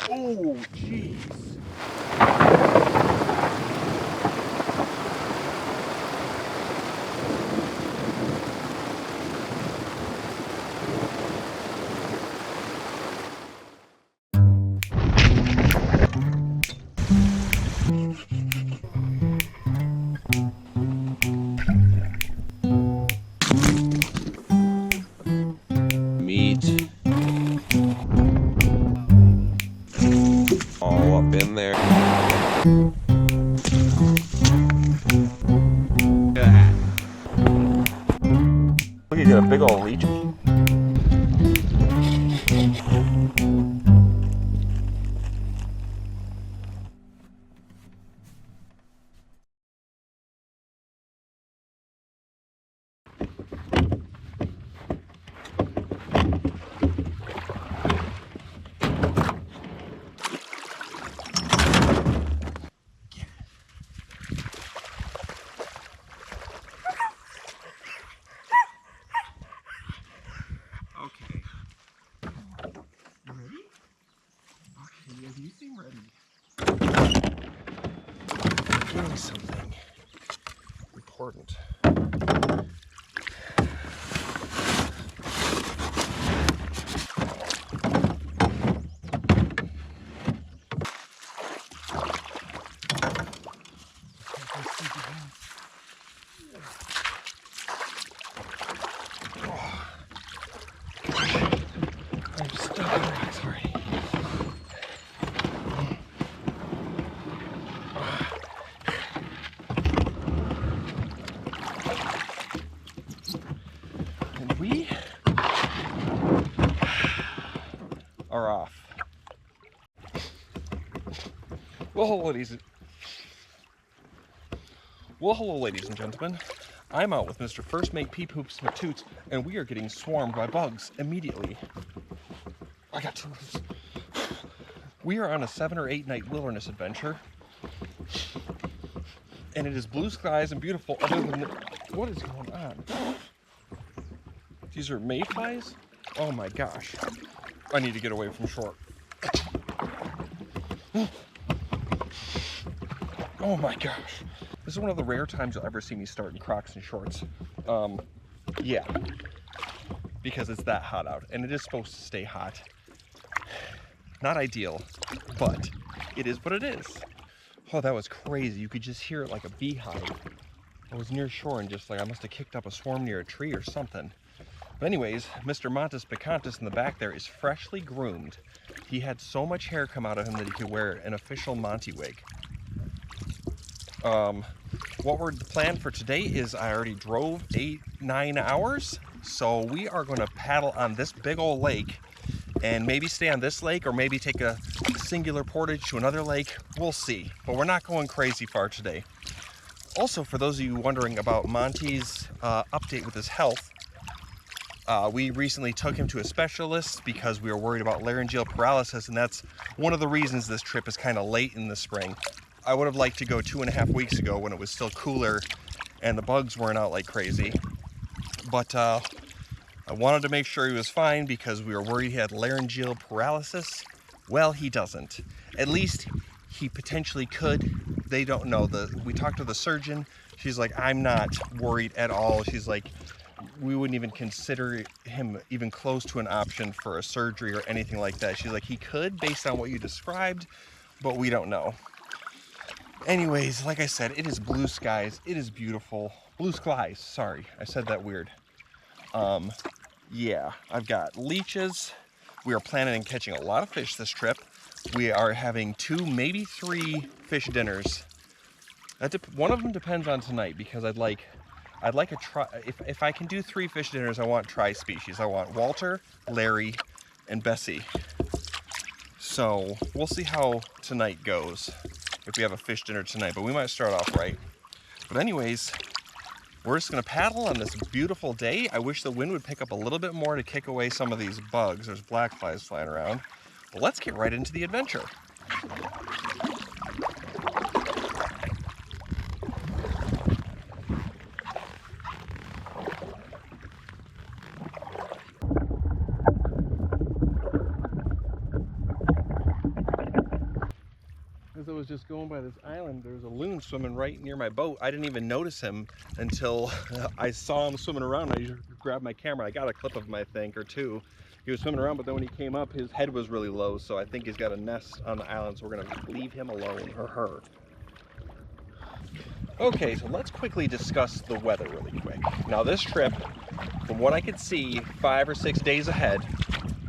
Oh, jeez. Meat. All up in there. Look, you got a big old leech. Okay. You ready? Okay, yeah, you seem ready. Doing something important. I'm stuck in rocks already. And we are off. Well, hello, ladies and gentlemen. I'm out with Mr. First Mate Peep Hoops Matoots, and we are getting swarmed by bugs immediately. I got two. We are on a 7 or 8 night wilderness adventure, and it is blue skies and beautiful. Other than what is going on? These are mayflies? Oh my gosh! I need to get away from shore. Oh my gosh! This is one of the rare times you'll ever see me start in Crocs and shorts. Yeah, because it's that hot out, and it is supposed to stay hot. Not ideal, but it is what it is. Oh, that was crazy. You could just hear it like a beehive. I was near shore and just like I must have kicked up a swarm near a tree or something. But anyways, Mr. Montes Picantus in the back there is freshly groomed. He had so much hair come out of him that he could wear an official Monty wig. What we're planned for today is I already drove 8-9 hours, so we are going to paddle on this big old lake and maybe stay on this lake or maybe take a singular portage to another lake. We'll see, but we're not going crazy far today. Also, for those of you wondering about Monty's update with his health, we recently took him to a specialist because we were worried about laryngeal paralysis, and that's one of the reasons this trip is kind of late in the spring. I would have liked to go 2.5 weeks ago when it was still cooler and the bugs weren't out like crazy. But I wanted to make sure he was fine because we were worried he had laryngeal paralysis. Well, he doesn't. At least he potentially could. They don't know. We talked to the surgeon. She's like, I'm not worried at all. She's like, we wouldn't even consider him even close to an option for a surgery or anything like that. She's like, he could based on what you described, but we don't know. Anyways, like I said, it is blue skies. It is beautiful. Blue skies, sorry. I said that weird. Yeah, I've got leeches. We are planning on catching a lot of fish this trip. We are having 2, maybe 3 fish dinners. One of them depends on tonight because I'd like a try. If I can do 3 fish dinners, I want tri-species. I want Walter, Larry, and Bessie. So we'll see how tonight goes if we have a fish dinner tonight, but we might start off right. But anyways, we're just gonna paddle on this beautiful day. I wish the wind would pick up a little bit more to kick away some of these bugs. There's black flies flying around. But let's get right into the adventure. was just going by this island. There's a loon swimming right near my boat. I didn't even notice him until I saw him swimming around. I just grabbed my camera. I got a clip of him, I think, or two. He was swimming around, but then when he came up, his head was really low, so I think he's got a nest on the island, so we're gonna leave him alone, or her. Okay, so let's quickly discuss the weather really quick. Now this trip, from what I could see, 5 or 6 days ahead,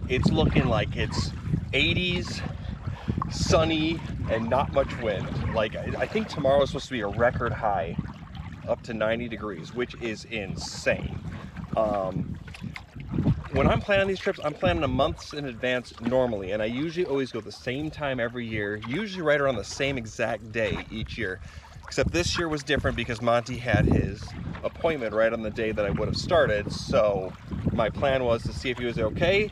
it's looking like it's 80s, sunny, and not much wind. Like, I think tomorrow is supposed to be a record high, up to 90 degrees, which is insane. When I'm planning these trips, I'm planning a month in advance normally, and I usually always go the same time every year, usually right around the same exact day each year. Except this year was different because Monty had his appointment right on the day that I would have started, so my plan was to see if he was okay,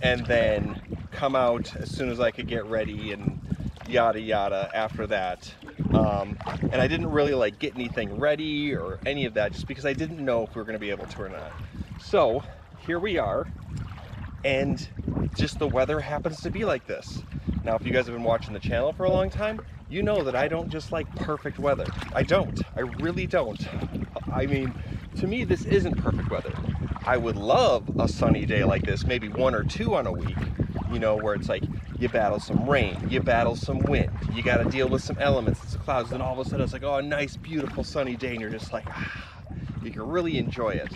and then come out as soon as I could get ready and yada yada after that. And I didn't really like get anything ready or any of that just because I didn't know if we were going to be able to or not. So here we are, and just the weather happens to be like this. Now, if you guys have been watching the channel for a long time, you know that I don't just like perfect weather. I don't. I really don't. I mean, to me, this isn't perfect weather. I would love a sunny day like this, maybe 1 or 2 on a week, you know, where it's like you battle some rain, you battle some wind, you got to deal with some elements and some clouds, and all of a sudden it's like, oh, a nice, beautiful sunny day, and you're just like, you can really enjoy it.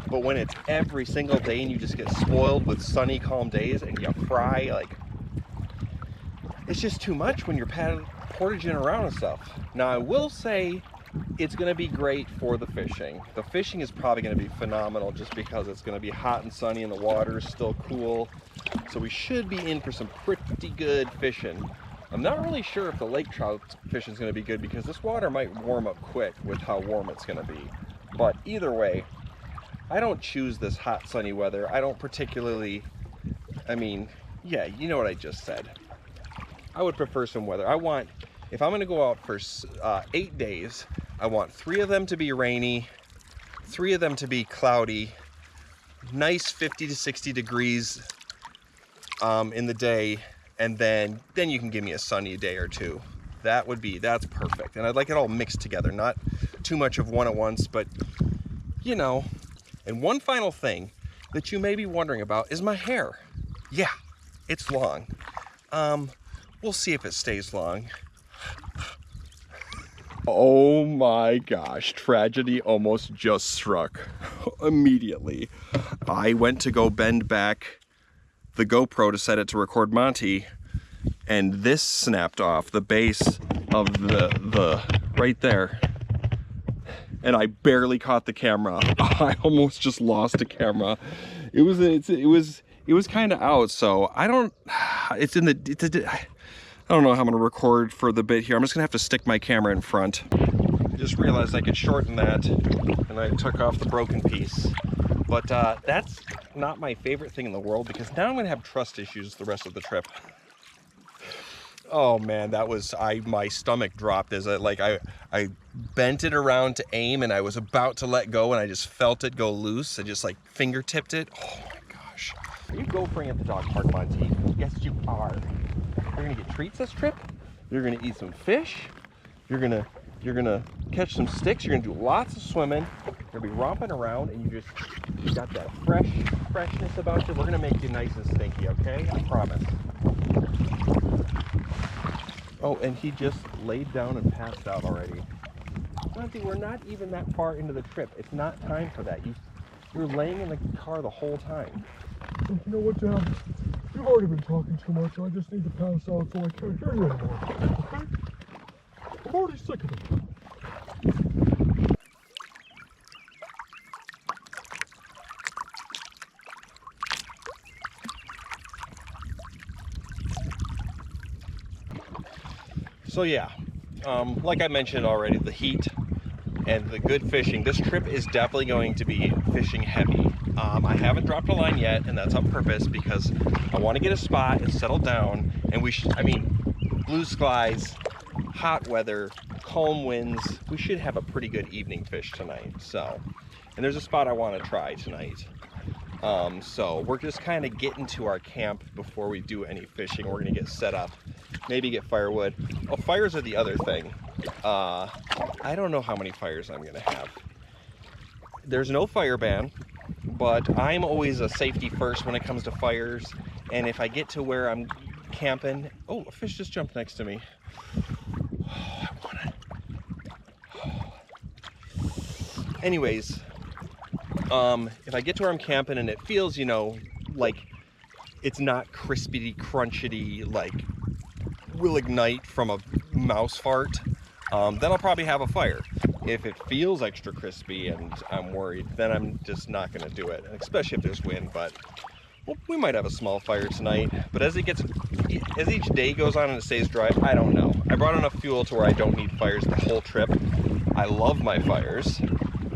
But when it's every single day and you just get spoiled with sunny, calm days and you fry, like, it's just too much when you're portaging around and stuff. Now, I will say it's going to be great for the fishing. The fishing is probably going to be phenomenal just because it's going to be hot and sunny and the water is still cool. So we should be in for some pretty good fishing. I'm not really sure if the lake trout fishing is going to be good because this water might warm up quick with how warm it's going to be. But either way, I don't choose this hot sunny weather. I don't particularly, I mean, yeah, you know what I just said. I would prefer some weather. I want, if I'm going to go out for 8 days, I want 3 of them to be rainy, 3 of them to be cloudy, nice 50 to 60 degrees in the day, and then you can give me a sunny day or 2. That's perfect. And I'd like it all mixed together, not too much of one at once, but you know. And one final thing that you may be wondering about is my hair. Yeah, it's long. We'll see if it stays long. Oh my gosh, tragedy almost just struck immediately. I went to go bend back the GoPro to set it to record Monty, and this snapped off the base of the right there, and I barely caught the camera. I almost just lost the camera. It was kind of out, so I don't know how I'm gonna record for the bit here. I'm just gonna have to stick my camera in front. I just realized I could shorten that, and I took off the broken piece. But that's not my favorite thing in the world because now I'm gonna have trust issues the rest of the trip. Oh man, that was, my stomach dropped as I bent it around to aim, and I was about to let go, and I just felt it go loose. I just like fingertipped it. Oh my gosh. Are you gophering at the dog park, Monty? Yes, you are. You're gonna get treats this trip. You're gonna eat some fish. You're gonna catch some sticks. You're gonna do lots of swimming. You're gonna be romping around, and you got that freshness about you. We're gonna make you nice and stinky, okay? I promise. Oh, and he just laid down and passed out already. Monty, we're not even that far into the trip. It's not time for that. You're laying in the car the whole time. You know what, Dad? You've already been talking too much. I just need to pass out so I can't hear you anymore. Okay? I'm already sick of it. So yeah, like I mentioned already, the heat and the good fishing. This trip is definitely going to be fishing heavy. I haven't dropped a line yet, and that's on purpose because I want to get a spot and settle down. And blue skies, hot weather, calm winds. We should have a pretty good evening fish tonight. So, and there's a spot I want to try tonight. So we're just kind of getting to our camp before we do any fishing. We're gonna get set up maybe get firewood. Oh, fires are the other thing. I don't know how many fires I'm gonna have. There's no fire ban, but I'm always a safety first when it comes to fires. And if I get to where I'm camping, oh, a fish just jumped next to me. Oh, I want it. Anyways, if I get to where I'm camping and it feels, you know, like it's not crispity, crunchity, like will ignite from a mouse fart, then I'll probably have a fire. If it feels extra crispy and I'm worried, then I'm just not going to do it, especially if there's wind. But well, we might have a small fire tonight. But as each day goes on and it stays dry, I don't know. I brought enough fuel to where I don't need fires the whole trip. I love my fires.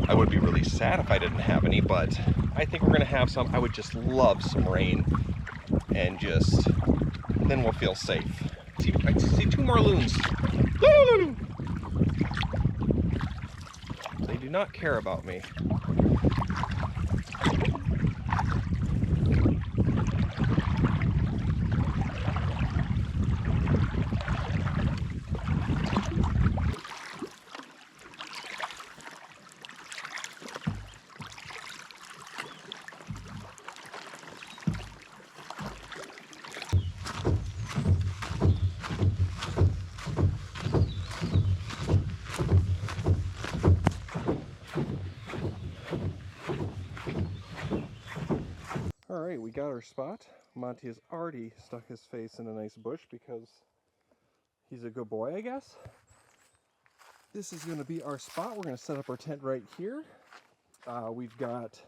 I would be really sad if I didn't have any, but I think we're going to have some. I would just love some rain, and then we'll feel safe. I see 2 more loons. They do not care about me. Alright, we got our spot. Monty has already stuck his face in a nice bush because he's a good boy, I guess. This is going to be our spot. We're going to set up our tent right here. We've got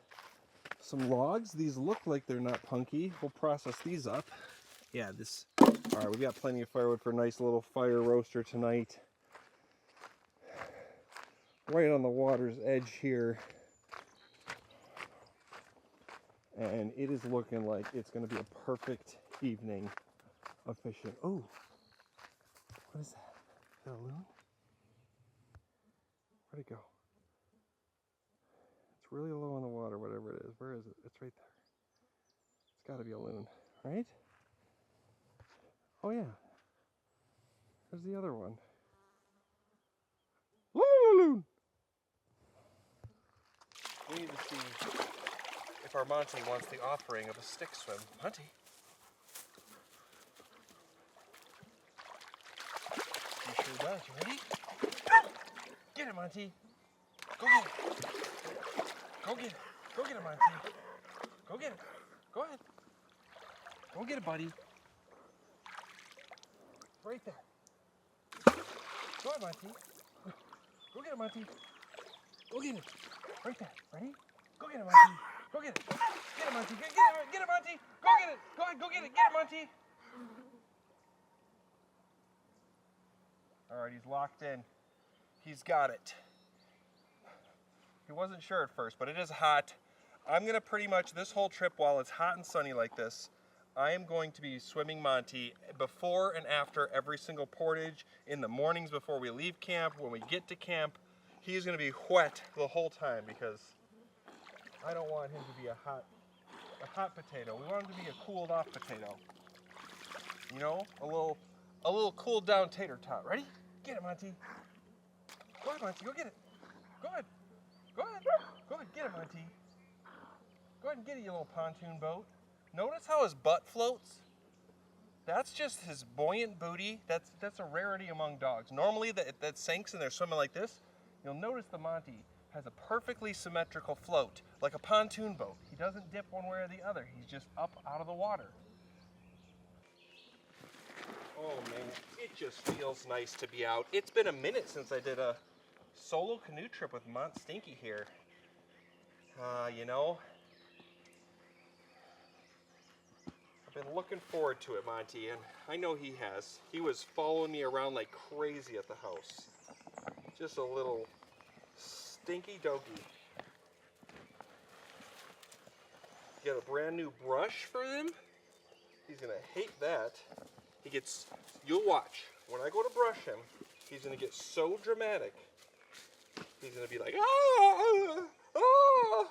some logs. These look like they're not punky. We'll process these up. Yeah, alright, we've got plenty of firewood for a nice little fire roaster tonight. Right on the water's edge here. And it is looking like it's going to be a perfect evening of fishing. Oh, what is that? Is that a loon? Where'd it go? It's really low in the water, whatever it is. Where is it? It's right there. It's got to be a loon, right? Oh, yeah. There's the other one. Loon! We need to see if our Monty wants the offering of a stick swim. Monty? He sure does. You ready? Get it, Monty. Go get it. Go get it. Go get it, Monty. Go get it. Go ahead. Go get it, buddy. Right there. Go ahead, Monty. Go get it, Monty. Go get it. Right there. Ready? Go get it, Monty. Go get it. Get it, Monty. Get it, Monty. Go get it. Go ahead. Go get it. Get it, Monty. All right, he's locked in. He's got it. He wasn't sure at first, but it is hot. I'm gonna pretty much this whole trip, while it's hot and sunny like this, I am going to be swimming Monty before and after every single portage, in the mornings before we leave camp, when we get to camp. He's gonna be wet the whole time because I don't want him to be a hot potato. We want him to be a cooled off potato. You know, a little cooled down tater tot. Ready? Get it, Monty. Go ahead, Monty. Go get it. Go ahead. Go ahead. Go ahead. Get it, Monty. Go ahead and get it, you little pontoon boat. Notice how his butt floats? That's just his buoyant booty. That's a rarity among dogs. Normally that sinks and they're swimming like this. You'll notice the Monty has a perfectly symmetrical float, like a pontoon boat. He doesn't dip one way or the other. He's just up out of the water. Oh man, it just feels nice to be out. It's been a minute since I did a solo canoe trip with Mont Stinky here. You know, I've been looking forward to it, Monty, and I know he has. He was following me around like crazy at the house. Just a little stinky doggy. Got a brand new brush for him. He's gonna hate that. You'll watch, when I go to brush him, he's gonna get so dramatic. He's gonna be like, ah, ah,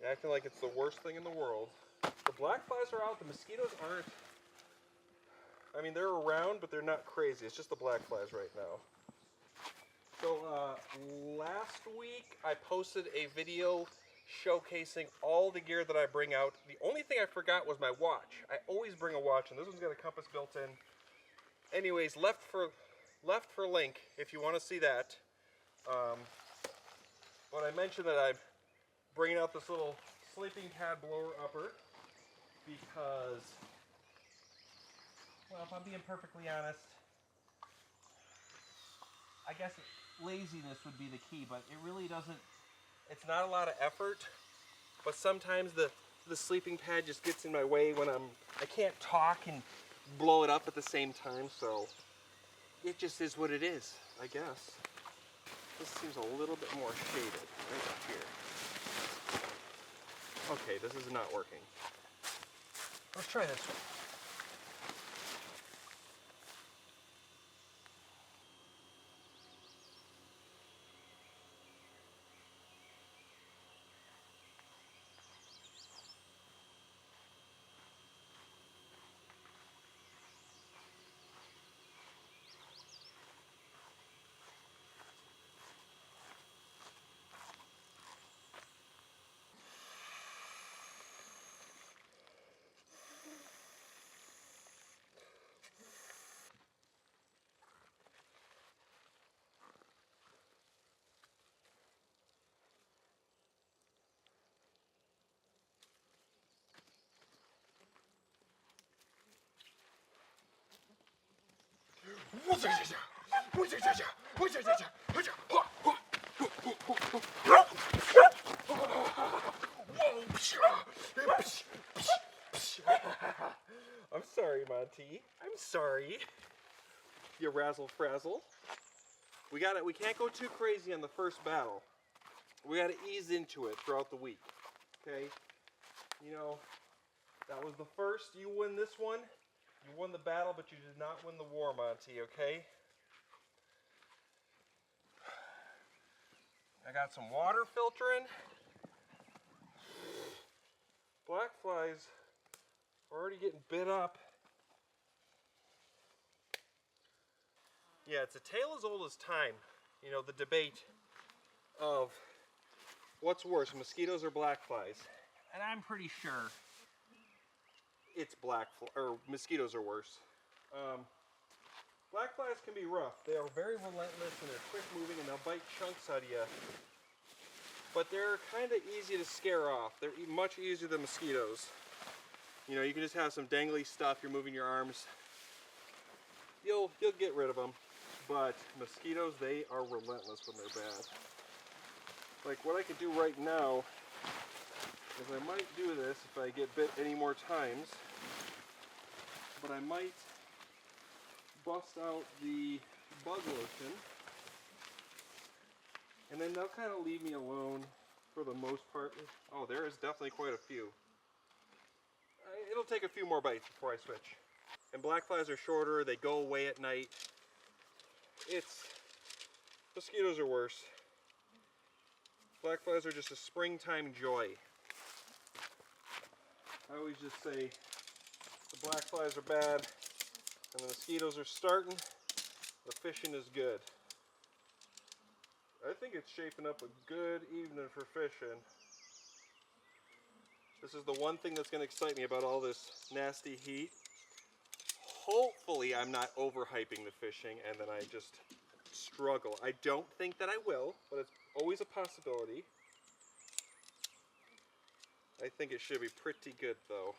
acting like it's the worst thing in the world. The black flies are out, the mosquitoes aren't. I mean, they're around, but they're not crazy. It's just the black flies right now. So last week I posted a video showcasing all the gear that I bring out. The only thing I forgot was my watch. I always bring a watch, and this one's got a compass built in. Anyways, left for link if you want to see that. But I mentioned that I'm bringing out this little sleeping pad blower upper because, well, if I'm being perfectly honest, I guess laziness would be the key, but it really doesn't, it's not a lot of effort, but sometimes the sleeping pad just gets in my way when I can't talk and blow it up at the same time, so it just is what it is, I guess. This seems a little bit more shaded right up here. Okay, this is not working. Let's try this one. I'm sorry, Monty. I'm sorry. You razzle frazzle. We can't go too crazy on the first battle. We gotta ease into it throughout the week. Okay? You know, that was the first. You win this one. You won the battle, but you did not win the war, Monty, okay? I got some water filtering. Black flies are already getting bit up. Yeah, it's a tale as old as time. You know, the debate of what's worse, mosquitoes or black flies. And I'm pretty sure it's mosquitoes are worse. Black flies can be rough. They are very relentless and they're quick moving and they'll bite chunks out of you. But they're kind of easy to scare off. They're much easier than mosquitoes. You know, you can just have some dangly stuff. You're moving your arms. You'll get rid of them. But mosquitoes, they are relentless when they're bad. Like what I could do right now is I might do this if I get bit any more times. But I might bust out the bug lotion, and then they'll kind of leave me alone for the most part. Oh, there is definitely quite a few. It'll take a few more bites before I switch. And black flies are shorter, they go away at night. Mosquitoes are worse. Black flies are just a springtime joy. I always just say the black flies are bad and the mosquitoes are starting, the fishing is good. I think it's shaping up a good evening for fishing. This is the one thing that's going to excite me about all this nasty heat. Hopefully I'm not overhyping the fishing and then I just struggle. I don't think that I will, but it's always a possibility. I think it should be pretty good though.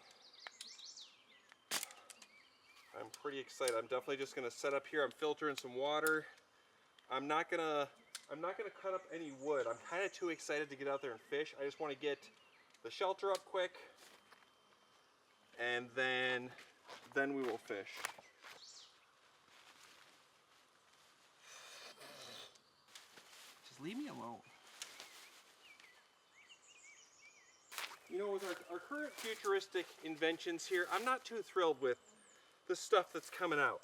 I'm pretty excited. I'm definitely just gonna set up here. I'm filtering some water. I'm not gonna cut up any wood. I'm kind of too excited to get out there and fish. I just want to get the shelter up quick, and then we will fish. Just leave me alone. You know, with our current futuristic inventions here, I'm not too thrilled with the stuff that's coming out.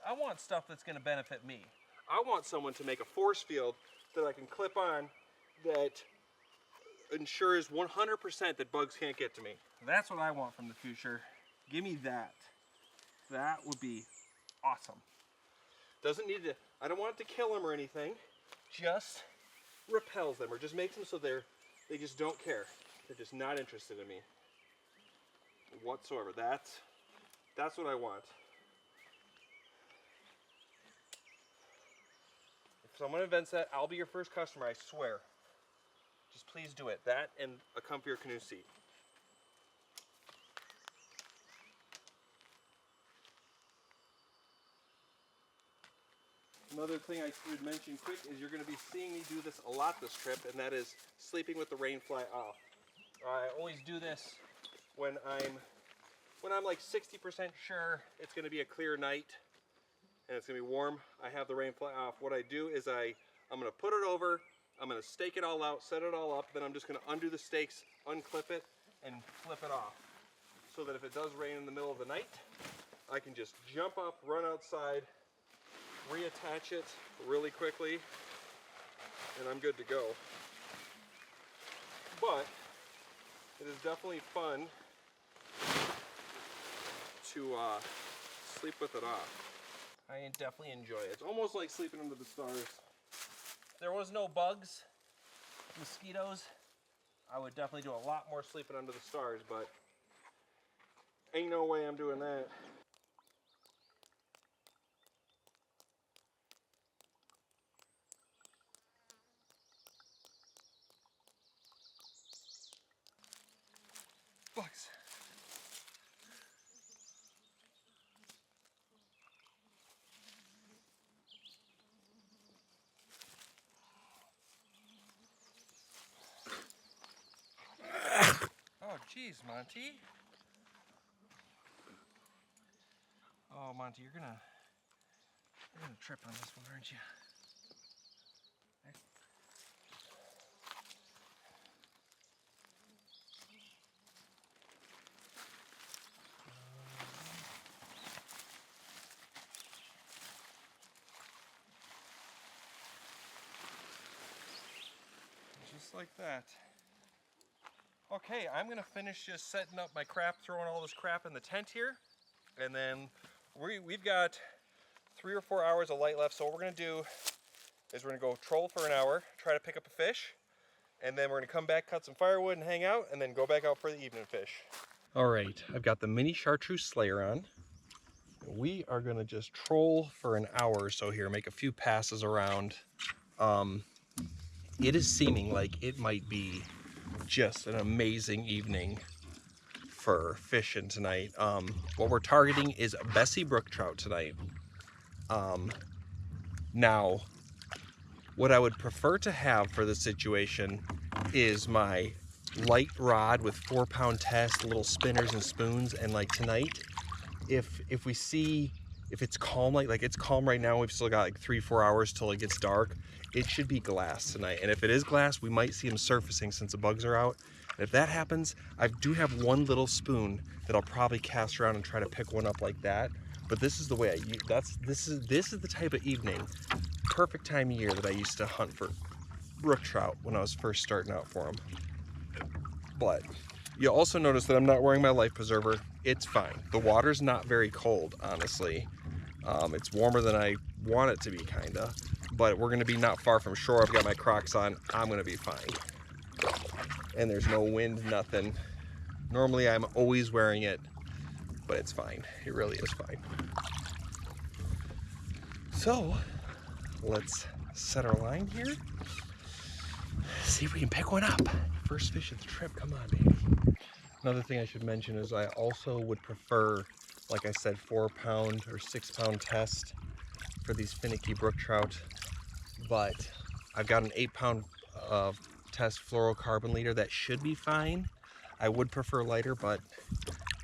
I want stuff that's going to benefit me. I want someone to make a force field that I can clip on that ensures 100% that bugs can't get to me. That's what I want from the future. Give me that. That would be awesome. Doesn't need to, I don't want it to kill them or anything. Just repels them or just makes them so they just don't care. They're just not interested in me whatsoever. That's what I want. If someone invents that, I'll be your first customer, I swear. Just please do it. That and a comfier canoe seat. Another thing I should mention quick is you're going to be seeing me do this a lot this trip, and that is sleeping with the rain fly off. I always do this when I'm like 60% sure it's going to be a clear night and it's going to be warm. I have the rain fly off. What I do is I'm going to put it over, I'm going to stake it all out, set it all up, then I'm just going to undo the stakes, unclip it, and flip it off. So that if it does rain in the middle of the night, I can just jump up, run outside, reattach it really quickly, and I'm good to go. But it is definitely fun to sleep with it off. I definitely enjoy it. It's almost like sleeping under the stars. If there was no bugs, mosquitoes, I would definitely do a lot more sleeping under the stars, but ain't no way I'm doing that. Bugs. Oh, geez, Monty. Oh, Monty, you're gonna trip on this one, aren't you? Just like that. Okay, I'm gonna finish just setting up my crap, throwing all this crap in the tent here, and then we've got 3 or 4 hours of light left. So what we're gonna do is we're gonna go troll for an hour, try to pick up a fish, and then we're gonna come back, cut some firewood and hang out, and then go back out for the evening fish. All right, I've got the mini chartreuse slayer on. We are gonna just troll for an hour or so here, make a few passes around. It is seeming like it might be just an amazing evening for fishing tonight. What we're targeting is Bessie brook trout tonight. Now, what I would prefer to have for this situation is my light rod with 4-pound test, little spinners and spoons, and like tonight, if we see, if it's calm, like it's calm right now, we've still got like 3-4 hours till it gets dark, it should be glass tonight. And if it is glass, we might see them surfacing since the bugs are out. And if that happens, I do have one little spoon that I'll probably cast around and try to pick one up like that. But this is the way this is the type of evening, perfect time of year that I used to hunt for brook trout when I was first starting out for them. But you'll also notice that I'm not wearing my life preserver. It's fine. The water's not very cold, honestly. It's warmer than I want it to be, kinda. But we're gonna be not far from shore. I've got my Crocs on. I'm gonna be fine. And there's no wind, nothing. Normally I'm always wearing it, but it's fine. It really is fine. So let's set our line here. See if we can pick one up. First fish of the trip, come on, baby. Another thing I should mention is I also would prefer, like I said, 4-pound or 6-pound test for these finicky brook trout. But I've got an 8-pound test fluorocarbon leader that should be fine. I would prefer lighter, but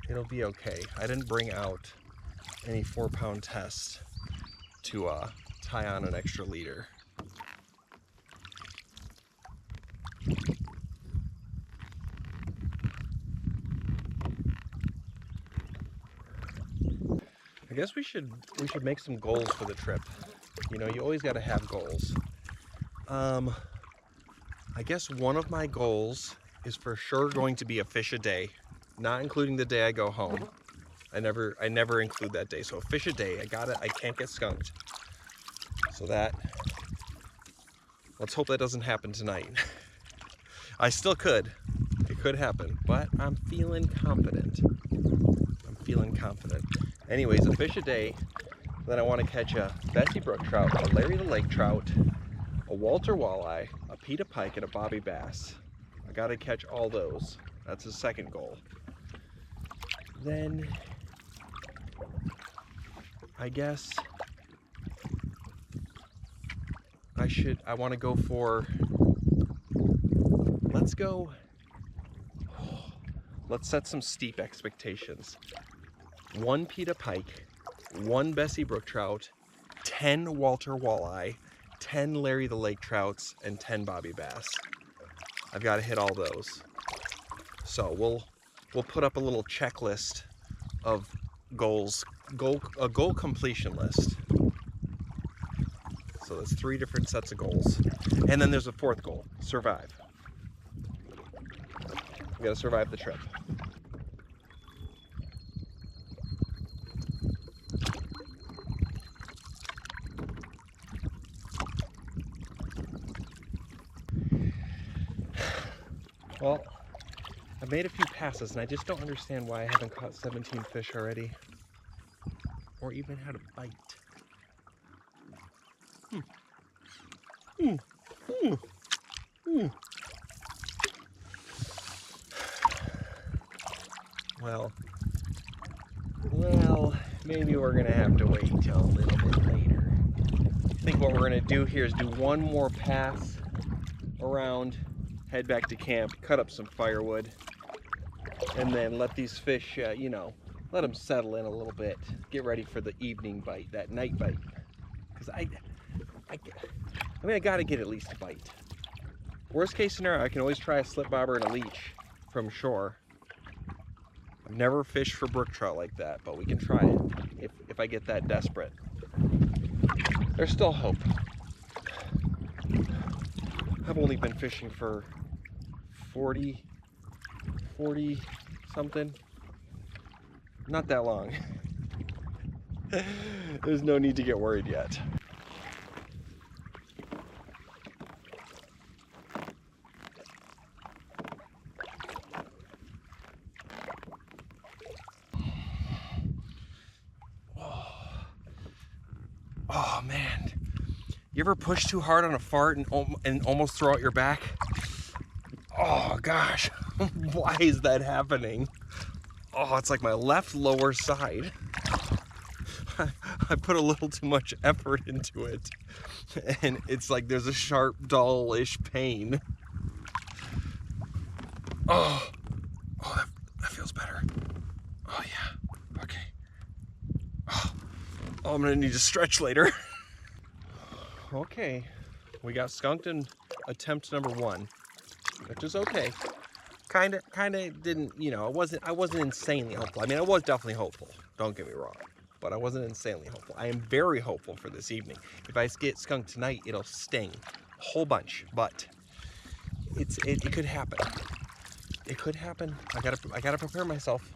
it'll be okay. I didn't bring out any 4-pound tests to tie on an extra leader. I guess we should make some goals for the trip. You know, you always got to have goals. I guess one of my goals is for sure going to be a fish a day, not including the day I go home. I never include that day. So a fish a day, I got it. I can't get skunked. So let's hope that doesn't happen tonight. I still could. It could happen, but I'm feeling confident. I'm feeling confident. Anyways, a fish a day. Then I want to catch a Bessie Brook trout, a Larry the Lake trout, a Walter walleye, a Pita pike, and a bobby bass. I got to catch all those. That's the second goal. Then I guess I want to go for, let's set some steep expectations. 1 Pita pike, 1 Bessie Brook trout, 10 Walter walleye, 10 Larry the Lake trouts, and 10 bobby bass. I've got to hit all those. So we'll put up a little checklist of goals, a goal completion list. So there's 3 different sets of goals. And then there's a 4th goal, survive. We gotta survive the trip. Well, I've made a few passes and I just don't understand why I haven't caught 17 fish already. Or even had a bite. Well, maybe we're gonna have to wait till a little bit later. I think what we're gonna do here is do one more pass around, head back to camp, cut up some firewood, and then let these fish, you know, let them settle in a little bit. Get ready for the evening bite, that night bite. Because I mean, I gotta get at least a bite. Worst case scenario, I can always try a slip bobber and a leech from shore. I've never fished for brook trout like that, but we can try it if I get that desperate. There's still hope. I've only been fishing for 40 something. Not that long. There's no need to get worried yet. Oh man, you ever push too hard on a fart and almost throw out your back? Oh gosh, why is that happening? Oh, it's like my left lower side. I put a little too much effort into it, and it's like there's a sharp, dull-ish pain. Oh, that feels better. Oh yeah, okay. Oh, I'm gonna need to stretch later. Okay, we got skunked in attempt number 1, which is okay. Kinda didn't, you know, I wasn't insanely hopeful. I mean, I was definitely hopeful, don't get me wrong, but I wasn't insanely hopeful. I am very hopeful for this evening. If I get skunked tonight, it'll sting a whole bunch, but it could happen. It could happen. I gotta prepare myself.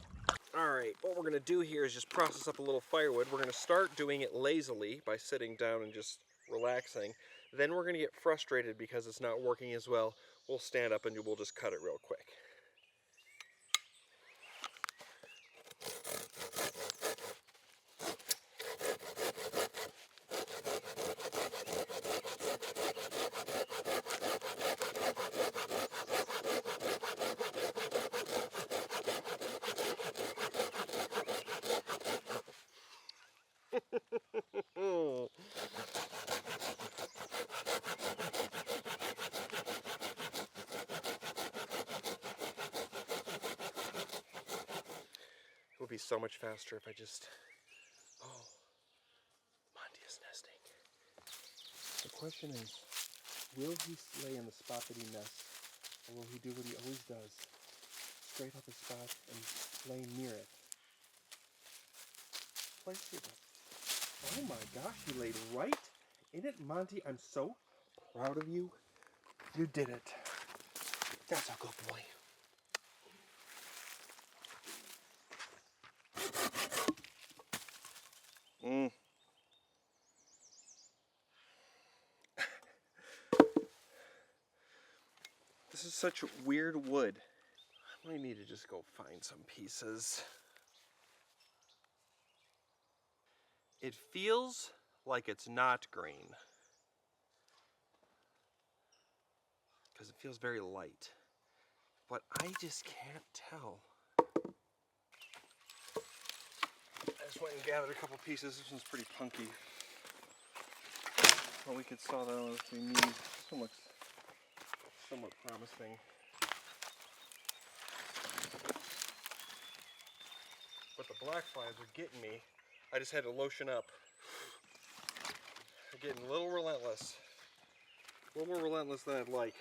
All right, what we're gonna do here is just process up a little firewood. We're gonna start doing it lazily by sitting down and just relaxing. Then we're gonna get frustrated because it's not working as well. We'll stand up and we'll just cut it real quick. It would be so much faster if I just... Oh, Monty is nesting. The question is, will he slay in the spot that he nests, or will he do what he always does? Straight up the spot and lay near it. Place it. Oh my gosh, you laid right in it, Monty. I'm so proud of you. You did it. That's a good boy. This is such weird wood. I might need to just go find some pieces. It feels like it's not green, because it feels very light, but I just can't tell. I just went and gathered a couple pieces. This one's pretty punky. Well, we could saw that out if we need. This one looks somewhat promising. But the black flies are getting me. I just had to lotion up. They're getting a little relentless. A little more relentless than I'd like.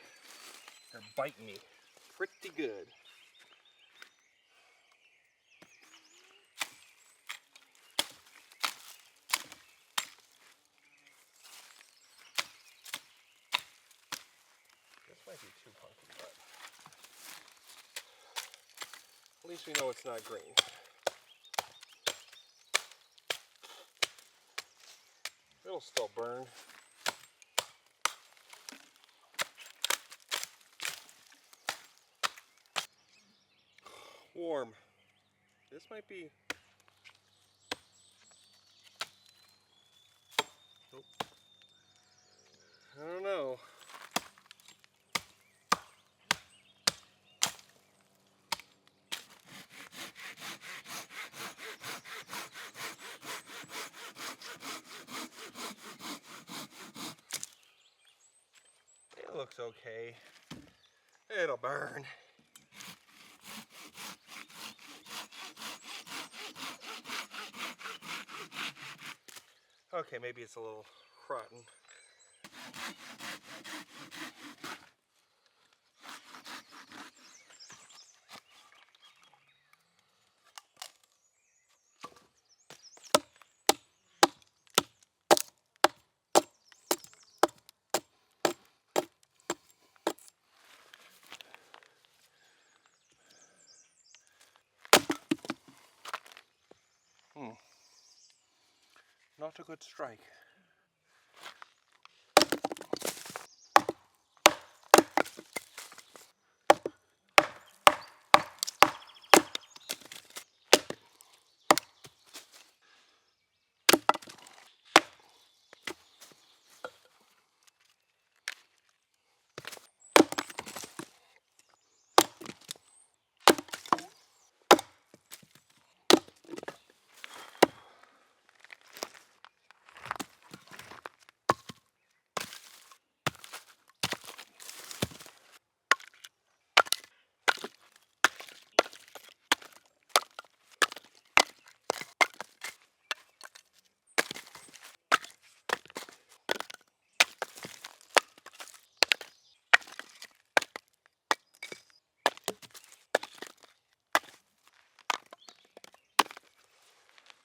They're biting me pretty good. This might be too punky, but at least we know it's not green. It'll still burn. Warm. This might be. Nope. I don't know. It looks okay. It'll burn. Okay, maybe it's a little rotten. Not a good strike.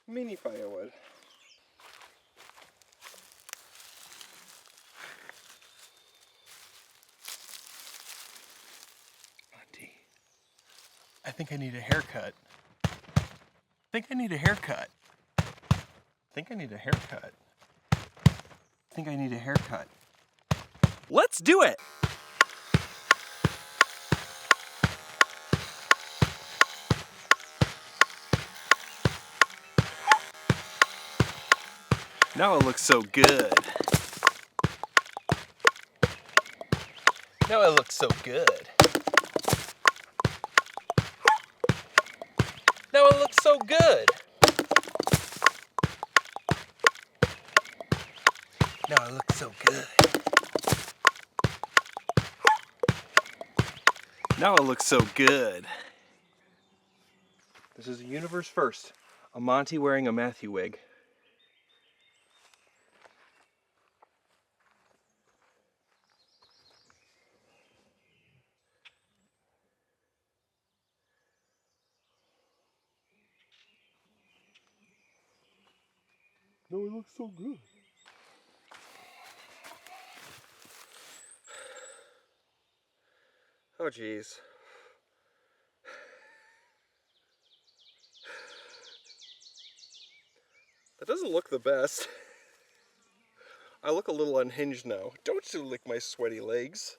Mini firewood. Auntie, I think I need a haircut. I think I need a haircut. I think I need a haircut. I think I need a haircut. Let's do it! Now it looks so good. Now it looks so good. Now it looks so good. Now it looks so good. Now it looks so good. This is a universe first. A Monty wearing a Matthew wig. No, it looks so good. Oh geez. That doesn't look the best. I look a little unhinged now. Don't you lick my sweaty legs.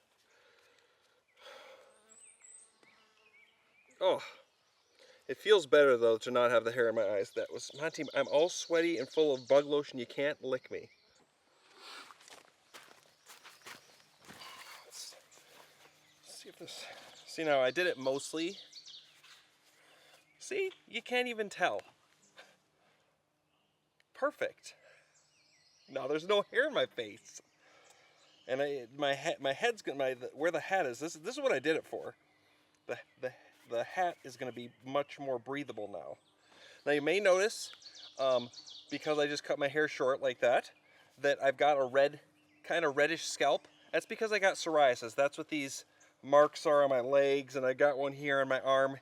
Oh, it feels better though to not have the hair in my eyes. That was, Monty, I'm all sweaty and full of bug lotion. You can't lick me. Let's see if this, see now I did it mostly. See, you can't even tell. Perfect. Now there's no hair in my face. And my head's gonna, where the hat is, this is what I did it for. The hat is gonna be much more breathable now. Now you may notice, because I just cut my hair short like that I've got a red, kind of reddish scalp. That's because I got psoriasis. That's what these marks are on my legs, and I got one here on my arm.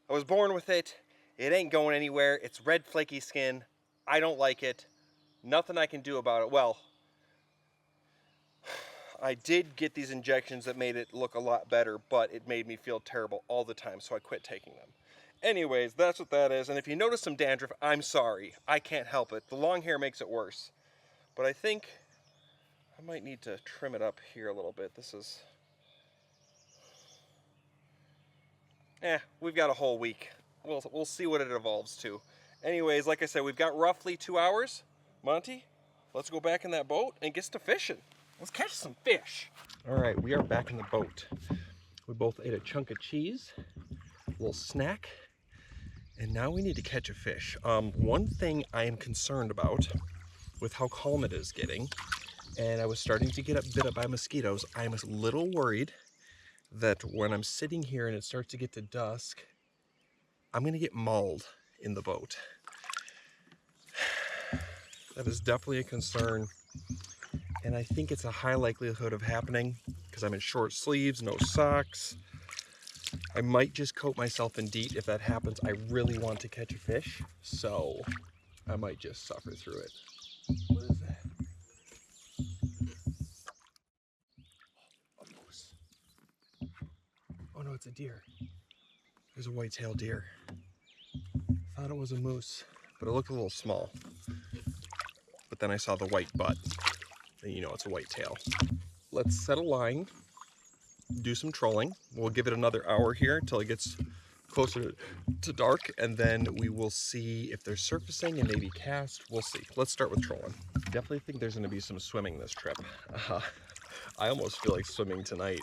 I was born with it. It ain't going anywhere. It's red flaky skin. I don't like it. Nothing I can do about it. Well, I did get these injections that made it look a lot better, but it made me feel terrible all the time, so I quit taking them. Anyways, that's what that is. And if you notice some dandruff, I'm sorry. I can't help it. The long hair makes it worse. But I think I might need to trim it up here a little bit. This is... we've got a whole week. We'll see what it evolves to. Anyways, like I said, we've got roughly 2 hours. Monty, let's go back in that boat and get to fishing. Let's catch some fish. All right, we are back in the boat. We both ate a chunk of cheese, a little snack, and now we need to catch a fish. One thing I am concerned about with how calm it is getting, and I was starting to get bit up by mosquitoes, I'm a little worried that when I'm sitting here and it starts to get to dusk, I'm gonna get mauled in the boat. That is definitely a concern, and I think it's a high likelihood of happening because I'm in short sleeves, no socks. I might just coat myself in DEET if that happens. I really want to catch a fish, so I might just suffer through it. What is that? A moose. Oh no, it's a deer. There's a white-tailed deer. Thought it was a moose, but it looked a little small. But then I saw the white butt, and you know it's a white-tail. Let's set a line, do some trolling. We'll give it another hour here until it gets closer to dark, and then we will see if there's surfacing and maybe cast. We'll see. Let's start with trolling. Definitely think there's going to be some swimming this trip. I almost feel like swimming tonight.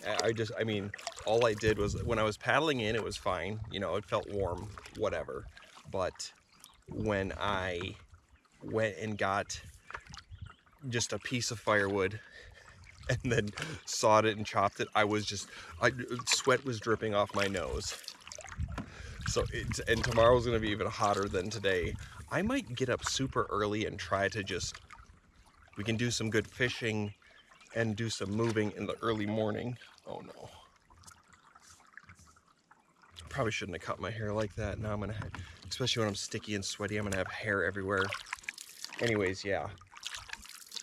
I mean, all I did was, when I was paddling in, it was fine. You know, it felt warm, whatever. But when I went and got just a piece of firewood and then sawed it and chopped it, sweat was dripping off my nose. So and tomorrow's gonna be even hotter than today. I might get up super early and try to we can do some good fishing and do some moving in the early morning. Oh no. Probably shouldn't have cut my hair like that. Now I'm gonna have, especially when I'm sticky and sweaty, I'm gonna have hair everywhere. Anyways, yeah.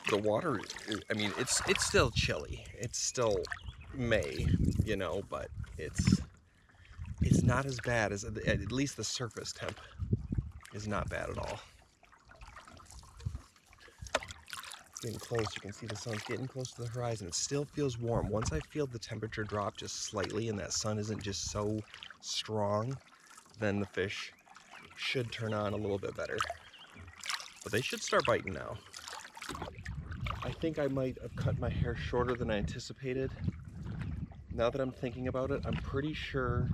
The water, I mean, it's still chilly. It's still May, you know, but it's not as bad as, at least the surface temp is not bad at all. Getting close, you can see the sun's getting close to the horizon. It still feels warm. Once I feel the temperature drop just slightly and that sun isn't just so strong, then the fish should turn on a little bit better. But they should start biting now. I think I might have cut my hair shorter than I anticipated. Now that I'm thinking about it, I'm pretty sure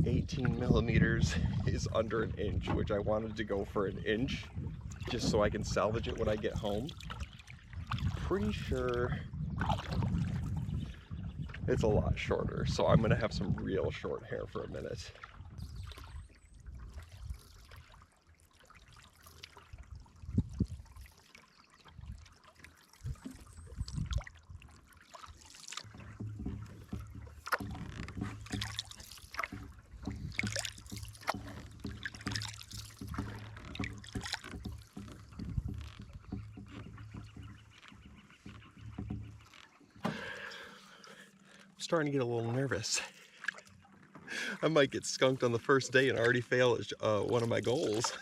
18 millimeters is under an inch, which I wanted to go for an inch just so I can salvage it when I get home. Pretty sure it's a lot shorter, so I'm gonna have some real short hair for a minute. Starting to get a little nervous. I might get skunked on the first day and already fail at one of my goals.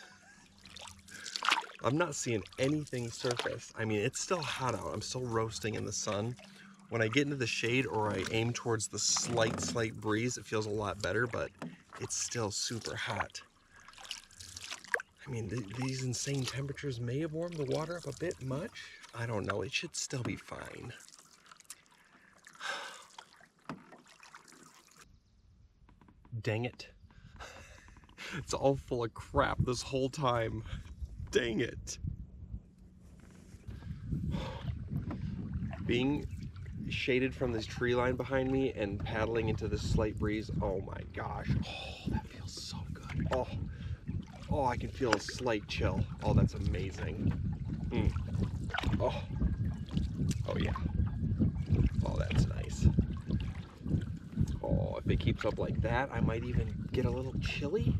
I'm not seeing anything surface. I mean, it's still hot out. I'm still roasting in the sun. When I get into the shade or I aim towards the slight breeze, it feels a lot better, but it's still super hot. I mean, these insane temperatures may have warmed the water up a bit much. I don't know, it should still be fine. Dang it. It's all full of crap this whole time. Dang it. Being shaded from this tree line behind me and paddling into this slight breeze, oh my gosh. Oh, that feels so good. Oh, I can feel a slight chill. Oh, that's amazing. Oh yeah. Oh, that's nice. Oh, if it keeps up like that, I might even get a little chilly.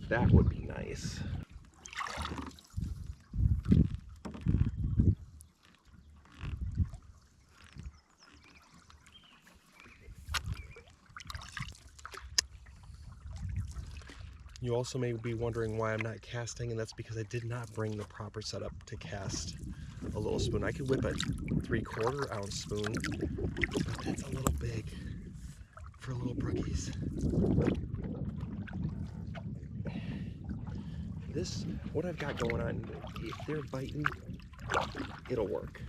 That would be nice. You also may be wondering why I'm not casting, and that's because I did not bring the proper setup to cast a little spoon. I could whip a 3/4 ounce spoon, but that's a little big for little brookies. This, what I've got going on, if they're biting, it'll work.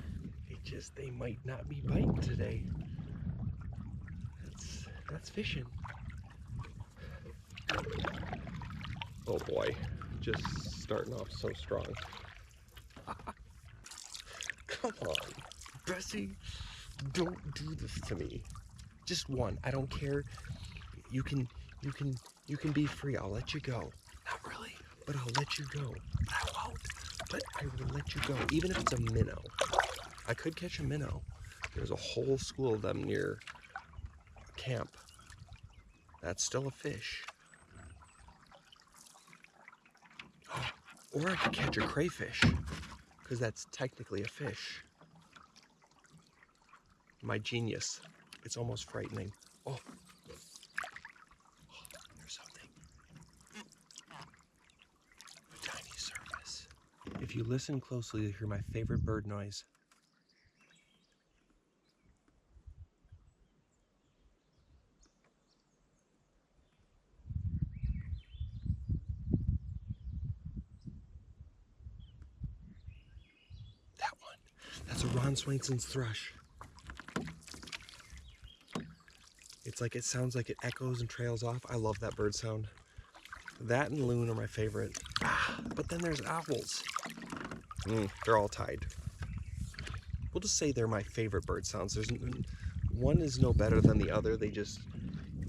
It just, they might not be biting today. That's fishing. Oh boy, just starting off so strong. Come on, Bessie, don't do this to me. Just one, I don't care. You can be free. I'll let you go. Not really, but I'll let you go. I won't, but I will let you go, even if it's a minnow. I could catch a minnow. There's a whole school of them near camp. That's still a fish. Or I could catch a crayfish, because that's technically a fish. My genius. It's almost frightening. Oh, there's something. A tiny surface. If you listen closely, you'll hear my favorite bird noise. That one. That's a Ron Swainson's thrush. It's like, it sounds like it echoes and trails off. I love that bird sound. That and loon are my favorite. But then there's owls. They're all tied. We'll just say they're my favorite bird sounds. One is no better than the other. They just,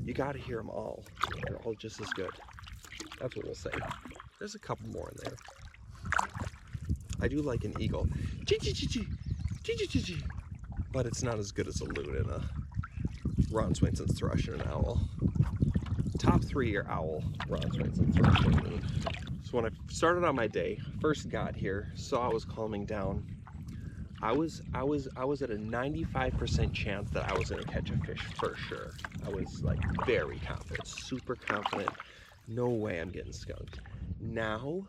you gotta hear them all. They're all just as good. That's what we'll say. There's a couple more in there. I do like an eagle. Chee-chee-chee-chee. Chee-chee-chee-chee. But it's not as good as a loon and a Ron Swainson's thrush and an owl. Top 3 are owl, Ron Swainson's thrush, and loon. So when I started on my day, first got here, saw it was calming down. I was at a 95% chance that I was gonna catch a fish for sure. I was like very confident, super confident. No way I'm getting skunked. Now,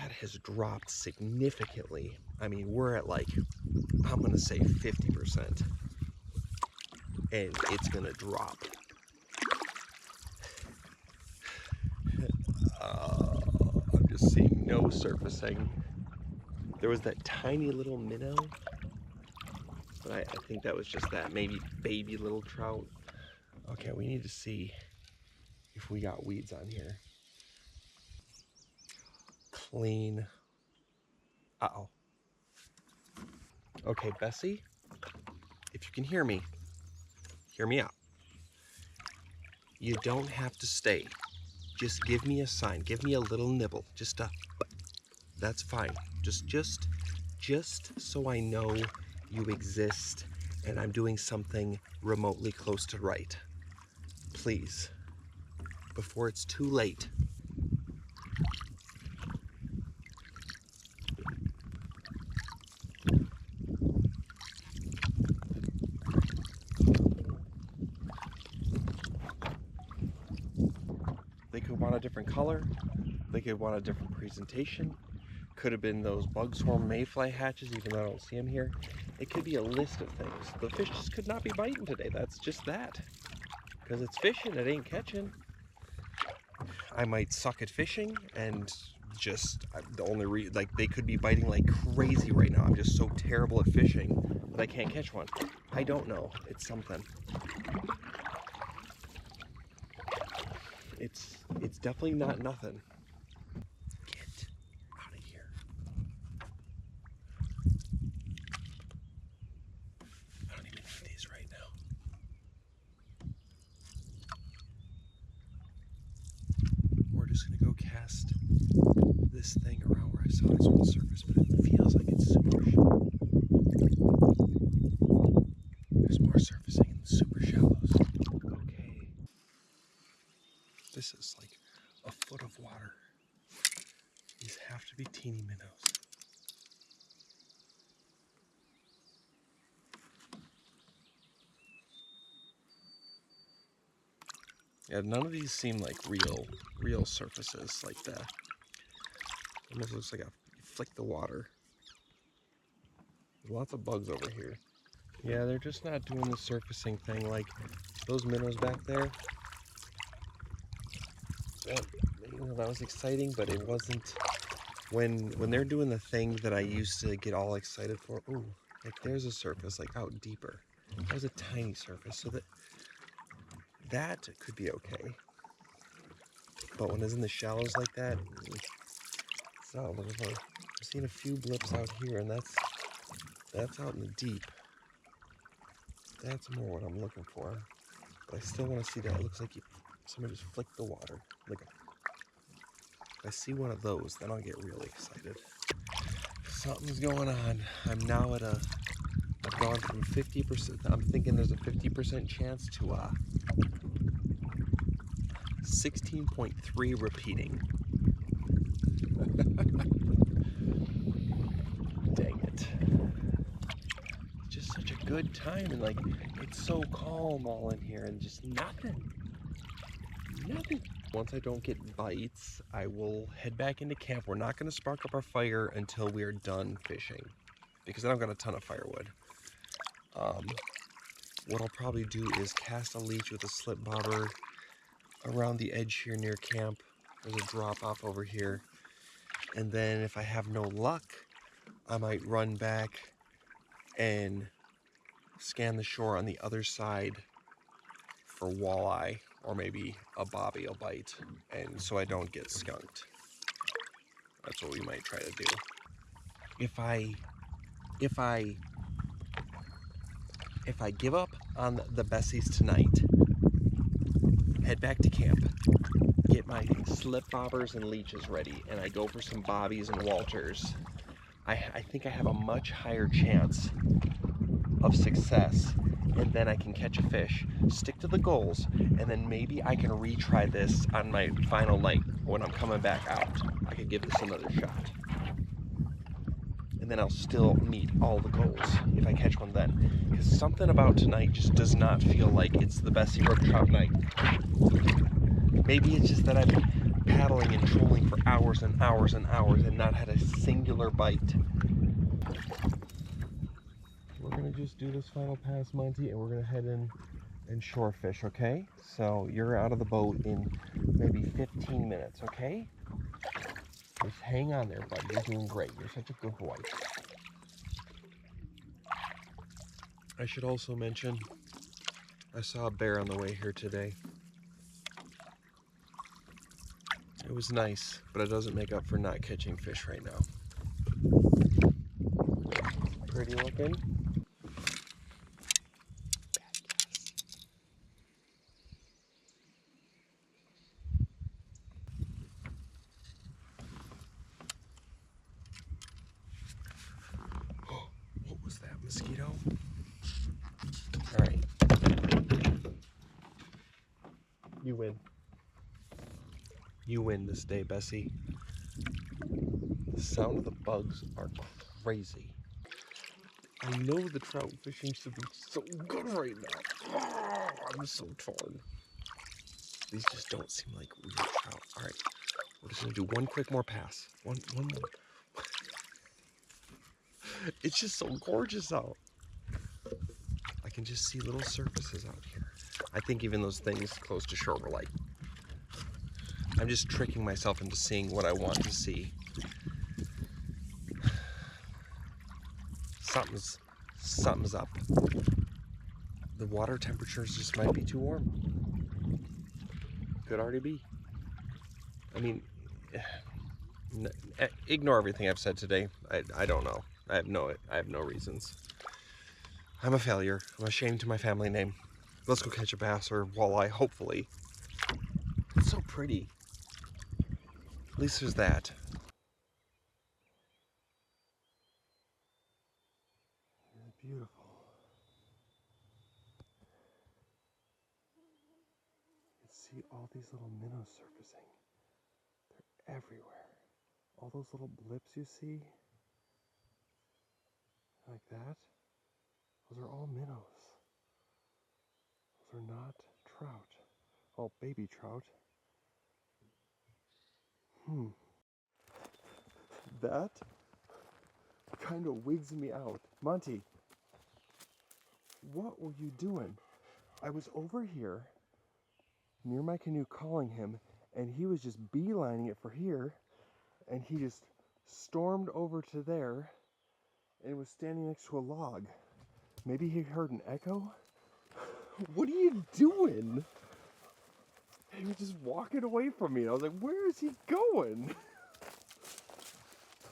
that has dropped significantly. I mean, we're at like, I'm gonna say 50%. And it's gonna drop. I'm just seeing no surfacing. There was that tiny little minnow, but I think that was just that maybe baby little trout. Okay, we need to see if we got weeds on here. Clean. Uh-oh. Okay, Bessie, if you can hear me out. You don't have to stay. Just give me a sign. Give me a little nibble. Just a, that's fine. Just so I know you exist and I'm doing something remotely close to right. Please, before it's too late. They could want a different color. They could want a different presentation. could have been those bug swarm mayfly hatches, even though I don't see them here. It could be a list of things. The fish just could not be biting today. That's just that. Because it's fishing, it ain't catching. I might suck at fishing and just the only like they could be biting like crazy right now. I'm just so terrible at fishing that I can't catch one. I don't know. It's something. It's definitely not nothing. Get out of here. I don't even need these right now. We're just gonna go cast this thing around where I saw this on the surface, but it feels like it's super shallow. There's more surfacing in the super shallows. Okay. This is like a foot of water. These have to be teeny minnows. Yeah, none of these seem like real surfaces like that. Almost looks like I flick the water. There's lots of bugs over here. Yeah, they're just not doing the surfacing thing like those minnows back there. That was exciting, but it wasn't when they're doing the thing that I used to get all excited for. Ooh, like there's a surface like out deeper. That was a tiny surface, so that could be okay. But when it's in the shallows like that, it's not looking for. I'm seeing a few blips out here, and that's out in the deep. That's more what I'm looking for. But I still want to see that. It looks like someone just flicked the water. If I see one of those, then I'll get really excited. Something's going on. I'm now at I've gone from 50%, I'm thinking there's a 50% chance to 16.3 repeating. Dang it. It's just such a good time, and like, it's so calm all in here, and just nothing. Once I don't get bites, I will head back into camp. We're not going to spark up our fire until we are done fishing, because then I've got a ton of firewood. What I'll probably do is cast a leech with a slip bobber around the edge here near camp. There's a drop off over here. And then if I have no luck, I might run back and scan the shore on the other side for walleye, or maybe a bobby will bite, and so I don't get skunked. That's what we might try to do. If I give up on the Bessies tonight, head back to camp, get my slip bobbers and leeches ready, and I go for some bobbies and Walters, I think I have a much higher chance of success, and then I can catch a fish, stick to the goals, and then maybe I can retry this on my final night when I'm coming back out. I could give this another shot. And then I'll still meet all the goals if I catch one then. Because something about tonight just does not feel like it's the Bessie Brook trout night. Maybe it's just that I've been paddling and trolling for hours and hours and hours and not had a singular bite. We're gonna just do this final pass, Monty, and we're gonna head in and shore fish, okay? So you're out of the boat in maybe 15 minutes, okay? Just hang on there, buddy. You're doing great. You're such a good boy. I should also mention, I saw a bear on the way here today. It was nice, but it doesn't make up for not catching fish right now. Pretty looking. What was that, mosquito? All right. You win. You win this day, Bessie. The sound of the bugs are crazy. I know the trout fishing should be so good right now. Oh, I'm so torn. These just don't seem like real trout. All right, we're just gonna do one quick more pass. One more. It's just so gorgeous out. I can just see little surfaces out here. I think even those things close to shore were like, I'm just tricking myself into seeing what I want to see. Something's up. The water temperatures just might be too warm. Could already be. I mean, ignore everything I've said today. I don't know. I have no reasons. I'm a failure. I'm ashamed to my family name. Let's go catch a bass or walleye, hopefully. It's so pretty. At least there's that. It's beautiful. You can see all these little minnows surfacing. They're everywhere. All those little blips you see, like that, those are all minnows. Those are not trout. Oh, baby trout. That kind of wigs me out. Monty, what were you doing? I was over here near my canoe calling him, and he was just beelining it for here, and he just stormed over to there and was standing next to a log. Maybe he heard an echo? What are you doing? He was just walking away from me. I was like, where is he going?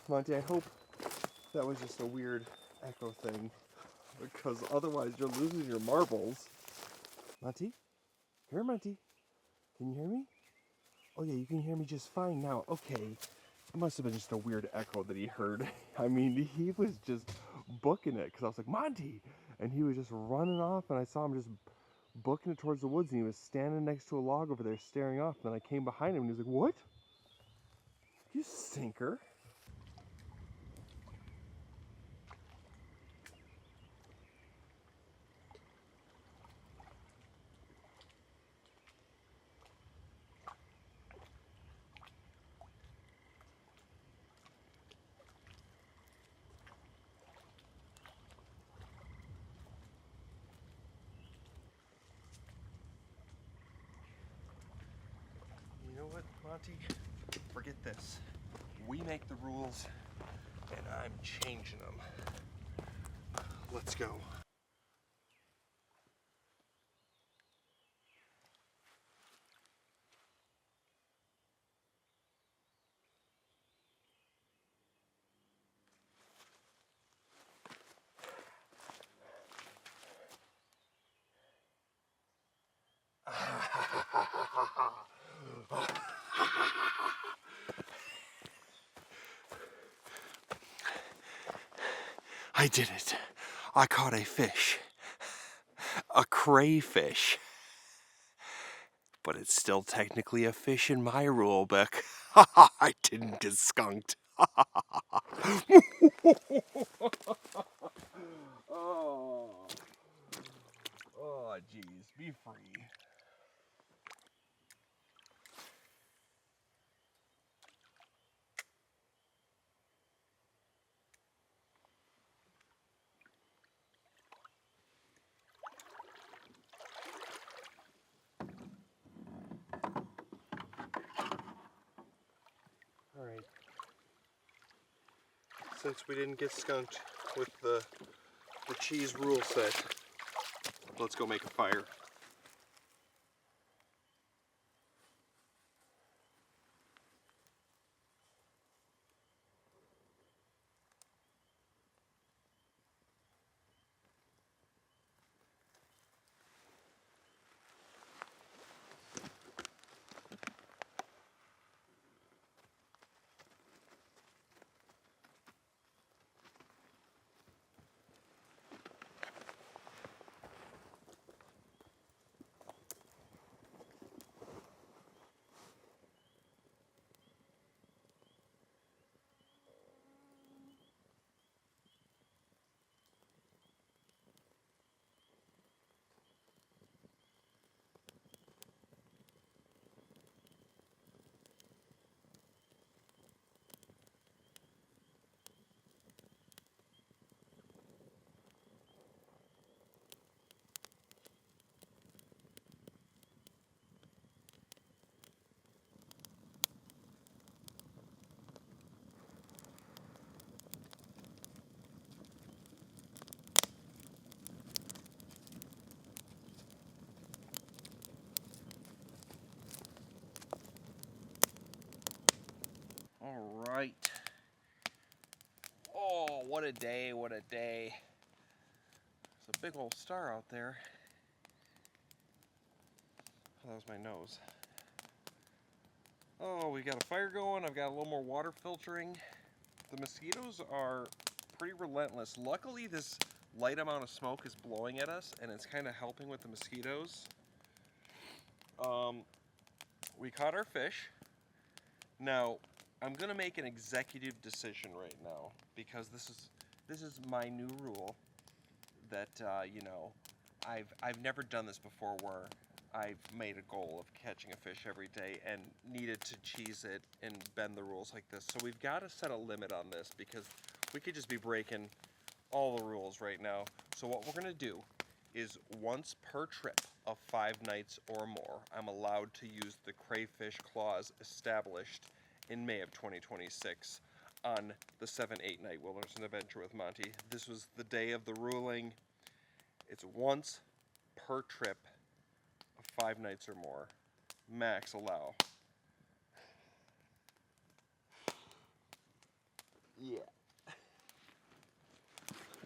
Monty, I hope that was just a weird echo thing, because otherwise you're losing your marbles. Monty? Here, Monty. Can you hear me? Oh yeah, you can hear me just fine now. Okay. It must have been just a weird echo that he heard. I mean, he was just booking it, because I was like, Monty! And he was just running off, and I saw him just booking it towards the woods, and he was standing next to a log over there staring off. And then I came behind him, and he was like, what? You stinker. You know what, Monty? Forget this. We make the rules, and I'm changing them. Let's go. I did it. I caught a fish. A crayfish. But it's still technically a fish in my rule book. I didn't get skunked. Oh, jeez, be free. All right. Since we didn't get skunked with the cheese rule set, let's go make a fire. All right. Oh, what a day, what a day. There's a big old star out there. Oh, that was my nose. Oh, we got a fire going. I've got a little more water filtering. The mosquitoes are pretty relentless. Luckily, this light amount of smoke is blowing at us, and it's kind of helping with the mosquitoes. We caught our fish. Now, I'm gonna make an executive decision right now because this is my new rule that you know, I've never done this before where I've made a goal of catching a fish every day and needed to cheese it and bend the rules like this. So we've got to set a limit on this because we could just be breaking all the rules right now. So what we're gonna do is once per trip of 5 nights or more, I'm allowed to use the crayfish clause established in May of 2026 on the 7-8 night Wilderness and Adventure with Monty. This was the day of the ruling. It's once per trip of 5 nights or more. Max allow. Yeah.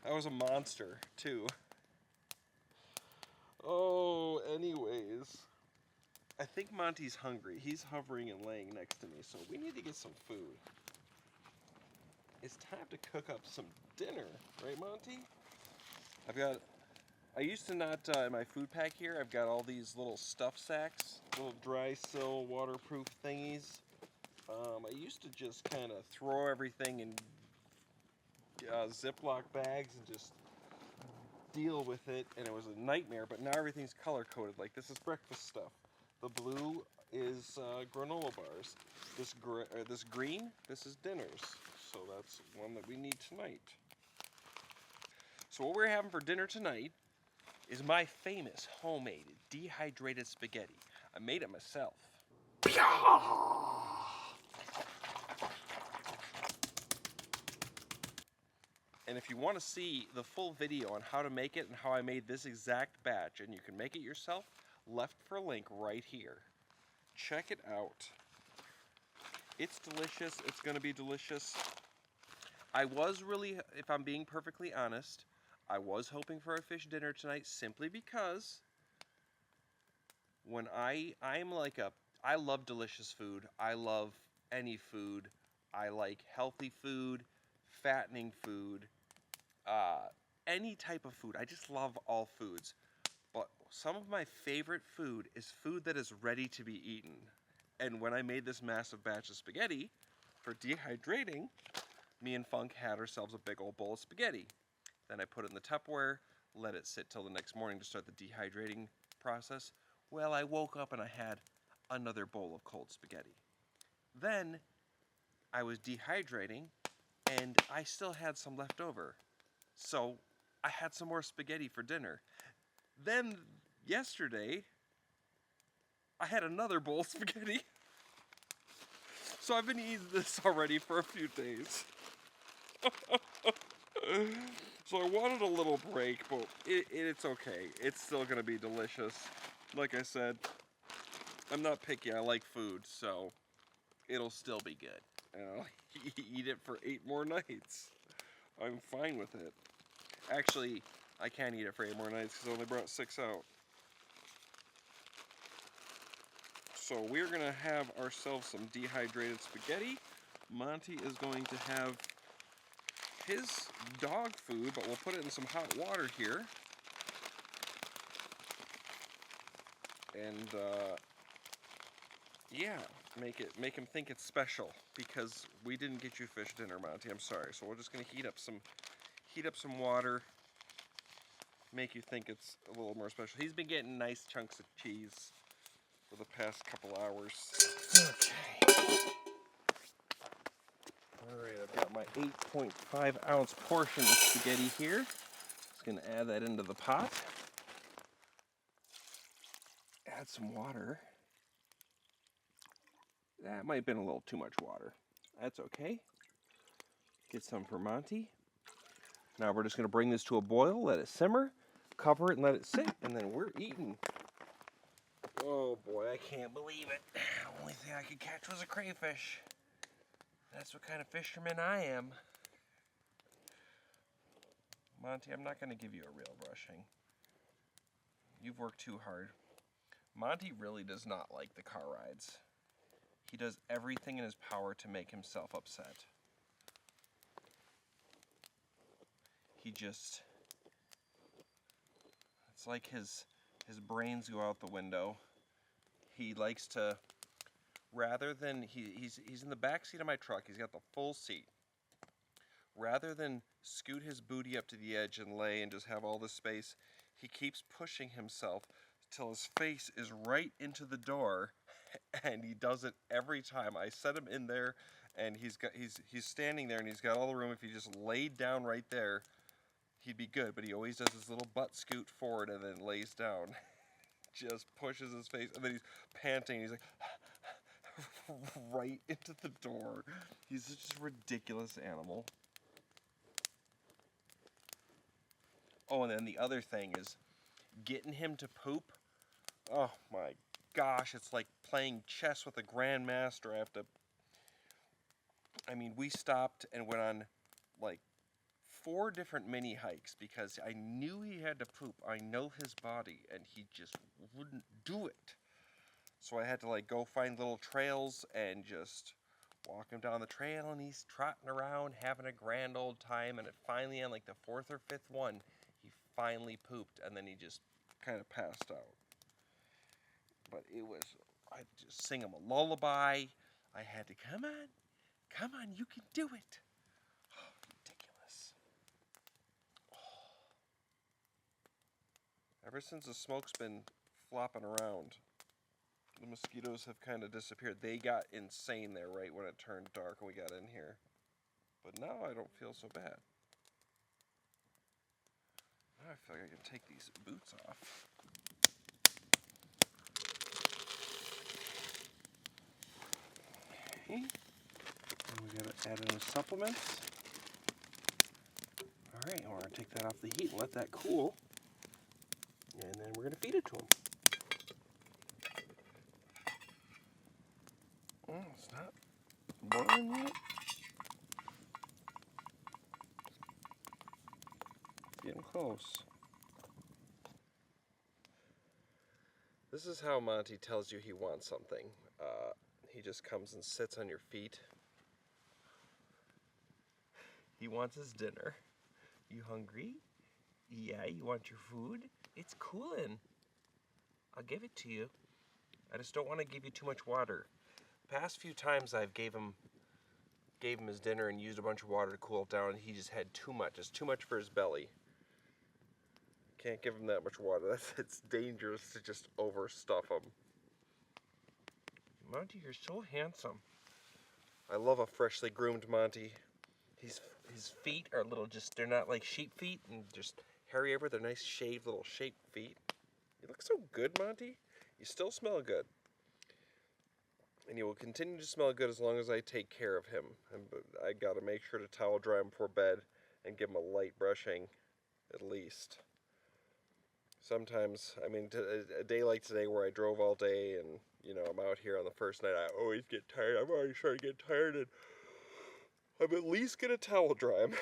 That was a monster, too. Oh, anyways. I think Monty's hungry. He's hovering and laying next to me, so we need to get some food. It's time to cook up some dinner, right, Monty? I used to not, in my food pack here, I've got all these little stuff sacks, little dry sill waterproof thingies. I used to just kind of throw everything in Ziploc bags and just deal with it, and it was a nightmare, but now everything's color-coded. Like, this is breakfast stuff. The blue is granola bars. This green, this is dinners. So that's one that we need tonight. So what we're having for dinner tonight is my famous homemade dehydrated spaghetti. I made it myself. And if you want to see the full video on how to make it and how I made this exact batch, and you can make it yourself, left for a link right here. Check it out. It's delicious. It's going to be delicious. I was really, if I'm being perfectly honest, I was hoping for a fish dinner tonight simply because when I love delicious food. I love any food. I like healthy food, fattening food, any type of food. I just love all foods. But some of my favorite food is food that is ready to be eaten. And when I made this massive batch of spaghetti for dehydrating, me and Funk had ourselves a big old bowl of spaghetti. Then I put it in the Tupperware, let it sit till the next morning to start the dehydrating process. Well, I woke up and I had another bowl of cold spaghetti. Then I was dehydrating and I still had some left over. So I had some more spaghetti for dinner. Then yesterday, I had another bowl of spaghetti. So I've been eating this already for a few days. So I wanted a little break, but it's okay. It's still going to be delicious. Like I said, I'm not picky. I like food, so it'll still be good. And I'll eat it for 8 more nights. I'm fine with it. Actually, I can't eat it for 8 more nights because I only brought 6 out. So we're going to have ourselves some dehydrated spaghetti. Monty is going to have his dog food, but we'll put it in some hot water here. And yeah, make him think it's special because we didn't get you fish dinner, Monty. I'm sorry. So we're just going to heat up some water. Make you think it's a little more special. He's been getting nice chunks of cheese for the past couple hours. Okay. Alright, I've got my 8.5 ounce portion of spaghetti here. Just going to add that into the pot. Add some water. That might have been a little too much water. That's okay. Get some for Monty. Now we're just going to bring this to a boil, let it simmer, cover it and let it sit, and then we're eating. Oh boy, I can't believe it. The only thing I could catch was a crayfish. That's what kind of fisherman I am. Monty, I'm not going to give you a real brushing. You've worked too hard. Monty really does not like the car rides. He does everything in his power to make himself upset. He just... It's like his brains go out the window. He likes to... Rather than... He's in the back seat of my truck. He's got the full seat. Rather than scoot his booty up to the edge and lay and just have all this space, he keeps pushing himself till his face is right into the door, and he does it every time. I set him in there, and he's standing there, and he's got all the room. If he just laid down right there, he'd be good, but he always does his little butt scoot forward and then lays down. Just pushes his face, and then he's panting, he's like, right into the door. He's just a ridiculous animal. Oh, and then the other thing is getting him to poop. Oh my gosh, it's like playing chess with a grandmaster. We stopped and went on like 4 different mini hikes because I knew he had to poop. I know his body, and he just wouldn't do it. So I had to like go find little trails and just walk him down the trail, and he's trotting around having a grand old time. And it finally, on like the 4th or 5th one, he finally pooped, and then he just kind of passed out. But I'd just sing him a lullaby. I had to, come on, you can do it. Oh, ridiculous. Oh. Ever since the smoke's been flopping around, the mosquitoes have kind of disappeared. They got insane there right when it turned dark and we got in here. But now I don't feel so bad. Now I feel like I can take these boots off. Okay. And we gotta add in the supplements. Alright, we're gonna take that off the heat and let that cool. And then we're gonna feed it to him. Oh, it's not boiling yet. Getting close. This is how Monty tells you he wants something. He just comes and sits on your feet. He wants his dinner. You hungry? Yeah, you want your food? It's cooling. I'll give it to you. I just don't want to give you too much water. Past few times I've gave him his dinner and used a bunch of water to cool it down, and he just had too much. It's too much for his belly. Can't give him that much water. It's dangerous to just overstuff him. Monty, you're so handsome. I love a freshly groomed Monty. His feet are they're not like sheep feet and just hairy everywhere. They're nice shaved little shaped feet. You look so good, Monty. You still smell good. And he will continue to smell good as long as I take care of him. I gotta make sure to towel dry him before bed and give him a light brushing, at least. Sometimes, a day like today where I drove all day and, I'm out here on the first night, I always get tired. I'm already starting to get tired, and I'm at least gonna towel dry him.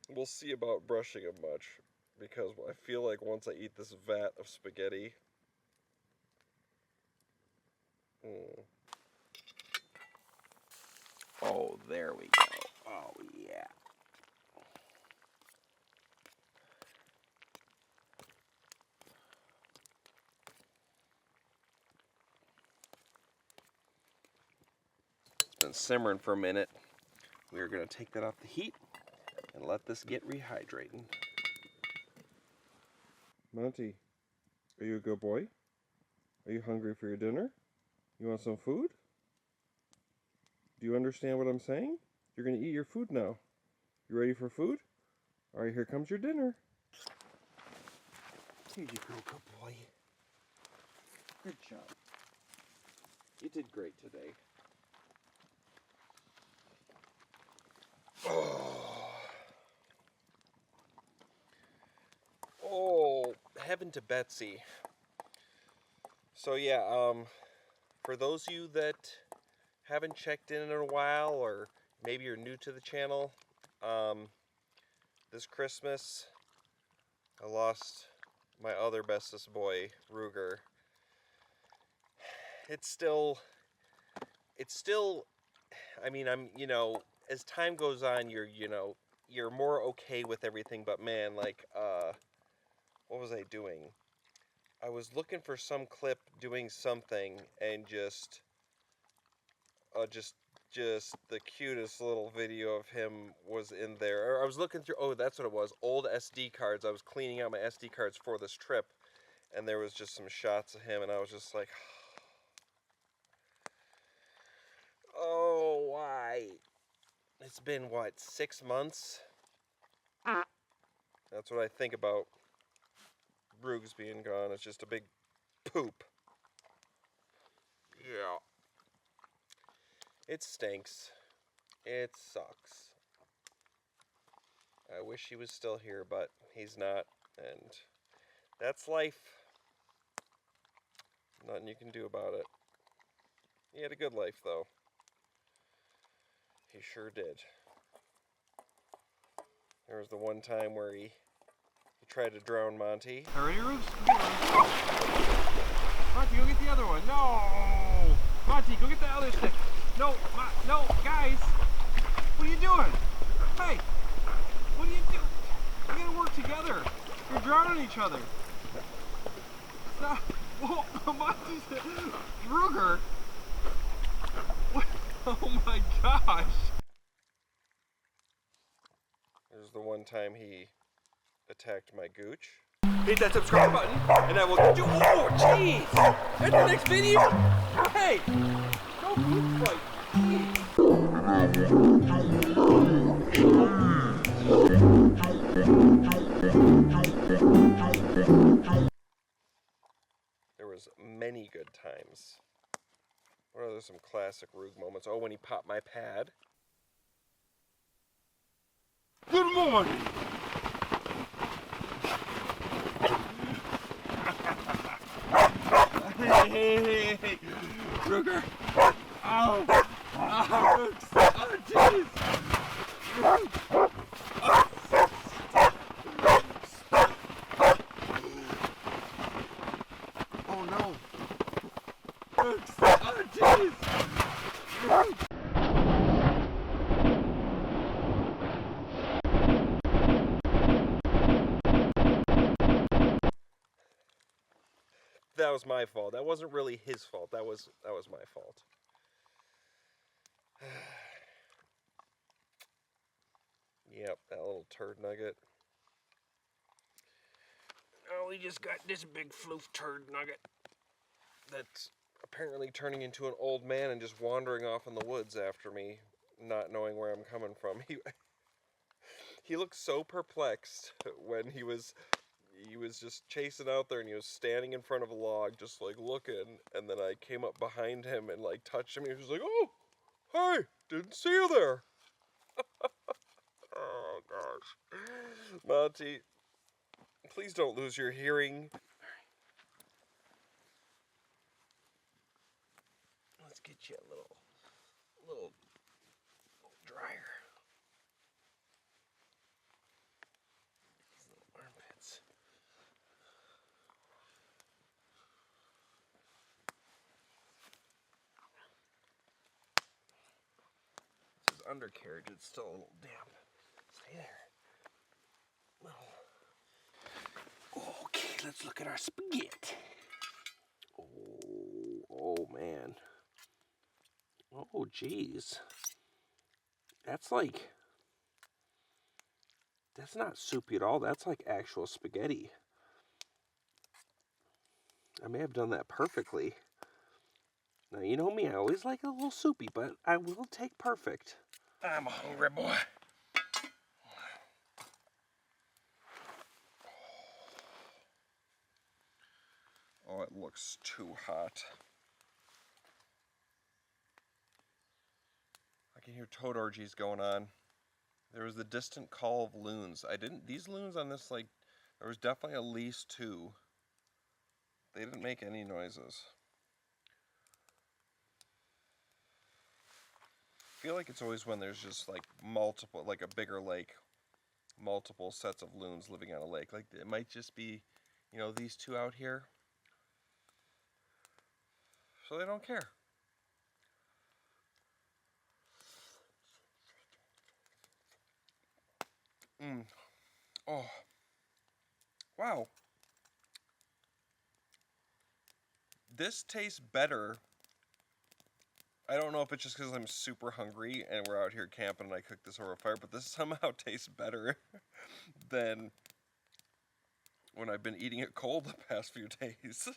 We'll see about brushing him much, because I feel like once I eat this vat of spaghetti, Oh, there we go. Oh, yeah. It's been simmering for a minute. We're going to take that off the heat and let this get rehydrating. Monty, are you a good boy? Are you hungry for your dinner? You want some food? Do you understand what I'm saying? You're going to eat your food now. You ready for food? All right, here comes your dinner. Here you go, good boy. Good job. You did great today. Oh, heaven to Betsy. So yeah, for those of you that haven't checked in a while, or maybe you're new to the channel, this Christmas I lost my other bestest boy, Ruger. It's still, I mean, as time goes on, you're more okay with everything, but man, like, what was I doing? I was looking for some clip doing something, and just the cutest little video of him was in there. Or I was looking through, oh, that's what it was, old SD cards. I was cleaning out my SD cards for this trip, and there was just some shots of him, and I was just like, oh, why? It's been, what, 6 months? That's what I think about Broogs being gone. It's just a big poop. Yeah. It stinks. It sucks. I wish he was still here, but he's not, and that's life. Nothing you can do about it. He had a good life, though. He sure did. There was the one time where he tried to drown Monty. Alrighty, Roogs? Monty, go get the other one. No! Monty, go get the other stick. No, no, guys! What are you doing? Hey! What are you doing? You gotta work together. You're drowning each other. Stop. Whoa, Monty's... Ruger! What? Oh my gosh! There's the one time he attacked my gooch. Hit that subscribe button, and I will get you. Oh, jeez! And the next video. Hey, no food fight. There was many good times. What are some classic Roog moments? Oh, when he popped my pad. Good morning. Hey, Ruger. Oh, Rooks. Oh, jeez. Oh, no. Rooks. Oh, jeez. That was my fault. That wasn't really his fault. That was my fault. Yep, that little turd nugget. Oh, we just got this big floof turd nugget that's apparently turning into an old man and just wandering off in the woods after me, not knowing where I'm coming from. He looked so perplexed when he was just chasing out there, and he was standing in front of a log just like looking, and then I came up behind him and like touched him. He was like, oh, hi, didn't see you there. Oh gosh. Monty, please don't lose your hearing. Let's get you a little dryer. These little armpits. This is undercarriage, it's still a little damp. Stay there. Okay, let's look at our spaghetti. Oh man. Oh geez. That's not soupy at all. That's like actual spaghetti. I may have done that perfectly. Now, you know me, I always like a little soupy, but I will take perfect. I'm a hungry boy. Oh, it looks too hot. I can hear toad orgies going on. There was the distant call of loons. These loons on this, like, there was definitely at least 2. They didn't make any noises. feel like it's always when there's just like multiple, like a bigger lake, multiple sets of loons living on a lake. Like it might just be, you know, these two out here. So they don't care. Oh, wow. This tastes better. I don't know if it's just because I'm super hungry and we're out here camping and I cooked this over a fire, but this somehow tastes better than when I've been eating it cold the past few days.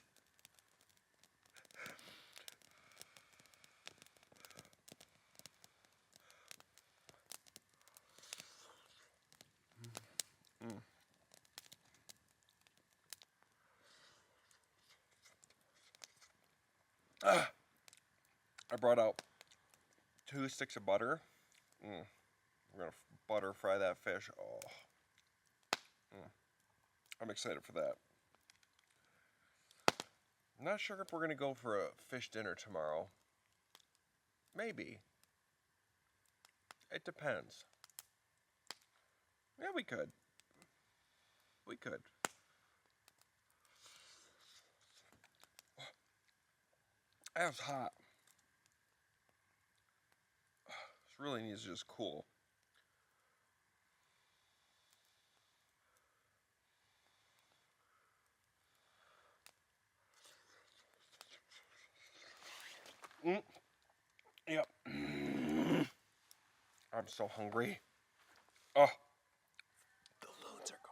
I brought out 2 sticks of butter. We're gonna butter fry that fish. Oh, I'm excited for that. I'm not sure if we're gonna go for a fish dinner tomorrow. Maybe. It depends. Yeah, we could. We could. That was hot. This really needs to just cool. Yep. I'm so hungry. Oh, the loons are going.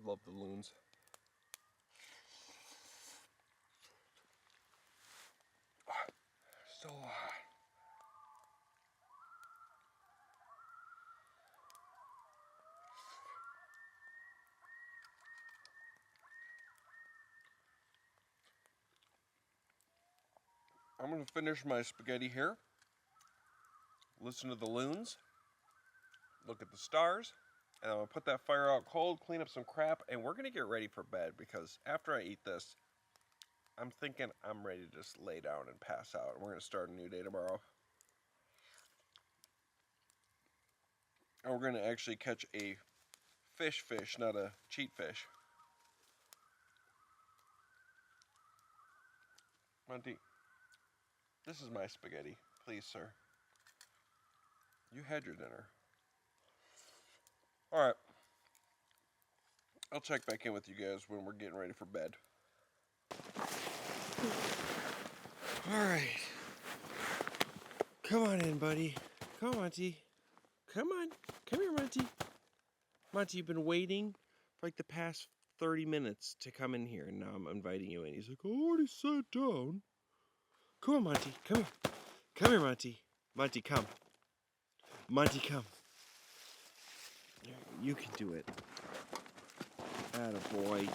I love the loons. So hot. I'm gonna finish my spaghetti here. Listen to the loons. Look at the stars. And I'm gonna put that fire out cold, clean up some crap, and we're gonna get ready for bed because after I eat this, I'm thinking I'm ready to just lay down and pass out. And we're gonna start a new day tomorrow. And we're gonna actually catch a fish, not a cheat fish. Monty, this is my spaghetti. Please, sir. You had your dinner. All right. I'll check back in with you guys when we're getting ready for bed. All right. Come on in, buddy. Come on, Monty. Come on. Come here, Monty. Monty, you've been waiting for like the past 30 minutes to come in here, and now I'm inviting you in. He's like, I already sat down. Come on, Monty. Come here. Come here, Monty. Monty, come. Monty, come. You can do it. Attaboy.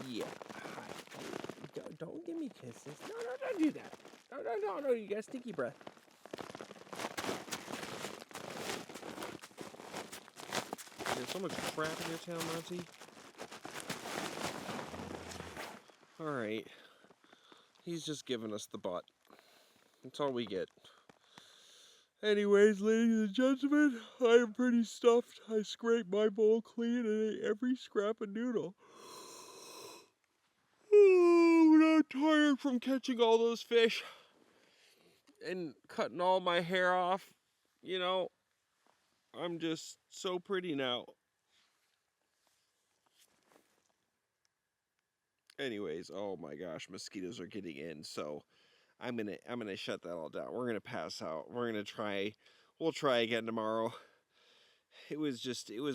Yeah. Hi. Don't give me kisses. No, don't do that. No. You got stinky breath. There's so much crap in your tail, Monty. Alright. He's just giving us the butt. That's all we get. Anyways, ladies and gentlemen, I am pretty stuffed. I scraped my bowl clean and ate every scrap of noodle. Oh, I'm tired from catching all those fish and cutting all my hair off. You know, I'm just so pretty now. Anyways, oh my gosh, mosquitoes are getting in, so I'm gonna shut that all down. We're gonna pass out. We'll try again tomorrow. It was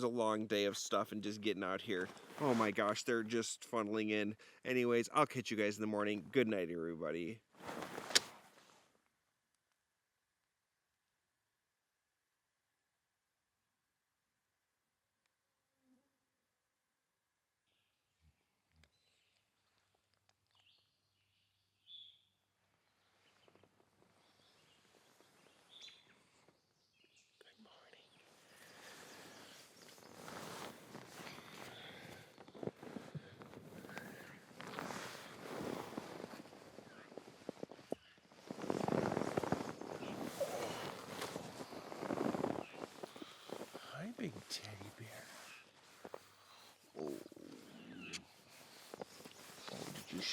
a long day of stuff and just getting out here. Oh my gosh, they're just funneling in. Anyways, I'll catch you guys in the morning. Good night, everybody.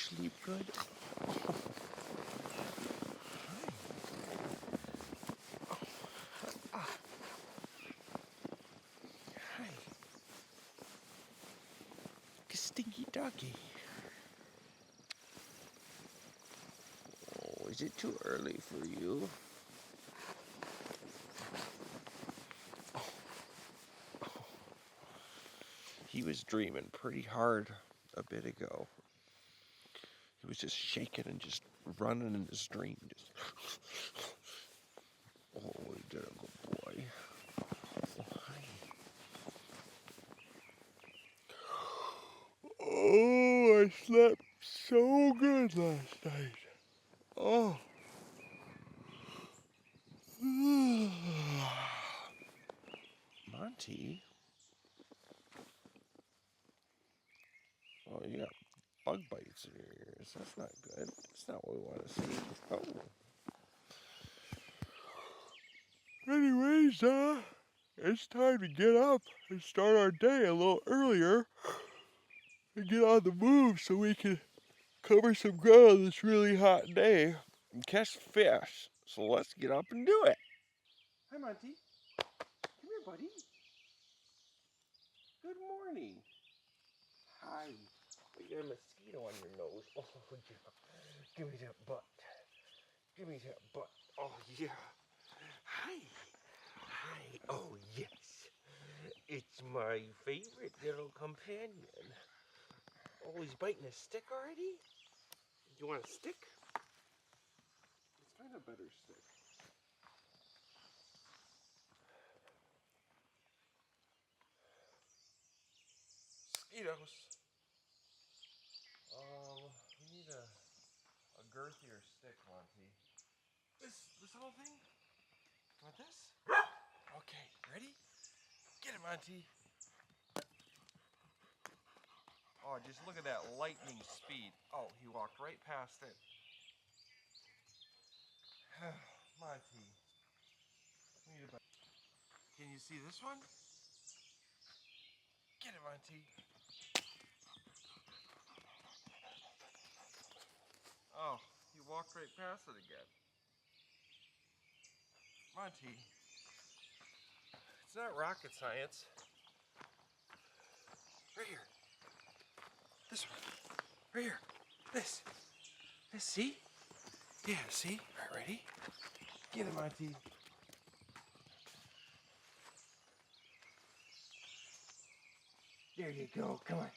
sleep good? Hi. Stinky doggy. Oh, is it too early for you? He was dreaming pretty hard a bit ago. He was just shaking and just running in his dream. Just oh, he did a good boy. Oh, hi. Oh, I slept so good last night. Oh. Monty? Oh, you got bug bites in your ears. That's not good. That's not what we want to see. Oh. Anyways, it's time to get up and start our day a little earlier and get on the move so we can cover some ground this really hot day and catch fish. So let's get up and do it. Hi, Monty. Come here, buddy. Good morning. Hi. You got a mosquito on your nose. Oh, yeah. Give me that butt. Give me that butt. Oh, yeah. Hi. Hi. Oh, yes. It's my favorite little companion. Oh, he's biting a stick already? You want a stick? Let's find a better stick. Mosquitoes. We need a girthier stick, Monty. This whole thing? Want this? Okay, ready? Get it, Monty. Oh, just look at that lightning speed. Oh, he walked right past it. Monty. Can you see this one? Get it, Monty. Oh, he walked right past it again. Monty. It's not rocket science. Right here. This one. Right here. This. See? Yeah, see? All right, ready? Get it, Monty. There you go. Come on.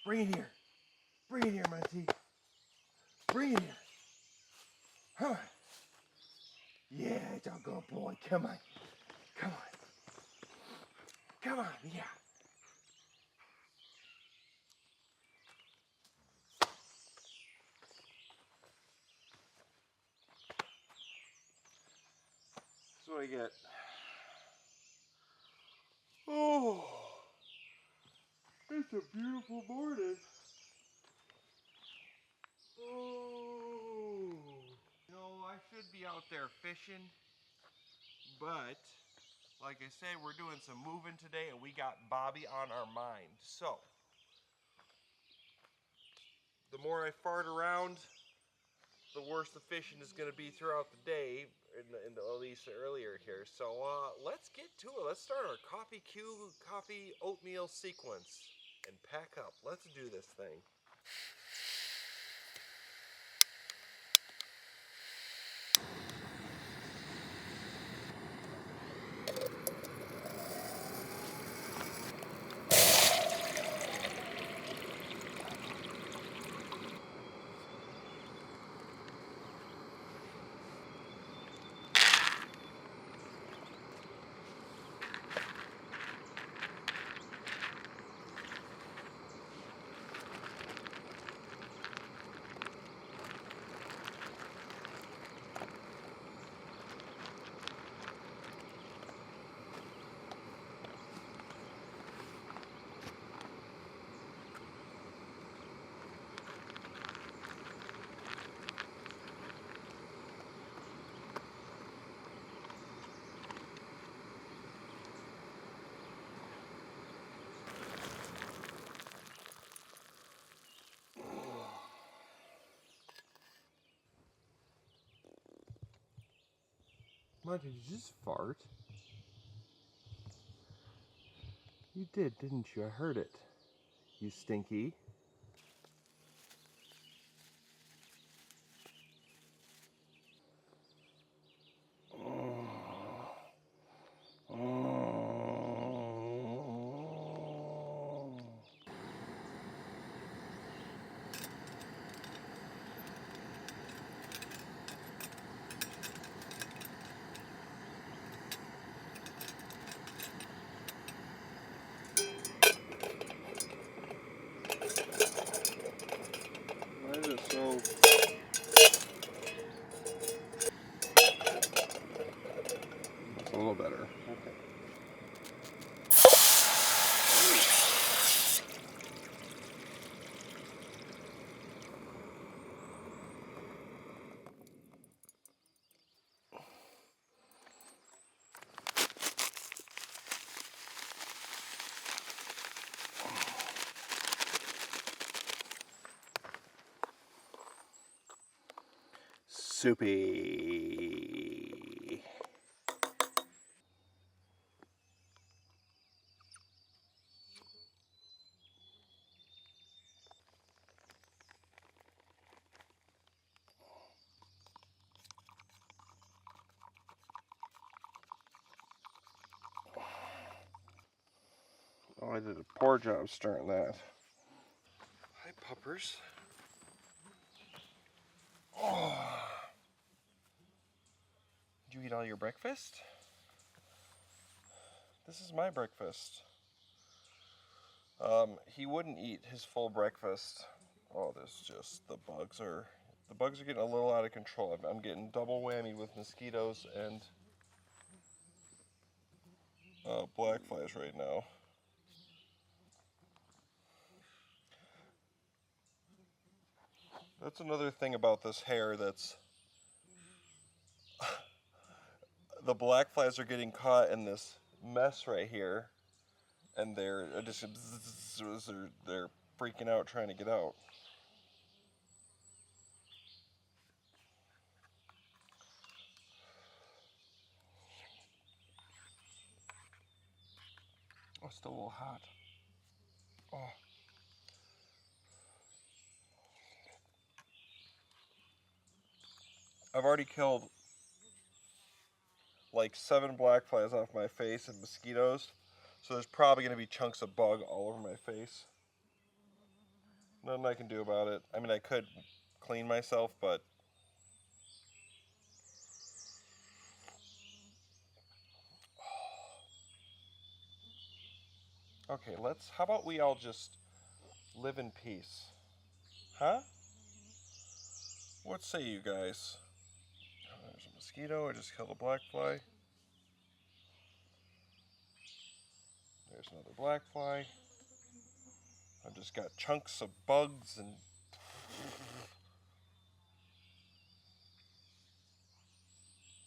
Bring it here. Bring it here, Monty. Bring it here. Come on. Yeah, it's a good boy. Come on. Come on. Come on. Yeah. That's what I get. Oh, it's a beautiful morning. Oh. You know, I should be out there fishing, but like I said, we're doing some moving today and we got Bobby on our mind. So, the more I fart around, the worse the fishing is going to be throughout the day, at least earlier here. So let's get to it. Let's start our coffee oatmeal sequence and pack up. Let's do this thing. Monty, did you just fart? You did, didn't you? I heard it. You stinky. Why is it so... It's a little better. Okay. Soupy. Oh, I did a poor job stirring that. Hi, puppers. Oh. Did you eat all your breakfast? This is my breakfast. He wouldn't eat his full breakfast. Oh, the bugs are getting a little out of control. I'm getting double whammy with mosquitoes and black flies right now. That's another thing about this hair that's... the black flies are getting caught in this mess right here, and they're freaking out trying to get out. Oh, it's still a little hot. Oh. I've already killed like 7 black flies off my face and mosquitoes, so there's probably going to be chunks of bug all over my face. Nothing I can do about it. I mean, I could clean myself, but okay, how about we all just live in peace? Huh? What say you guys? There's a mosquito. I just killed a black fly. There's another black fly. I've just got chunks of bugs and...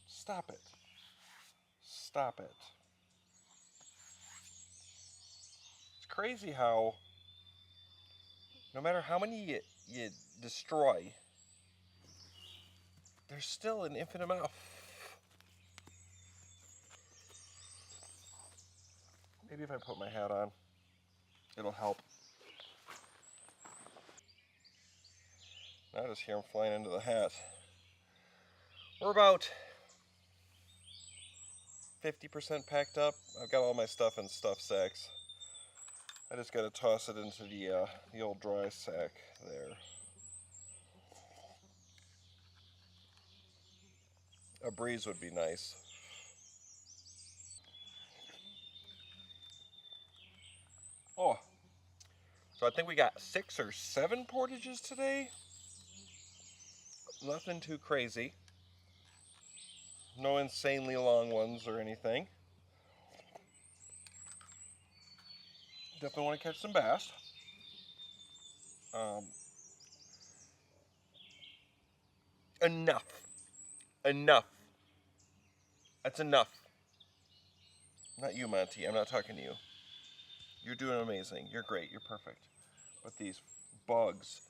Stop it. Stop it. It's crazy how no matter how many you destroy, there's still an infinite amount. Maybe if I put my hat on, it'll help. Now I just hear them flying into the hat. We're about 50% packed up. I've got all my stuff in stuff sacks. I just got to toss it into the old dry sack there. A breeze would be nice. Oh, so I think we got 6 or 7 portages today. Nothing too crazy. No insanely long ones or anything. Definitely want to catch some bass. Enough. Enough. That's enough. Not you, Monty. I'm not talking to you. You're doing amazing. You're great. You're perfect. But these bugs.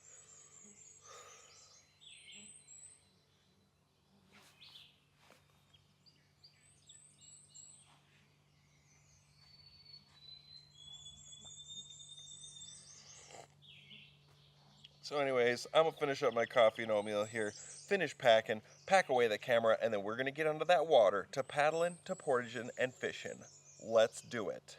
So anyways, I'm gonna finish up my coffee and oatmeal here, finish packing, pack away the camera, and then we're gonna get under that water to paddling, to portaging, and fishing. Let's do it.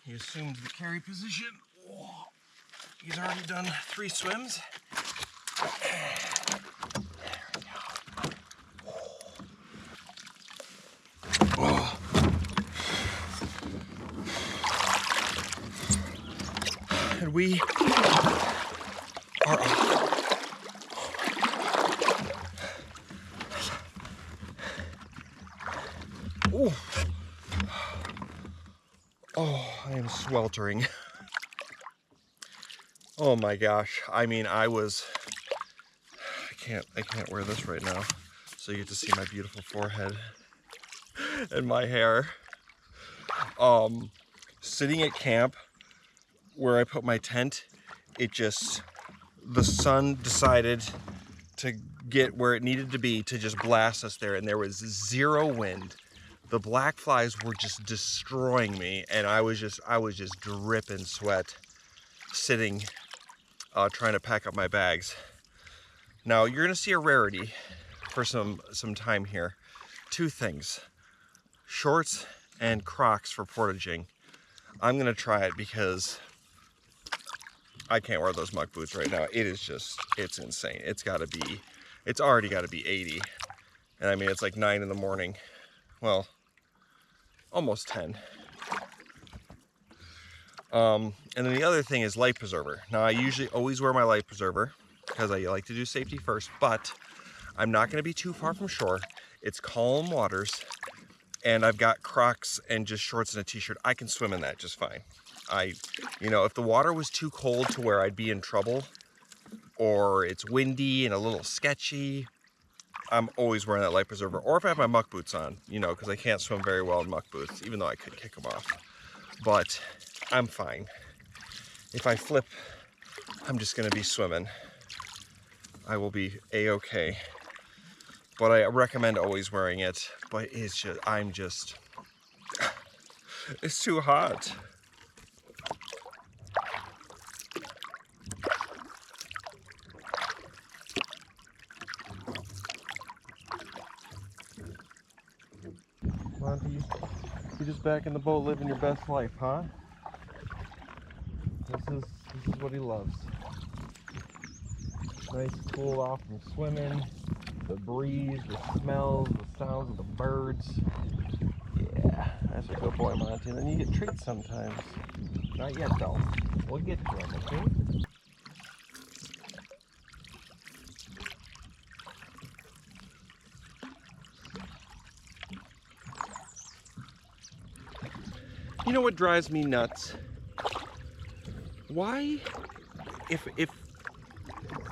He assumed the carry position. Oh, he's already done 3 swims. There we go. Oh. And we are oh. Oh, I am sweltering. Oh my gosh. I mean, I can't wear this right now. So you get to see my beautiful forehead and my hair. Sitting at camp where I put my tent, the sun decided to get where it needed to be to just blast us there, and there was 0 wind. The black flies were just destroying me, and I was just dripping sweat sitting trying to pack up my bags. Now you're gonna see a rarity for some time here. 2 things: shorts and Crocs for portaging. I'm gonna try it because I can't wear those muck boots right now. It's insane. It's already gotta be 80. And I mean, it's like 9 in the morning. Well, almost 10. And then the other thing is life preserver. Now I usually always wear my life preserver because I like to do safety first, but I'm not gonna be too far from shore. It's calm waters, and I've got Crocs and just shorts and a t-shirt. I can swim in that just fine. If the water was too cold to where I'd be in trouble, or it's windy and a little sketchy, I'm always wearing that life preserver. Or if I have my muck boots on, because I can't swim very well in muck boots, even though I could kick them off. But I'm fine. If I flip, I'm just gonna be swimming. I will be a-okay. But I recommend always wearing it. But it's too hot. Monty, you're just back in the boat living your best life, huh? This is what he loves. Nice cool off from swimming, the breeze, the smells, the sounds of the birds. Yeah, that's a good boy, Monty. And then you get treats sometimes. Not yet, though. We'll get to them, okay? You know what drives me nuts? Why,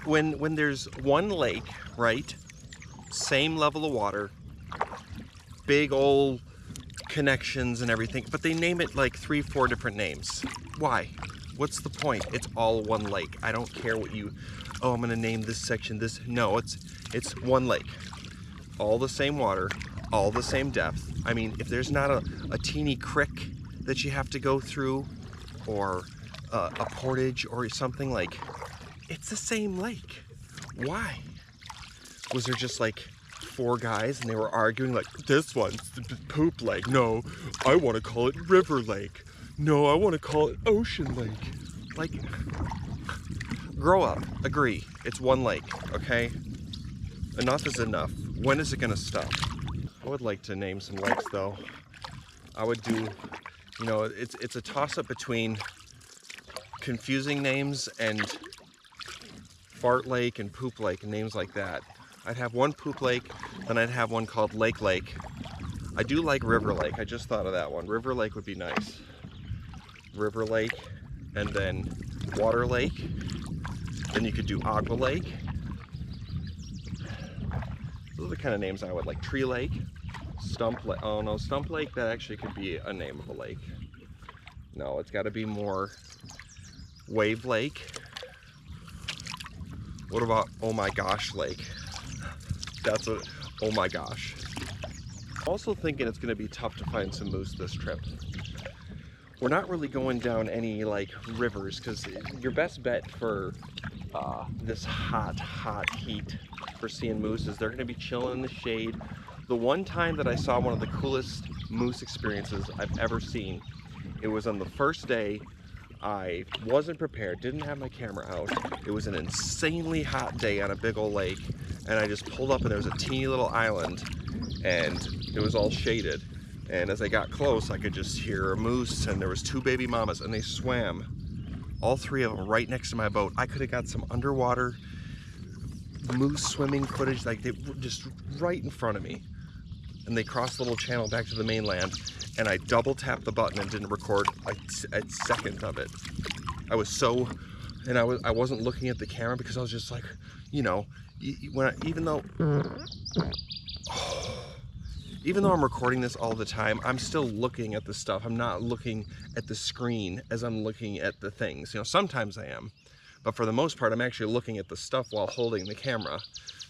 when there's one lake, right? Same level of water, big old connections and everything, but they name it like 3-4 different names. Why? What's the point? It's all one lake. I don't care what I'm gonna name this section this. No, it's one lake. All the same water, all the same depth. I mean, if there's not a teeny creek that you have to go through, or a portage or something, like, it's the same lake. Why? Was there just like 4 guys and they were arguing like, this one's poop lake? No, I want to call it river lake. No, I want to call it ocean lake. Like, grow up. Agree. It's one lake, okay? Enough is enough. When is it gonna stop? I would like to name some lakes though. I would do, it's a toss-up between confusing names and fart lake and poop lake and names like that. I'd have one poop lake, then I'd have one called Lake Lake. I do like River Lake. I just thought of that one. River Lake would be nice. River Lake, and then Water Lake. Then you could do Aqua Lake. Those are the kind of names I would like. Tree Lake, Stump Lake. Oh no, Stump Lake, that actually could be a name of a lake. No, it's got to be more Wave Lake. What about Oh My Gosh Lake? That's what, oh my gosh. Also thinking it's gonna be tough to find some moose this trip. We're not really going down any like rivers, because your best bet for this hot heat for seeing moose is they're gonna be chilling in the shade. The one time that I saw one of the coolest moose experiences I've ever seen, it was on the first day. I wasn't prepared, didn't have my camera out. It was an insanely hot day on a big old lake, and I just pulled up and there was a teeny little island and it was all shaded. And as I got close, I could just hear a moose, and there was 2 baby mamas, and they swam, all 3 of them, right next to my boat. I could have got some underwater moose swimming footage, like they were just right in front of me. And they crossed the little channel back to the mainland, and I double tapped the button and didn't record a second of it. I was so, and I wasn't looking at the camera because I was just like, you know, even though I'm recording this all the time, I'm still looking at the stuff. I'm not looking at the screen as I'm looking at the things. You know, sometimes I am, but for the most part, I'm actually looking at the stuff while holding the camera.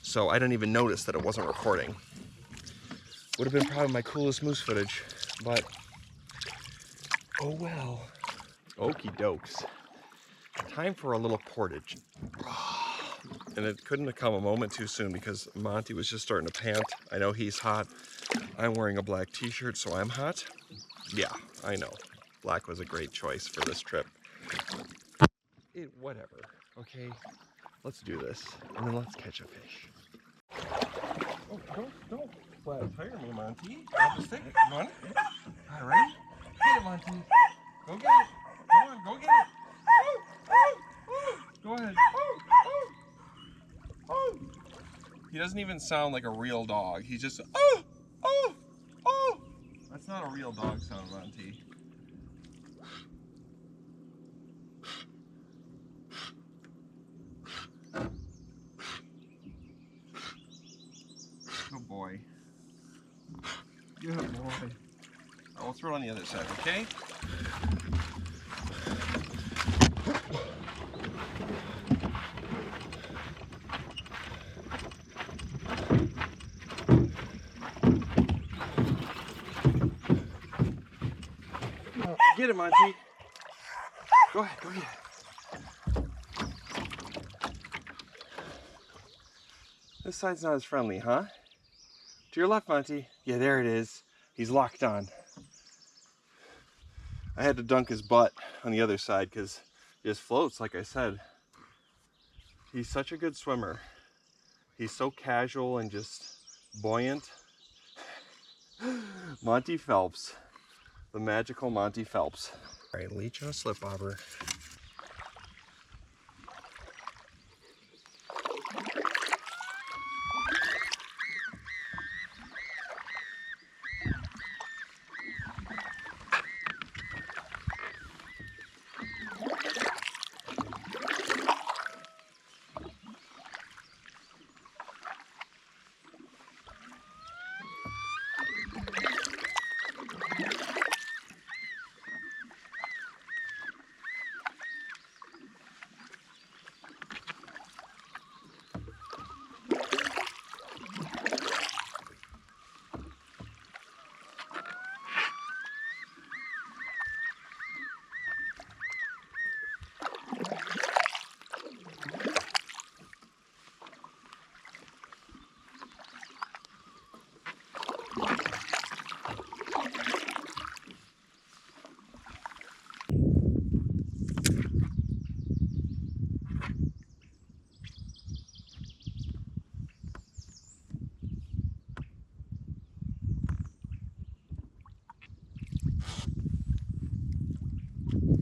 So I didn't even notice that it wasn't recording. Would have been probably my coolest moose footage, but oh well. Okie dokes. Time for a little portage. And it couldn't have come a moment too soon because Monty was just starting to pant. I know he's hot. I'm wearing a black t-shirt, so I'm hot. Yeah, I know. Black was a great choice for this trip. Whatever, okay? Let's do this, and then let's catch a fish. Oh, don't flat tire me, Monty. I'll just take it. You want it? All right. Get it, Monty. Go get it. Come on, go get it. Go ahead. He doesn't even sound like a real dog. He just, oh. That's not a real dog sound, Monty. Good boy. Good boy. Oh, we'll throw it on the other side, okay? Get it, Monty. Go ahead, go get it. This side's not as friendly, huh? To your left, Monty. Yeah, there it is. He's locked on. I had to dunk his butt on the other side because he just floats, like I said. He's such a good swimmer. He's so casual and just buoyant. Monty Phelps. The magical Monty Phelps. All right, leech on a slip bobber.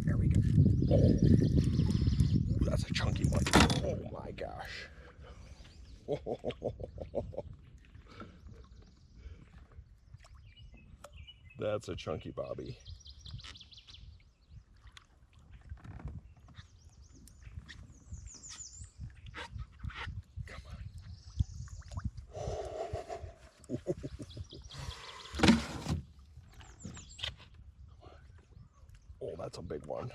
There we go. Ooh, that's a chunky one. Oh my gosh. That's a chunky bobby. Come on. Oh, that's a big one.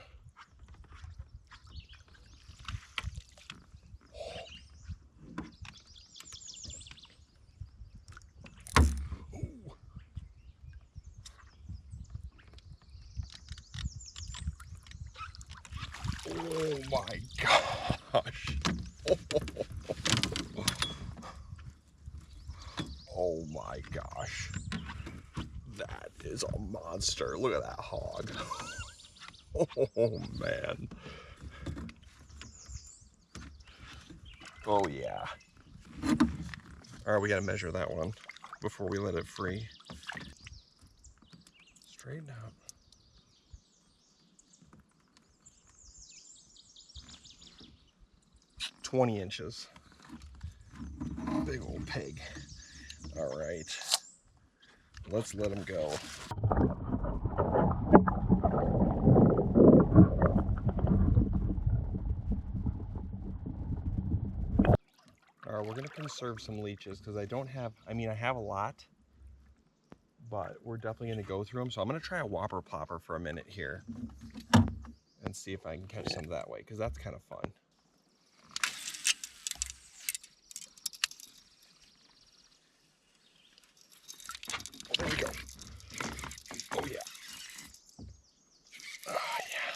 Oh my gosh. Oh my gosh. That is a monster. Look at that hog. Oh man. Oh yeah. All right, we gotta measure that one before we let it free. Straighten out. 20 inches. Big old pig. All right, let's let him go. All right, we're gonna conserve some leeches because I don't have, I mean, I have a lot, but we're definitely gonna go through them. So I'm gonna try a whopper plopper for a minute here and see if I can catch some that way, because that's kind of fun. Oh, there we go. Oh yeah. Oh yeah.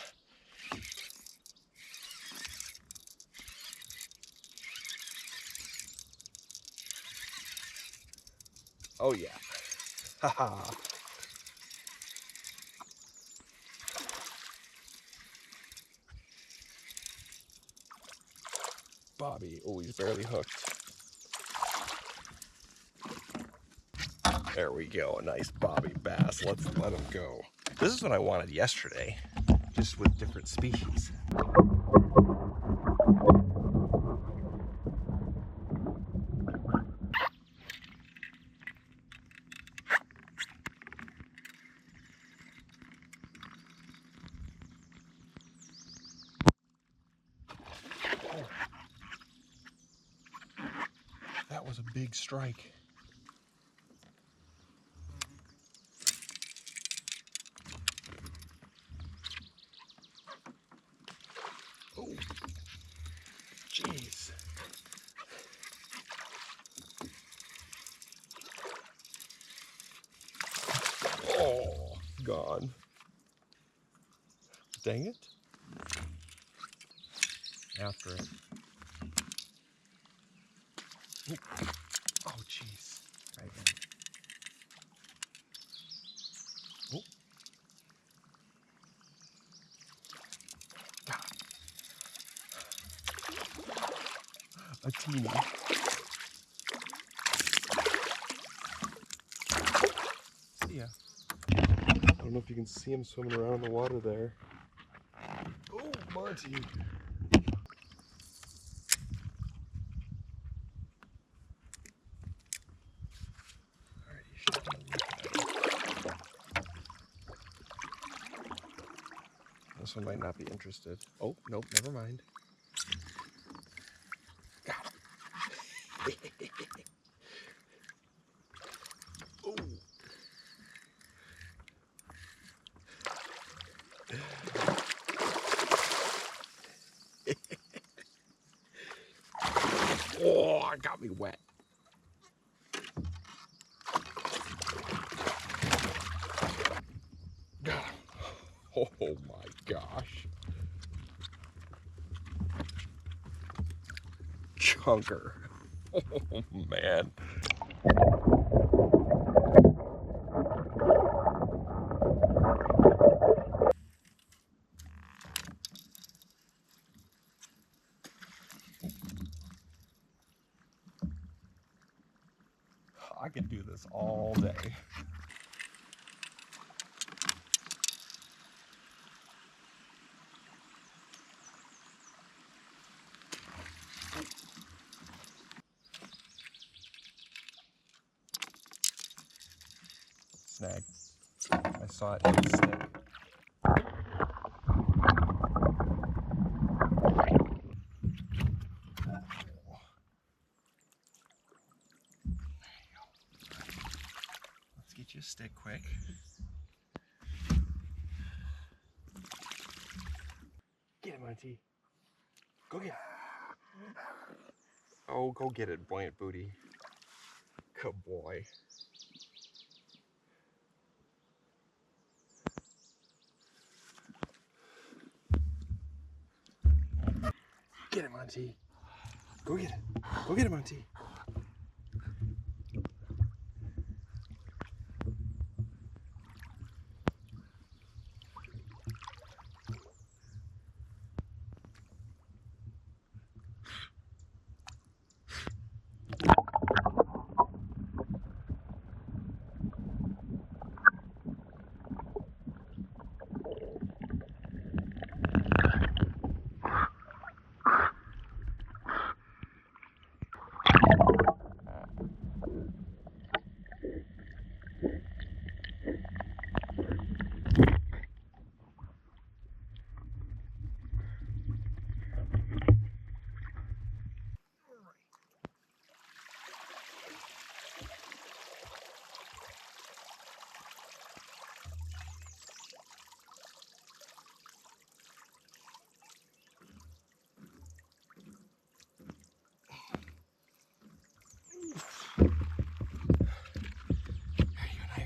Oh yeah. Haha. Bobby, oh, he's barely hooked. There we go, a nice bobby bass. Let's let him go. This is what I wanted yesterday, just with different species. Oh, that was a big strike. Oh, jeez. Oh, gone. Dang it. After it. Oh, jeez. Right in. Oh. A teeny. See ya. I don't know if you can see him swimming around in the water there. Oh, Monty. Alright, you should be looking at it. This one might not be interested. Oh, nope, never mind. Got it. Oh. Oh, it got me wet. Oh my gosh. Chunker. Oh man. I could do this all day. Snag. I saw it hit the stick. Let's get you a stick quick. Monty. Go get it. Oh, go get it, buoyant booty. Good boy. Get it, Monty. Go get it. Go get it, Monty.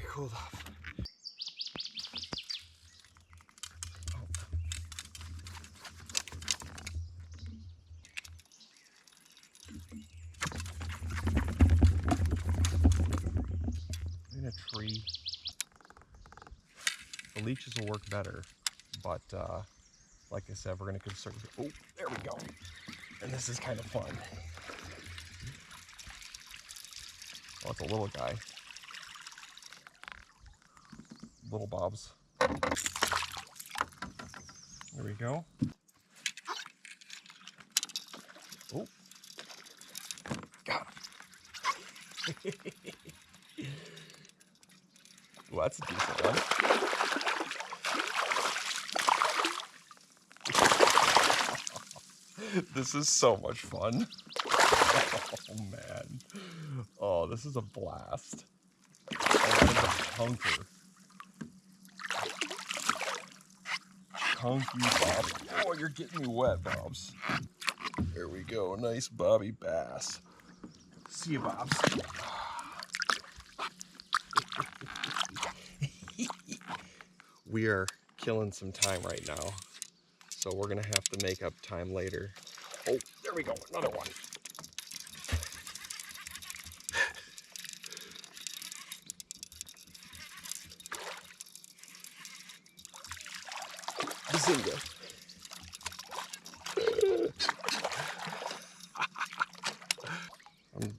Cooled off. In a tree. The leeches will work better, but like I said, we're going to conserve. Oh, there we go. And this is kind of fun. Oh, it's a little guy. Little bobs. There we go. Oh, got him. Well, that's a decent one. This is so much fun. Oh man. Oh, this is a blast. Oh, that is a hunker. Chunky Bobby. Oh, you're getting me wet, Bobs. There we go. Nice Bobby bass. See you, Bobs. We are killing some time right now, so we're gonna have to make up time later. Oh, there we go. Another one. Bazinga.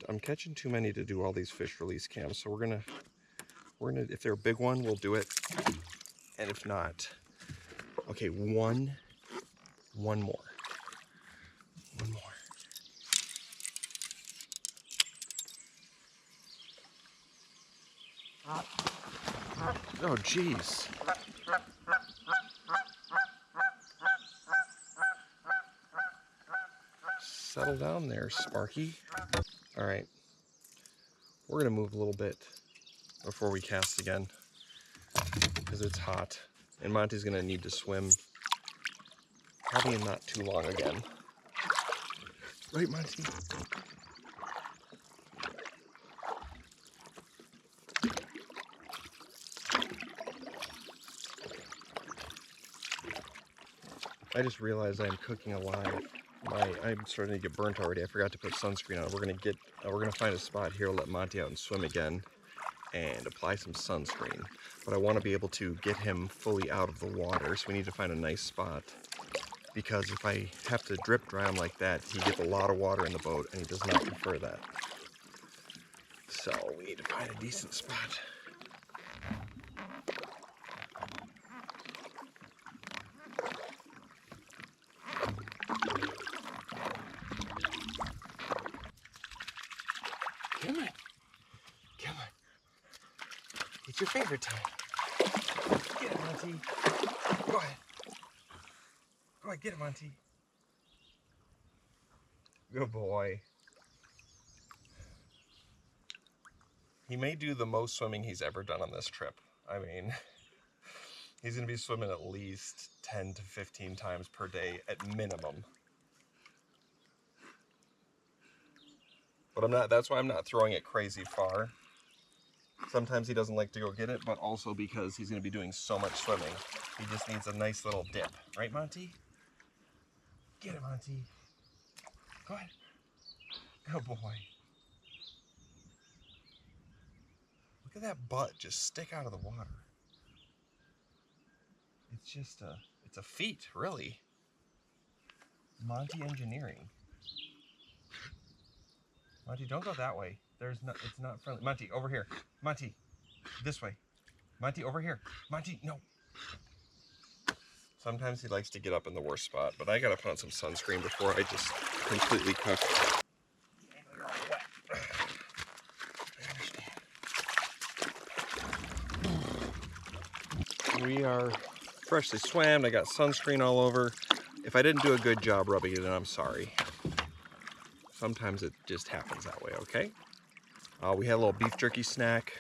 I'm catching too many to do all these fish release cams, so we're gonna if they're a big one, we'll do it, and if not, okay, one more. Oh, jeez. Settle down there, Sparky. All right, we're gonna move a little bit before we cast again because it's hot, and Monty's gonna need to swim probably in not too long again. Right, Monty? I just realized I'm cooking alive. I'm starting to get burnt already. I forgot to put sunscreen on. We're gonna find a spot here, let Monty out and swim again, and apply some sunscreen. But I want to be able to get him fully out of the water, so we need to find a nice spot. Because if I have to drip dry him like that, he gets a lot of water in the boat, and he does not prefer that. So we need to find a decent spot. Come on. Come on. It's your favorite time. Get it, Monty. Go ahead. Go ahead, get it, Monty. Good boy. He may do the most swimming he's ever done on this trip. I mean, He's going to be swimming at least 10 to 15 times per day at minimum. But that's why I'm not throwing it crazy far. Sometimes he doesn't like to go get it, but also because he's going to be doing so much swimming. He just needs a nice little dip. Right, Monty? Get it, Monty. Go ahead. Good boy. Look at that butt just stick out of the water. It's just it's a feat, really. Monty engineering. Monty, don't go that way. It's not friendly. Monty, over here. Monty, this way. Monty, over here. Monty, no. Sometimes he likes to get up in the worst spot, but I gotta put on some sunscreen before I just completely cook. We are freshly swam. I got sunscreen all over. If I didn't do a good job rubbing it in, I'm sorry. Sometimes it just happens that way, okay? We had a little beef jerky snack.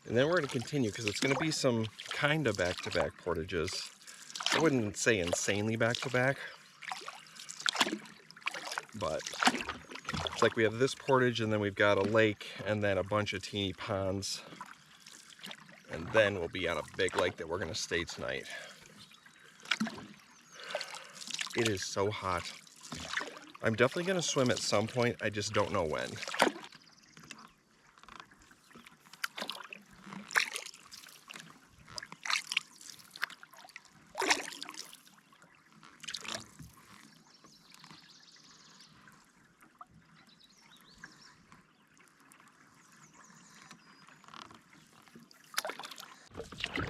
And then we're going to continue because it's going to be some kind of back-to-back portages. I wouldn't say insanely back-to-back. But it's like we have this portage and then we've got a lake and then a bunch of teeny ponds. And then we'll be on a big lake that we're going to stay tonight. It is so hot. I'm definitely going to swim at some point. I just don't know when.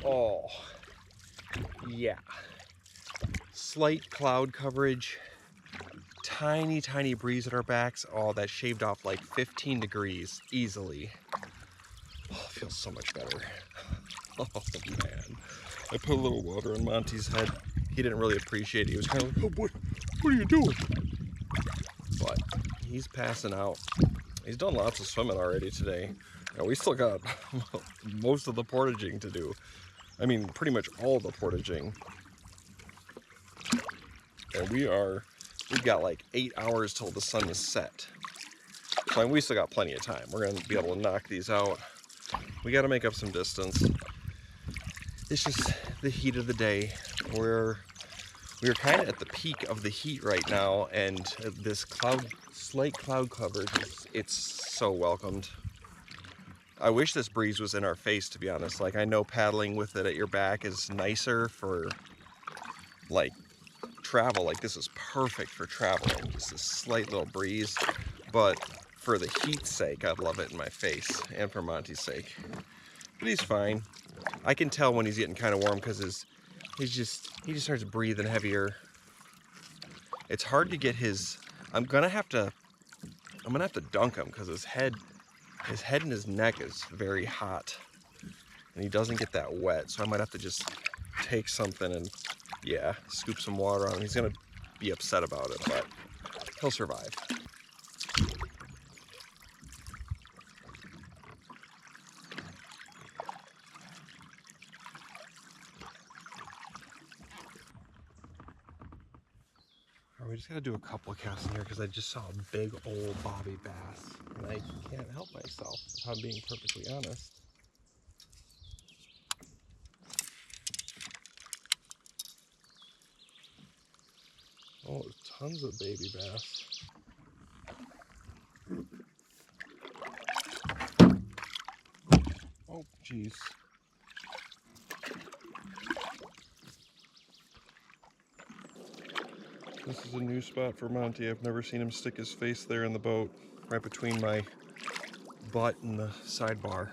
Oh, yeah. Slight cloud coverage. Tiny, tiny breeze at our backs. Oh, that shaved off like 15 degrees easily. Oh, it feels so much better. Oh, man. I put a little water on Monty's head. He didn't really appreciate it. He was kind of like, oh, boy, what are you doing? But he's passing out. He's done lots of swimming already today. Now, we still got most of the portaging to do. I mean, pretty much all the portaging. And we've got like 8 hours till the sun is set. So I mean, we still got plenty of time. We're gonna be able to knock these out. We gotta make up some distance. It's just the heat of the day. We're kind of at the peak of the heat right now, and this slight cloud coverage, it's so welcomed. I wish this breeze was in our face, to be honest. Like, I know paddling with it at your back is nicer for, like, travel. Like, this is perfect for traveling. Just a slight little breeze. But for the heat's sake, I'd love it in my face, and for Monty's sake. But he's fine. I can tell when he's getting kind of warm because he just starts breathing heavier. It's hard to get his. I'm gonna have to dunk him because his head and his neck is very hot, and he doesn't get that wet. So I might have to just take something and, yeah, scoop some water on him. He's gonna be upset about it, but he'll survive. We just gotta do a couple of casts in here because I just saw a big old bobby bass, and I can't help myself, if I'm being perfectly honest. Oh, tons of baby bass. Oh, jeez. This is a new spot for Monty. I've never seen him stick his face there in the boat, right between my butt and the sidebar.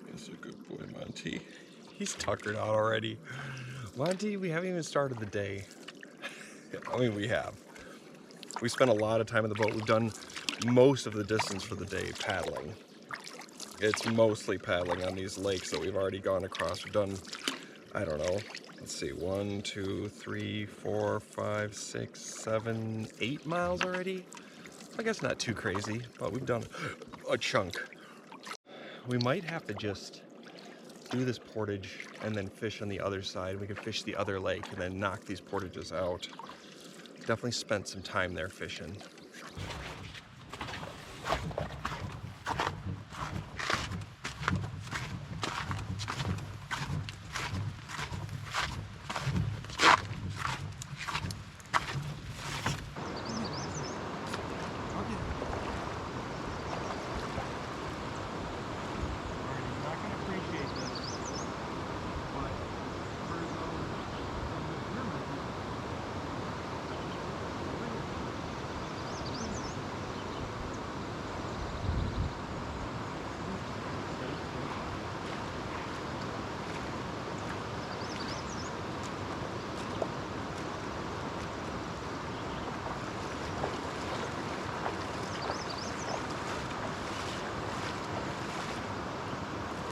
That's a good boy, Monty. He's tuckered out already. Monty, we haven't even started the day. I mean, we have. We spent a lot of time in the boat. We've done most of the distance for the day paddling. It's mostly paddling on these lakes that we've already gone across. We've done, I don't know, let's see, 1, 2, 3, 4, 5, 6, 7, 8 miles already. I guess not too crazy, but we've done a chunk. we might have to just do this portage and then fish on the other side. We could fish the other lake and then knock these portages out. Definitely spent some time there fishing.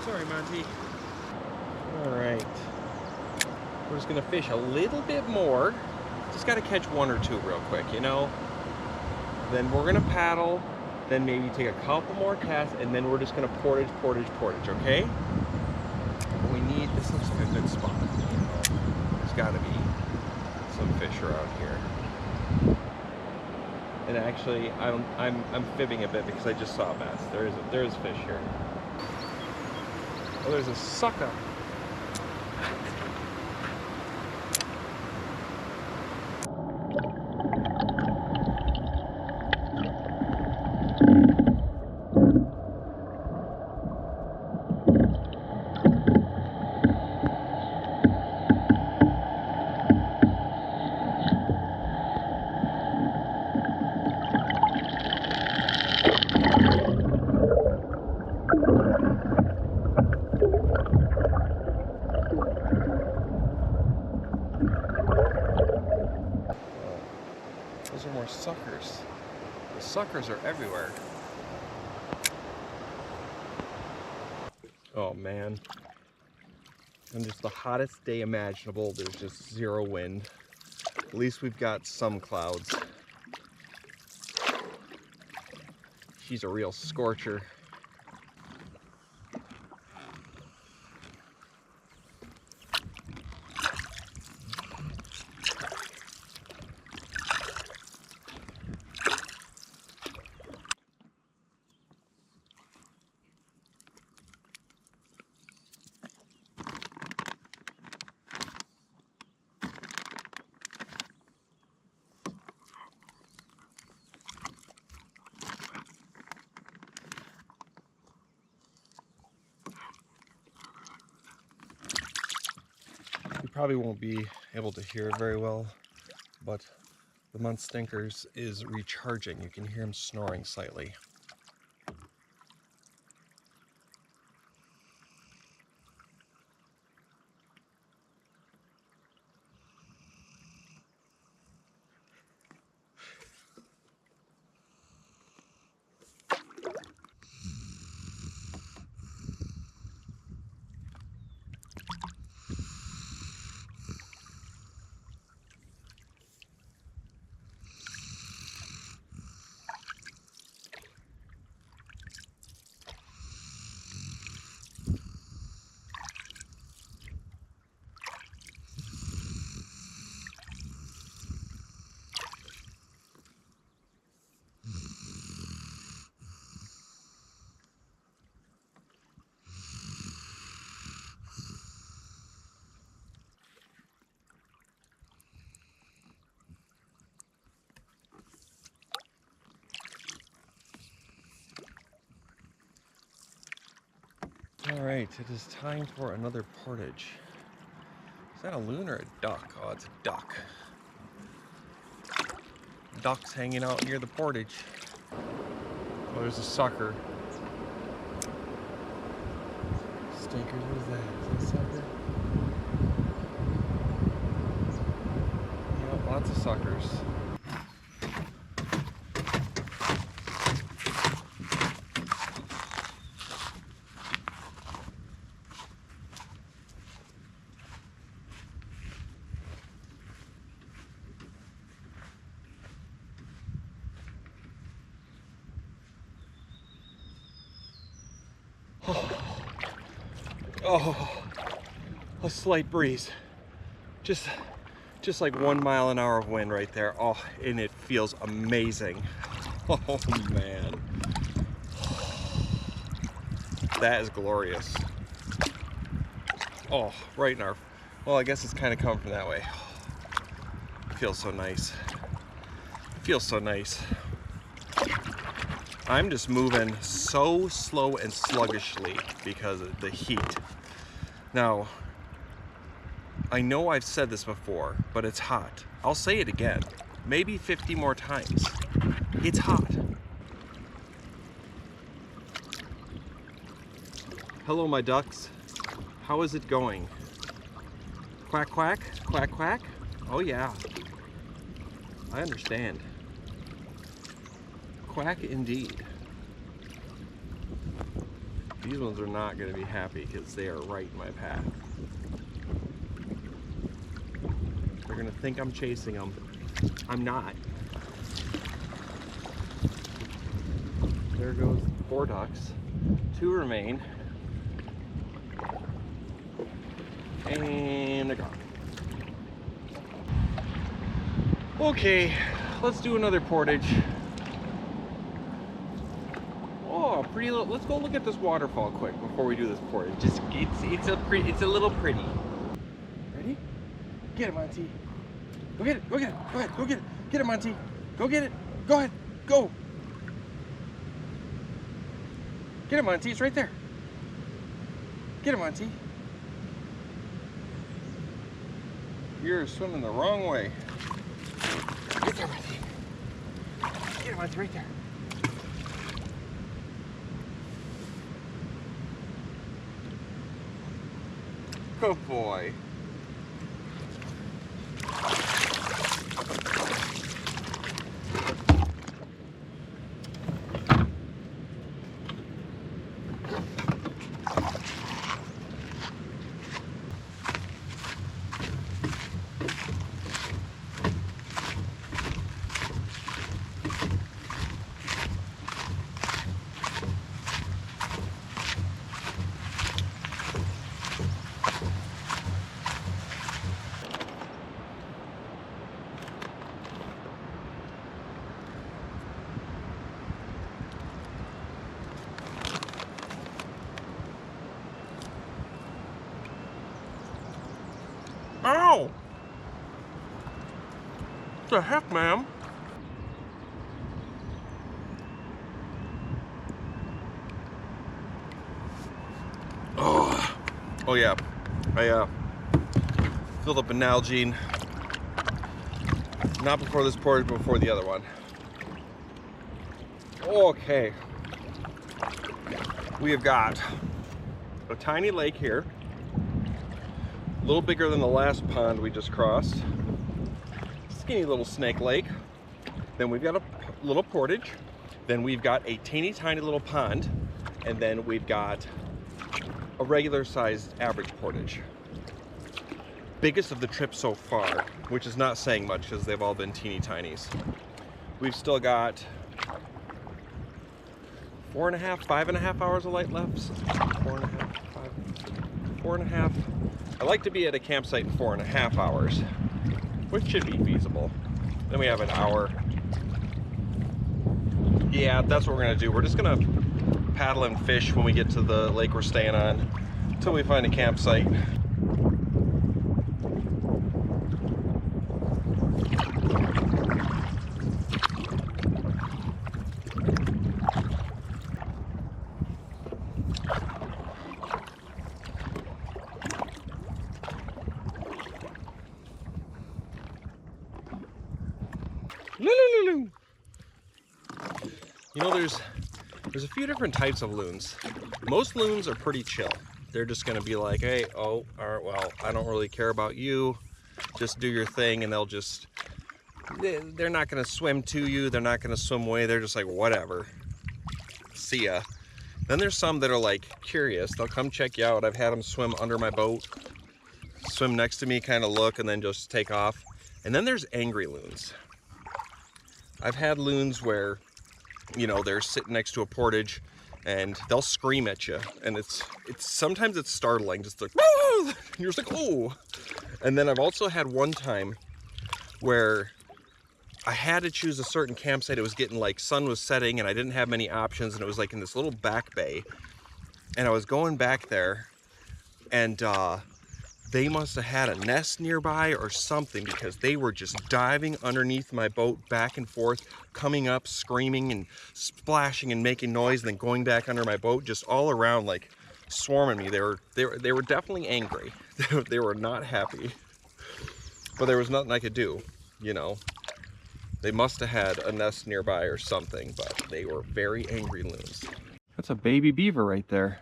Sorry, Monty. All right. We're just gonna fish a little bit more. Just gotta catch one or two real quick, you know? Then we're gonna paddle, then maybe take a couple more casts, and then we're just gonna portage, okay? We need, this looks like a good spot. You know? There's gotta be some fish around here. And actually, I'm fibbing a bit because I just saw a bass. There is fish here. Oh, there's a sucker. Those are more suckers. The suckers are everywhere. Oh man. And just the hottest day imaginable. There's just zero wind. At least we've got some clouds. She's a real scorcher. You probably won't be able to hear it very well, but the Munstinkers is recharging. You can hear him snoring slightly. All right, it is time for another portage. Is that a loon or a duck? Oh, it's a duck. Duck's hanging out near the portage. Oh, there's a sucker. Stinkers, what is that? Is that a sucker? Yep, lots of suckers. Oh, Oh, a slight breeze. Just like 1 mile an hour of wind right there. Oh, and it feels amazing. Oh man. That is glorious. Oh, right in our, well, I guess it's kind of coming from that way. It feels so nice. It feels so nice. I'm just moving so slow and sluggishly because of the heat. Now, I know I've said this before, but it's hot. I'll say it again, maybe 50 more times. It's hot. Hello, my ducks. How is it going? Quack, quack, quack, quack. Oh yeah, I understand. Quack indeed. These ones are not going to be happy because they are right in my path. They're going to think I'm chasing them. I'm not. There goes 4 ducks. 2 remain. And they're gone. Okay, let's do another portage. Oh, pretty little. Let's go look at this waterfall quick before we do this portage. Just it's a little pretty. Ready? Get it, Monty. Go get it. Go get it. Go ahead. Go get it. Get it, Monty. Go get it. Go ahead. Go. Get it, Monty. It's right there. Get it, Monty. You're swimming the wrong way. Get there, Monty. Get it, Monty. Right there. Good boy. Ow! What the heck, ma'am? Oh yeah, I filled up a Nalgene. Not before this portage, but before the other one. Okay. We have got a tiny lake here. A little bigger than the last pond we just crossed. Skinny little snake lake. Then we've got a little portage. Then we've got a teeny tiny little pond. And then we've got a regular sized average portage. Biggest of the trip so far, which is not saying much because they've all been teeny tinies. We've still got 4.5, 5.5 hours of light left. 4.5, 5, 4.5. I like to be at a campsite in 4.5 hours, which should be feasible. Then we have an hour. Yeah, that's what we're gonna do. We're just gonna paddle and fish when we get to the lake we're staying on until we find a campsite. You know, there's a few different types of loons. Most loons are pretty chill. They're just gonna be like, hey, oh, all right, well, I don't really care about you. Just do your thing, and they'll just, they're not gonna swim to you. They're not gonna swim away. They're just like, whatever. See ya. Then there's some that are like curious. They'll come check you out. I've had them swim under my boat, swim next to me, kind of look, and then just take off. And then there's angry loons. I've had loons where, you know, they're sitting next to a portage and they'll scream at you, and it's sometimes it's startling, just like, woo! And you're just like, oh. And then I've also had one time where I had to choose a certain campsite. It was getting like sun was setting and I didn't have many options, and it was like in this little back bay, and I was going back there, and they must have had a nest nearby or something, because they were just diving underneath my boat back and forth, coming up, screaming and splashing and making noise, and then going back under my boat, just all around, like swarming me. They were definitely angry. They were not happy, but there was nothing I could do, you know. They must have had a nest nearby or something, but they were very angry loons. That's a baby beaver right there.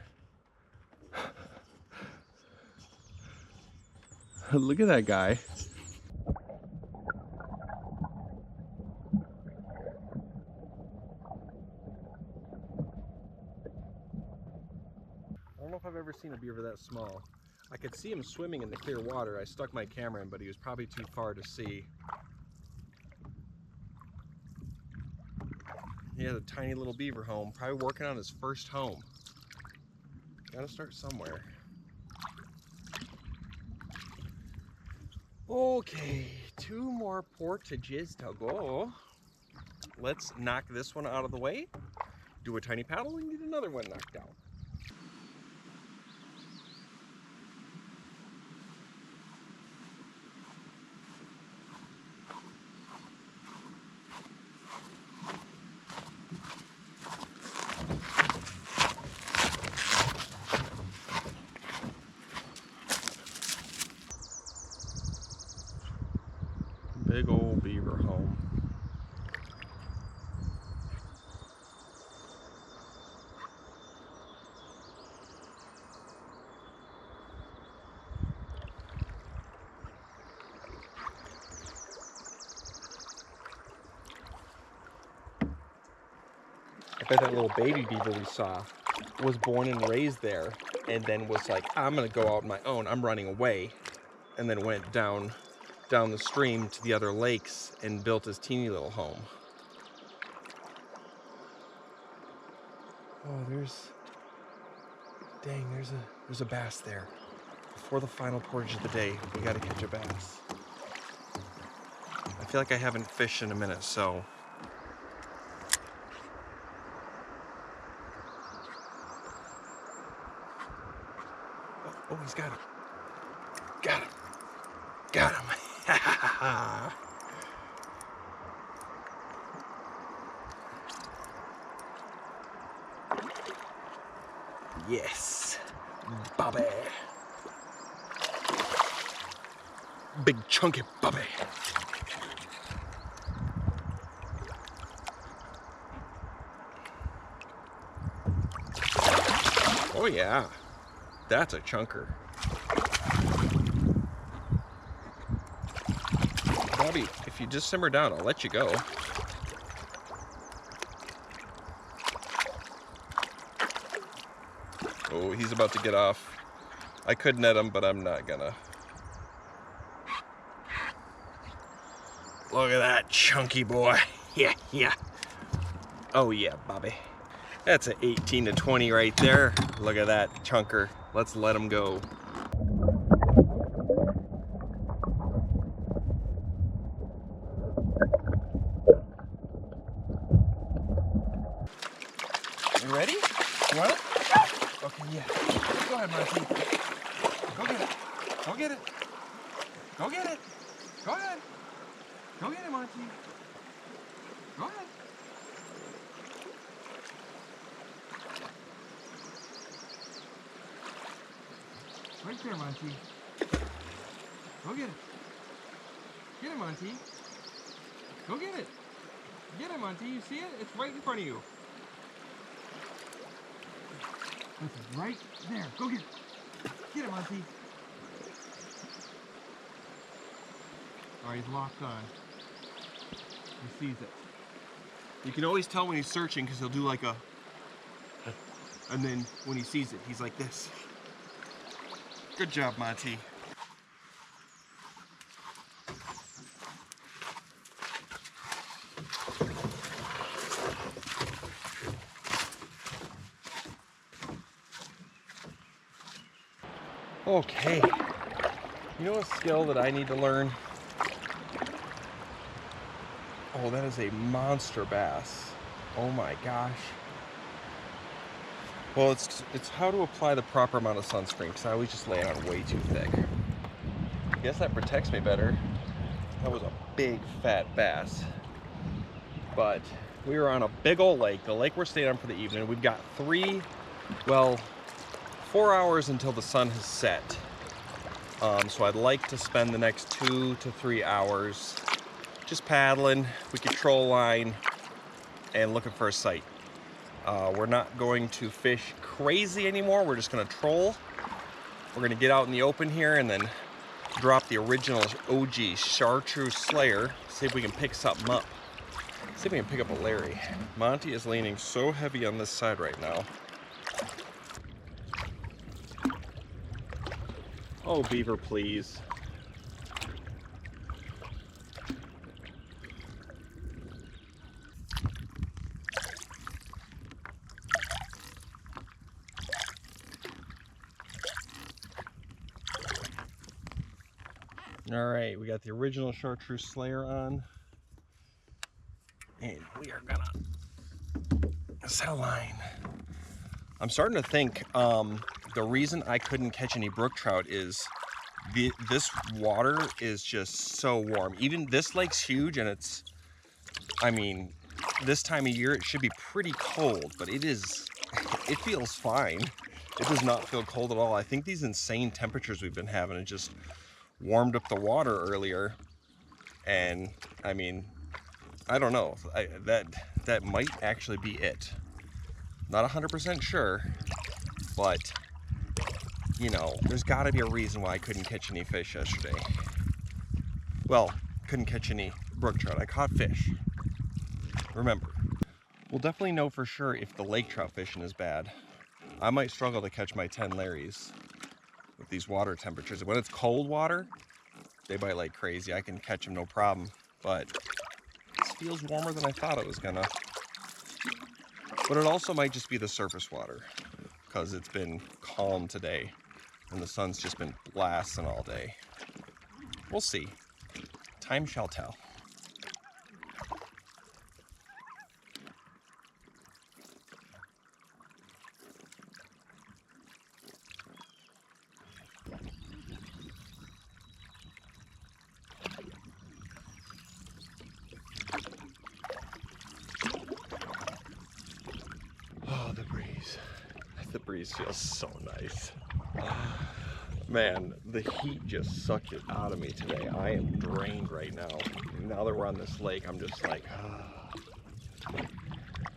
Look at that guy. I don't know if I've ever seen a beaver that small. I could see him swimming in the clear water. I stuck my camera in, but he was probably too far to see. He has a tiny little beaver home, probably working on his first home. Gotta start somewhere. Okay, 2 more portages to go. Let's knock this one out of the way, do a tiny paddle, and get another one knocked out. Big old beaver home. I bet that little baby beaver we saw was born and raised there, and then was like, I'm gonna go out on my own, I'm running away, and then went down the stream to the other lakes and built his teeny little home. Oh, there's a bass there. Before the final portage of the day, we gotta catch a bass. I feel like I haven't fished in a minute, so. Oh, he's got him. Got him. Got him. Yes, Bobby. Big chunky Bobby. Oh yeah, that's a chunker. Bobby, if you just simmer down, I'll let you go. Oh, he's about to get off. I could net him, but I'm not gonna. Look at that chunky boy. Yeah, yeah. Oh yeah, Bobby. That's an 18 to 20 right there. Look at that chunker. Let's let him go. You ready? You want it? Okay, yeah. Go ahead, Monty. Go get it. Go get it. Go get it. Go ahead. Go get it, Monty. Go ahead. Right there, Monty. Go get it. Get it, Monty. Go get it. Get it, Monty. You see it? It's right in front of you. It's right there. Go get it. Get it, Monty. Alright, he's locked on. He sees it. You can always tell when he's searching because he'll do like a... And then when he sees it, he's like this. Good job, Monty. Okay, you know a skill that I need to learn? Oh, that is a monster bass. Oh my gosh. Well, it's how to apply the proper amount of sunscreen, because I always just lay it on way too thick. I guess that protects me better. That was a big fat bass. But we were on a big old lake, the lake we're staying on for the evening. We've got 4 hours until the sun has set. So I'd like to spend the next 2 to 3 hours just paddling. We could troll line and looking for a sight. We're not going to fish crazy anymore. We're just gonna troll. We're gonna get out in the open here and then drop the original OG chartreuse slayer. See if we can pick something up. See if we can pick up a Larry. Monty is leaning so heavy on this side right now. Oh, beaver, please. All right, we got the original chartreuse slayer on. And we are gonna set a line. I'm starting to think the reason I couldn't catch any brook trout is this water is just so warm. Even this lake's huge, and it's, I mean, this time of year it should be pretty cold, but it feels fine. It does not feel cold at all. I think these insane temperatures we've been having, it just warmed up the water earlier. And I mean, I don't know, that might actually be it. Not 100% sure, but you know, there's got to be a reason why I couldn't catch any fish yesterday. Well, couldn't catch any brook trout. I caught fish. Remember, we'll definitely know for sure if the lake trout fishing is bad. I might struggle to catch my 10 Larrys with these water temperatures. When it's cold water, they bite like crazy. I can catch them no problem, but this feels warmer than I thought it was gonna. But it also might just be the surface water, because it's been calm today and the sun's just been blasting all day. We'll see. Time shall tell. Oh, the breeze. The breeze feels so nice. Man, the heat just sucked it out of me today. I am drained right now. Now that we're on this lake, I'm just like,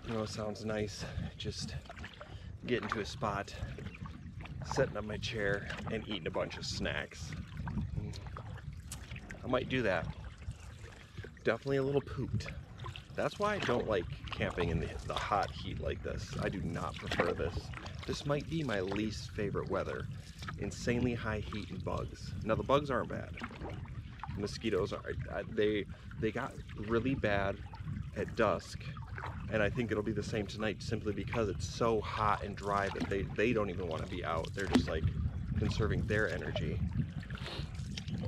you know, it sounds nice. Just getting to a spot, setting up my chair, and eating a bunch of snacks. I might do that. Definitely a little pooped. That's why I don't like camping in the hot heat like this. I do not prefer this. This might be my least favorite weather. Insanely high heat and bugs. Now the bugs aren't bad. Mosquitoes are, they got really bad at dusk, and I think it'll be the same tonight simply because it's so hot and dry that they don't even want to be out. They're just like conserving their energy.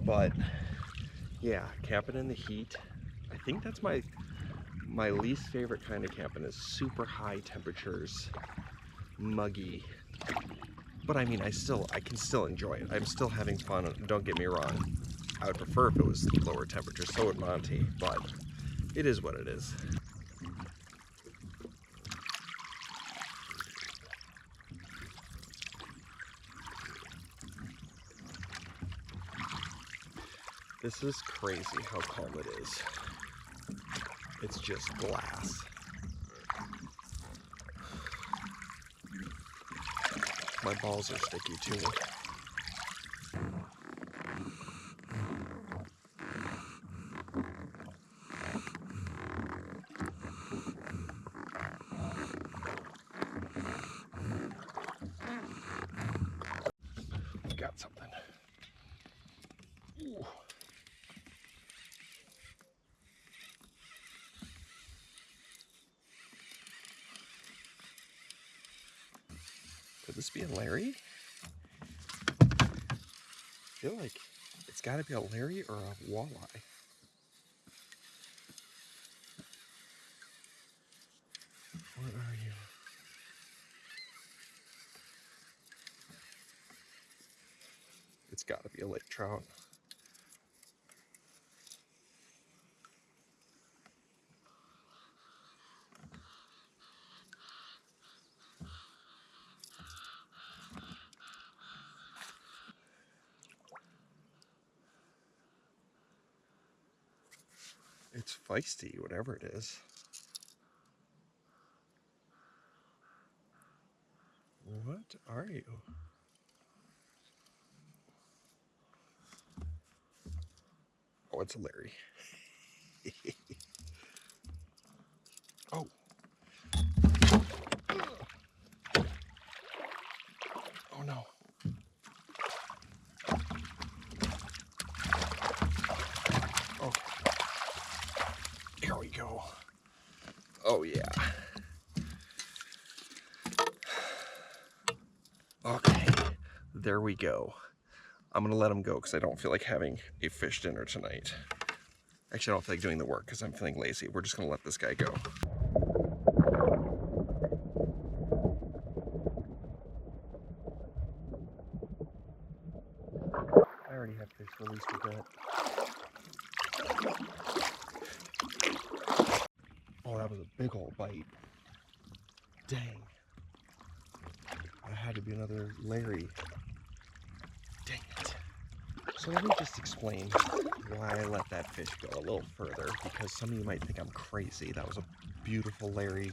But yeah, camping in the heat, I think that's my least favorite kind of camping, is super high temperatures, muggy. But I mean, I can still enjoy it. I'm still having fun, don't get me wrong. I would prefer if it was lower temperatures, so would Monty, but it is what it is. This is crazy how calm it is. It's just glass. My balls are sticky too. Got something. Ooh. Could this be a Larry? feel like it's got to be a Larry or a walleye. What are you? It's got to be a lake trout. It's feisty, whatever it is. What are you? Oh, it's a Larry. Oh. Oh no. Oh. Here we go. Oh yeah. Okay. There we go. I'm gonna let him go because I don't feel like having a fish dinner tonight. Actually, I don't feel like doing the work because I'm feeling lazy. We're just gonna let this guy go. I already have fish released with that. Oh, that was a big old bite. Dang. That had to be another Larry. Dang it. So let me just explain why I let that fish go a little further, because some of you might think I'm crazy. That was a beautiful Larry.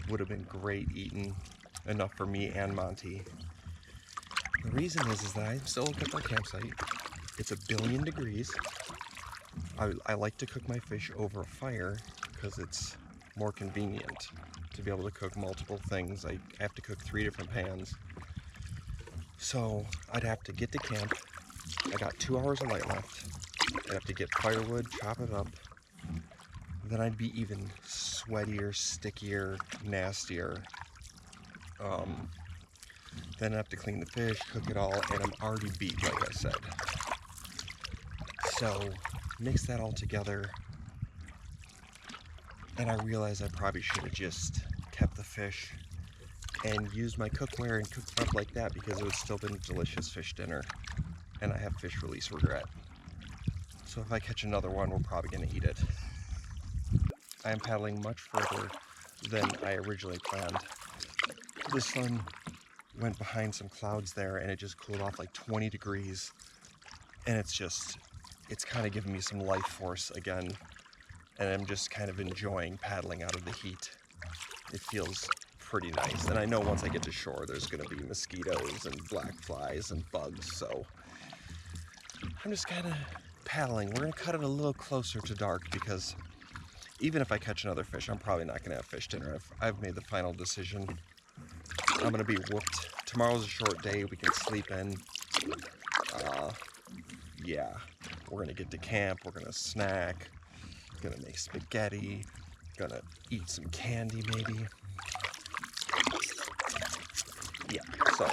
Would have been great eating, enough for me and Monty. The reason is that I'm still at my campsite. It's 1,000,000,000 degrees. I like to cook my fish over a fire because it's more convenient to be able to cook multiple things. I have to cook 3 different pans. So I'd have to get to camp. I got 2 hours of light left. I'd have to get firewood, chop it up. Then I'd be even sweatier, stickier, nastier. Then I have to clean the fish, cook it all, and I'm already beat, like I said. So mix that all together, and I realized I probably should have just kept the fish and used my cookware and cooked it up like that, because it would still been a delicious fish dinner, and I have fish release regret. So if I catch another one, we're probably going to eat it. I am paddling much further than I originally planned. The sun went behind some clouds there, and it just cooled off like 20 degrees, and it's kind of giving me some life force again, and I'm just kind of enjoying paddling out of the heat. It feels pretty nice, and I know once I get to shore there's going to be mosquitoes and black flies and bugs, so I'm just kind of paddling. We're going to cut it a little closer to dark, because even if I catch another fish, I'm probably not going to have fish dinner. I've made the final decision. I'm going to be whooped. Tomorrow's a short day. We can sleep in. Yeah, we're going to get to camp. We're going to snack. Going to make spaghetti. Going to eat some candy, maybe. Yeah, so.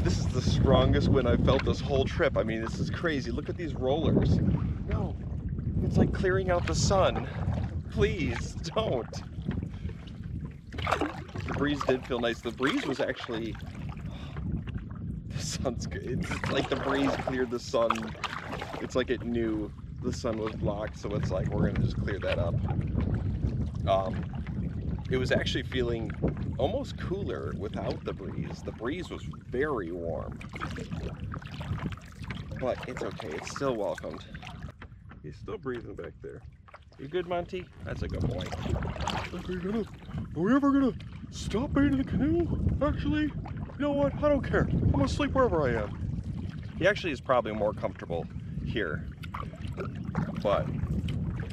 This is the strongest wind I've felt this whole trip. I mean, this is crazy. Look at these rollers. No, it's like clearing out the sun. Please, don't. The breeze did feel nice. The breeze was actually, the sun's good. It's like the breeze cleared the sun. It's like it knew the sun was blocked, so it's like, we're gonna just clear that up. It was actually feeling almost cooler without the breeze. The breeze was very warm. But it's okay, it's still welcomed. He's still breathing back there. You good, Monty? That's a good boy. Are we ever gonna stop being in the canoe? Actually, you know what? I don't care. I'm gonna sleep wherever I am. He actually is probably more comfortable here. But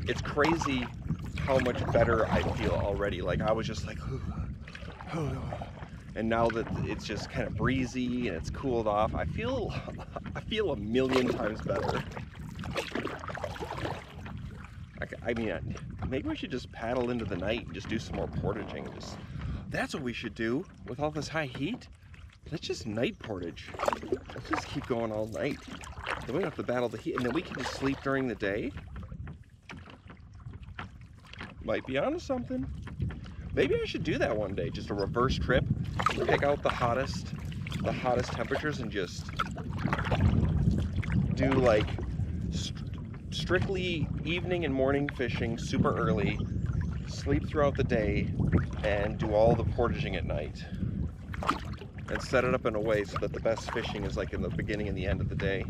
it's crazy how much better I feel already. Like, I was just like, and now that it's just kind of breezy and it's cooled off, I feel 1,000,000 times better. I mean, maybe we should just paddle into the night and just do some more portaging. That's what we should do with all this high heat. Let's just night portage. Let's just keep going all night. Then we don't have to battle the heat, and then we can just sleep during the day. Might be onto something. Maybe I should do that one day. Just a reverse trip. Pick out the hottest temperatures and just do like strictly evening and morning fishing super early, sleep throughout the day, and do all the portaging at night. And set it up in a way so that the best fishing is like in the beginning and the end of the day.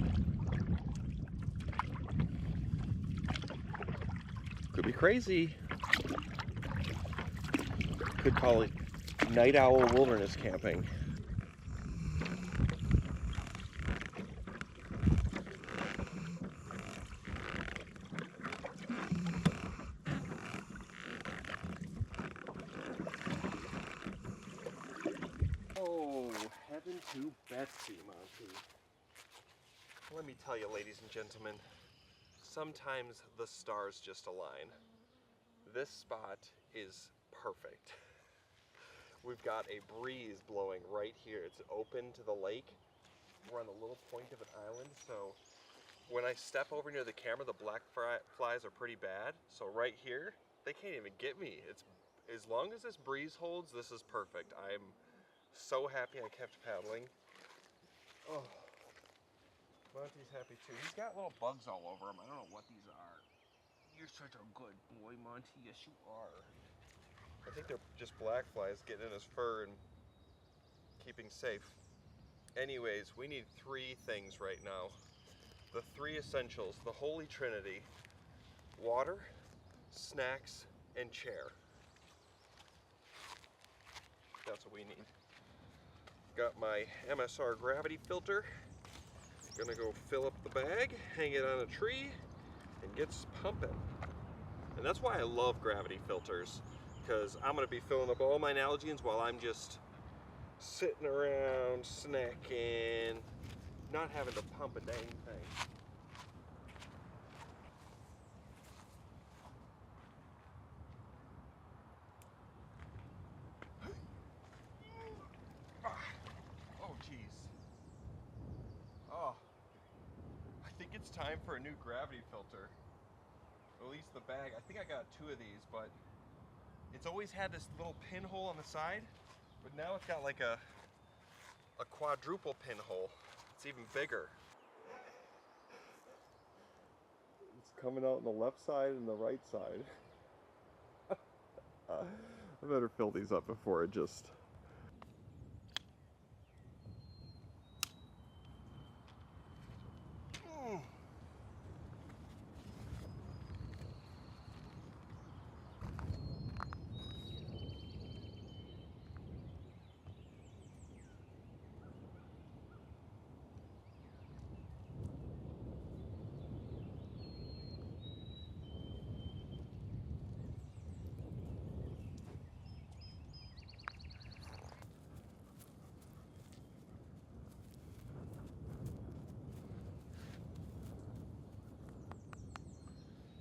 Could be crazy. Could call it night owl wilderness camping. Oh, heaven to Betsy, Monty. Let me tell you, ladies and gentlemen, sometimes the stars just align. This spot is perfect. We've got a breeze blowing right here. It's open to the lake. We're on the little point of an island, so when I step over near the camera, the black flies are pretty bad. So right here, they can't even get me. It's as long as this breeze holds, this is perfect. I'm so happy I kept paddling. Oh, Monty's happy too. He's got little bugs all over him. I don't know what these are. You're such a good boy, Monty. Yes, you are. I think they're just black flies getting in his fur and keeping safe. Anyways, we need 3 things right now. The 3 essentials, the Holy Trinity: water, snacks, and chair. That's what we need. Got my MSR gravity filter. Gonna go fill up the bag, hang it on a tree, and get pumping. And that's why I love gravity filters, because I'm gonna be filling up all my Nalgene's while I'm just sitting around, snacking, not having to pump a dang thing. Oh, geez. Oh, I think it's time for a new gravity filter. At least the bag. I think I got 2 of these, but it's always had this little pinhole on the side, but now it's got like a quadruple pinhole. It's even bigger. It's coming out on the left side and the right side. I better fill these up before it just...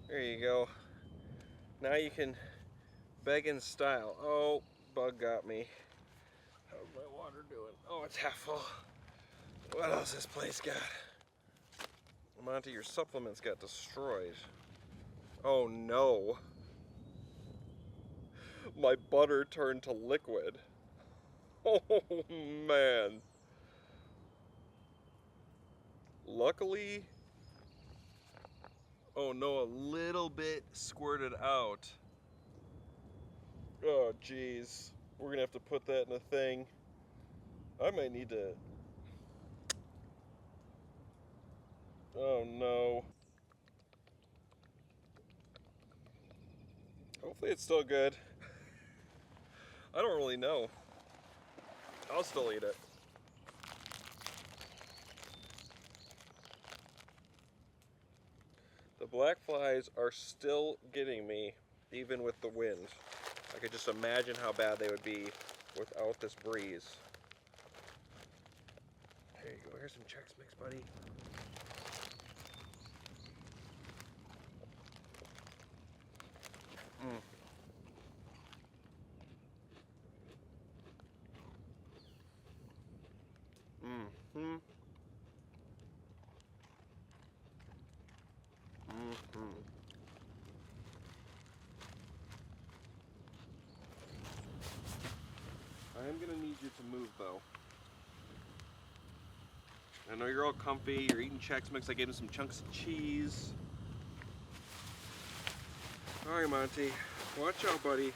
There you go. Now you can beg in style. Oh, bug got me. How's my water doing? Oh, it's half full. What else this place got? Monty, your supplements got destroyed. Oh no. My butter turned to liquid. Oh man. Luckily, oh no, a little bit squirted out. Oh geez, we're gonna have to put that in a thing. I might need to... Oh no. Hopefully it's still good. I don't really know. I'll still eat it. The black flies are still getting me, even with the wind. I could just imagine how bad they would be without this breeze. There you go, here's some Chex Mix, buddy. Mm-hmm. Mm-hmm. I am gonna need you to move though. I know you're all comfy, you're eating Chex Mix, I gave him some chunks of cheese. Alright, Monty, watch out, buddy.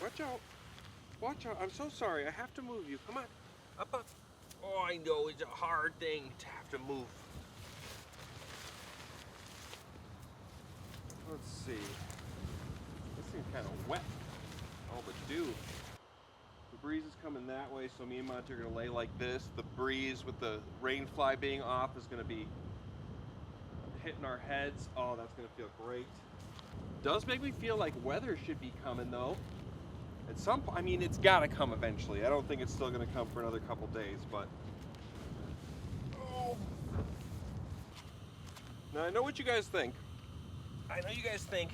Watch out. Watch out, I'm so sorry, I have to move you, come on. Up, up. Oh, I know, it's a hard thing to have to move. Let's see. This thing's kind of wet. All the dew. The breeze is coming that way, so me and Monty are going to lay like this. The breeze with the rain fly being off is going to be hitting our heads. Oh, that's going to feel great. Does make me feel like weather should be coming though. At some point, I mean, it's got to come eventually. I don't think it's still going to come for another couple days, but. Oh. Now, I know what you guys think. I know you guys think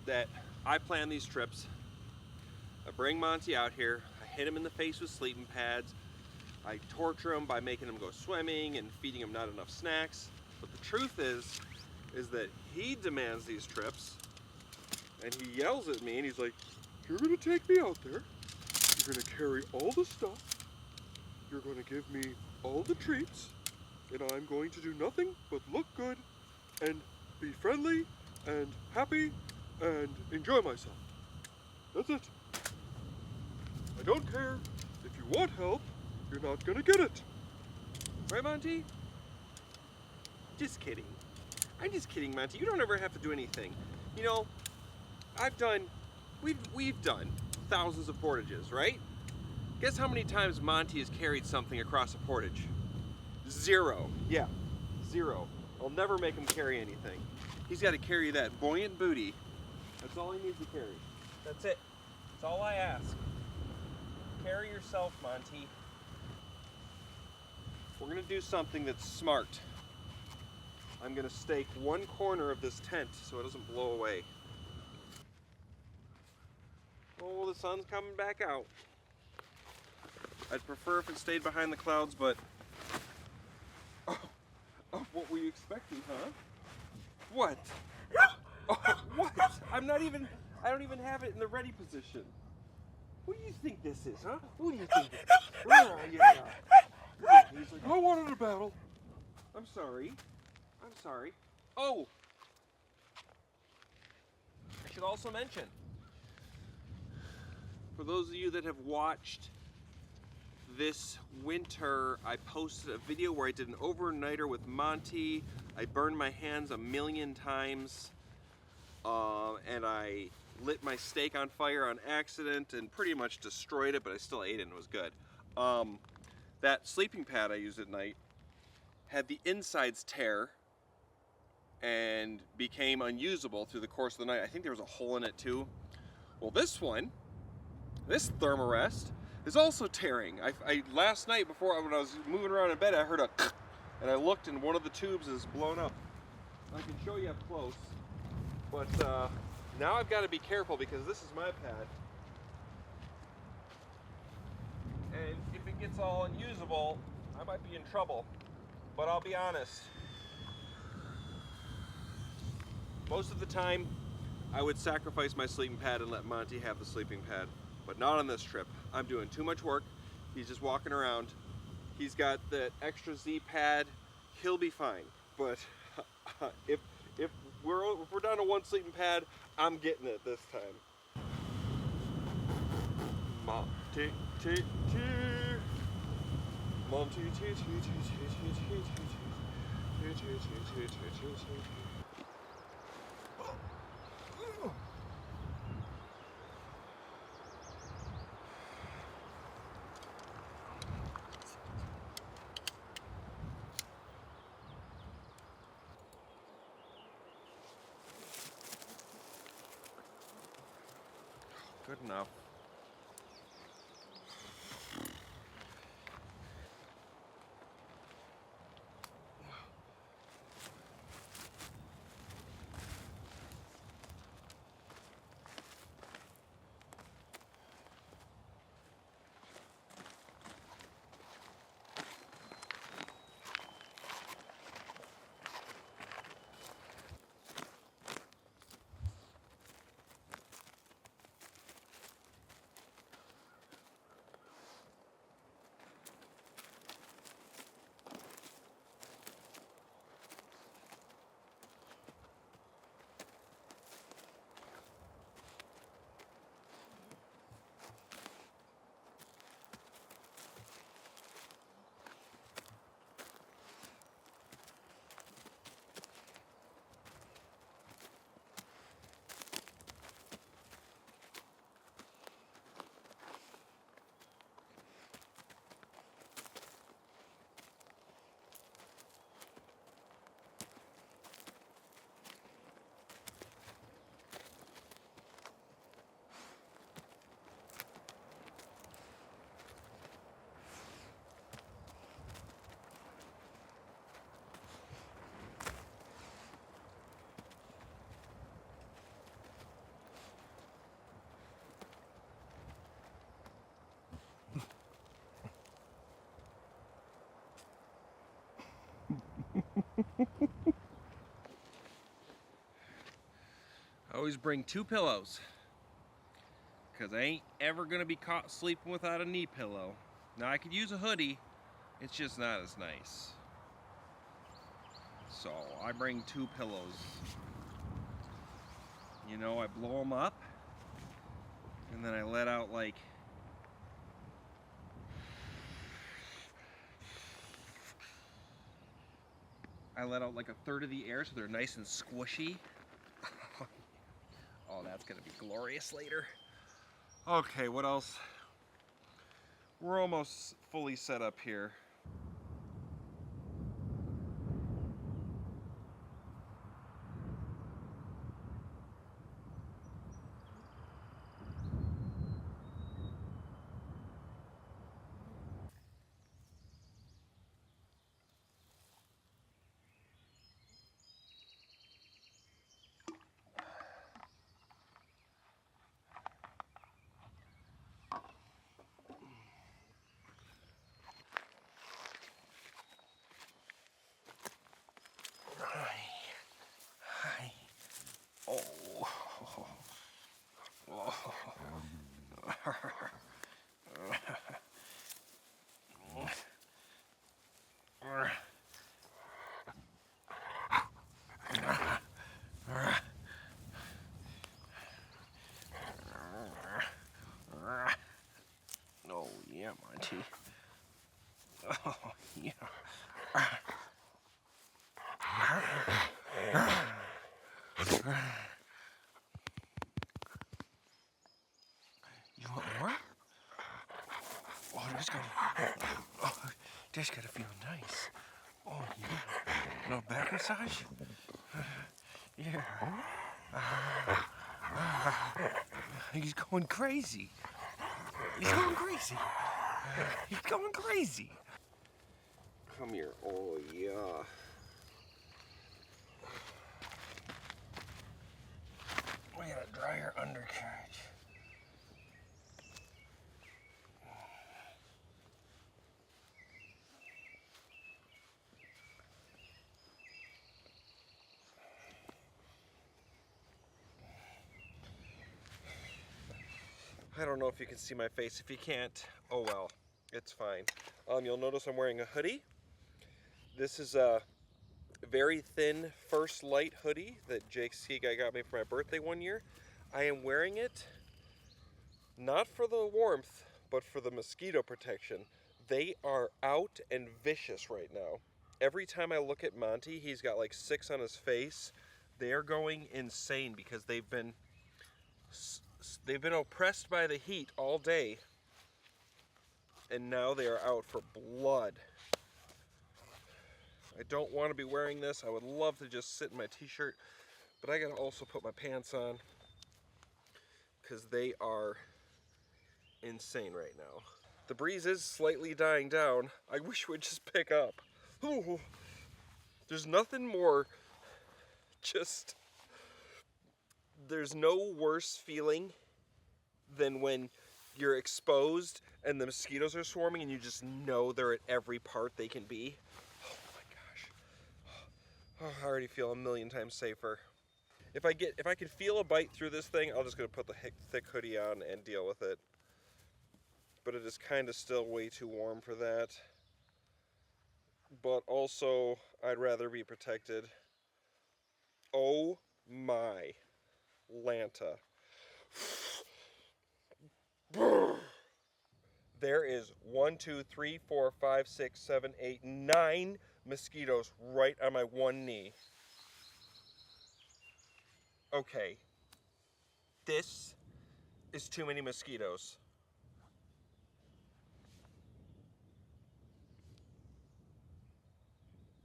that I plan these trips. I bring Monty out here, I hit him in the face with sleeping pads, I torture him by making him go swimming and feeding him not enough snacks. But the truth is that he demands these trips, and he yells at me, and he's like, "You're gonna take me out there, you're gonna carry all the stuff, you're gonna give me all the treats, and I'm going to do nothing but look good and be friendly and happy and enjoy myself. That's it. I don't care. If you want help, you're not gonna get it." Right, Monty? Just kidding. I'm just kidding, Monty. You don't ever have to do anything. You know, we've done thousands of portages, right? Guess how many times Monty has carried something across a portage? 0. Yeah, 0. I'll never make him carry anything. He's got to carry that buoyant booty. That's all he needs to carry. That's it. That's all I ask. Carry yourself, Monty. We're gonna do something that's smart. I'm gonna stake one corner of this tent so it doesn't blow away. Oh, the sun's coming back out. I'd prefer if it stayed behind the clouds, but oh, what were you expecting, huh? What? Oh, what? I don't even have it in the ready position. What do you think this is, huh? Who do you think this is? Where are you now? He's like, "I wanted a battle. I'm sorry. I'm sorry." Oh! I should also mention, for those of you that have watched this winter, I posted a video where I did an overnighter with Monty. I burned my hands 1,000,000 times, and I lit my steak on fire on accident and pretty much destroyed it, but I still ate it and it was good. That sleeping pad I used at night had the insides tear and became unusable through the course of the night. I think there was a hole in it too. Well, this one, this thermarest, is also tearing. I last night when I was moving around in bed, I heard a and I looked and one of the tubes is blown up. I can show you up close, but now I've got to be careful because this is my pad. And if it gets all unusable, I might be in trouble. But I'll be honest, most of the time I would sacrifice my sleeping pad and let Monty have the sleeping pad. But not on this trip. I'm doing too much work. He's just walking around. He's got the extra Z pad. He'll be fine. But if we're down to one sleeping pad, I'm getting it this time. Monty, Monty, Good enough. I always bring 2 pillows, because I ain't ever going to be caught sleeping without a knee pillow. Now I could use a hoodie, it's just not as nice. So I bring 2 pillows. You know, I blow them up, and then I let out like a third of the air, so they're nice and squishy. Oh, that's gonna be glorious later. Okay, what else? We're almost fully set up here. Hi. Oh. Oh yeah, Monty. Oh yeah. You want more? Oh, that's gotta feel nice. Oh yeah. No back massage? Yeah. He's going crazy. He's going crazy. He's going crazy. Come here. Oh yeah. We gotta dry her undercarriage. I don't know if you can see my face. If you can't, oh well, it's fine. You'll notice I'm wearing a hoodie. This is a very thin First Light hoodie that Jake Ski Guy got me for my birthday one year. I am wearing it not for the warmth, but for the mosquito protection. They are out and vicious right now. Every time I look at Monty, he's got like 6 on his face. They are going insane because they've been oppressed by the heat all day, and now they are out for blood. I don't want to be wearing this. I would love to just sit in my t-shirt, but I gotta also put my pants on because they are insane right now. The breeze is slightly dying down. I wish it would just pick up. Ooh. There's nothing more, there's no worse feeling than when you're exposed and the mosquitoes are swarming and you just know they're at every part they can be. Oh my gosh. Oh, I already feel a million times safer. If I can feel a bite through this thing, I'm just gonna put the thick hoodie on and deal with it. But it is kind of still way too warm for that. But also, I'd rather be protected. Oh my Lanta. There is 1, 2, 3, 4, 5, 6, 7, 8, 9 mosquitoes right on my one knee. Okay. This is too many mosquitoes.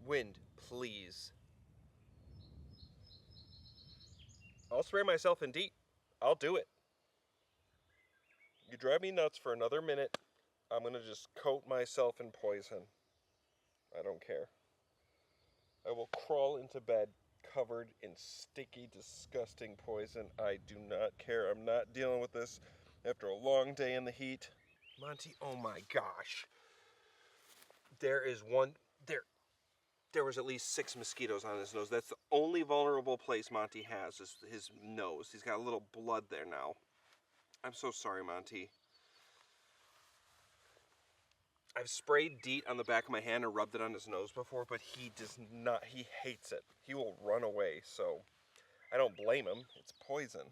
Wind, please. I'll spray myself in DEET. I'll do it. You drive me nuts for another minute, I'm gonna just coat myself in poison. I don't care. I will crawl into bed covered in sticky, disgusting poison. I do not care. I'm not dealing with this after a long day in the heat. Monty, oh my gosh. There is one, there. there was at least 6 mosquitoes on his nose. That's the only vulnerable place Monty has, is his nose. He's got a little blood there now. I'm so sorry, Monty. I've sprayed DEET on the back of my hand and rubbed it on his nose before, but he does not, he hates it. He will run away, so I don't blame him. It's poison.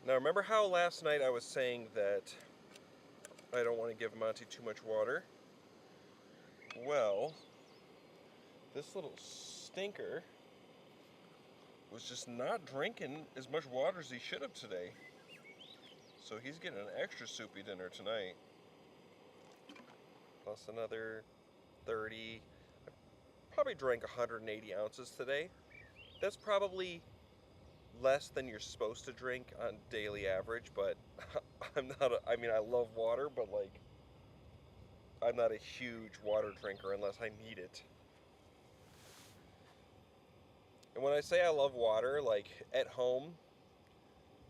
Now, remember how last night I was saying that I don't want to give Monty too much water? Well, this little stinker was just not drinking as much water as he should have today. So he's getting an extra soupy dinner tonight. Plus another 30. I probably drank 180 ounces today. That's probably less than you're supposed to drink on daily average, but I'm not I mean, I love water, but like, I'm not a huge water drinker unless I need it. And when I say I love water, like at home,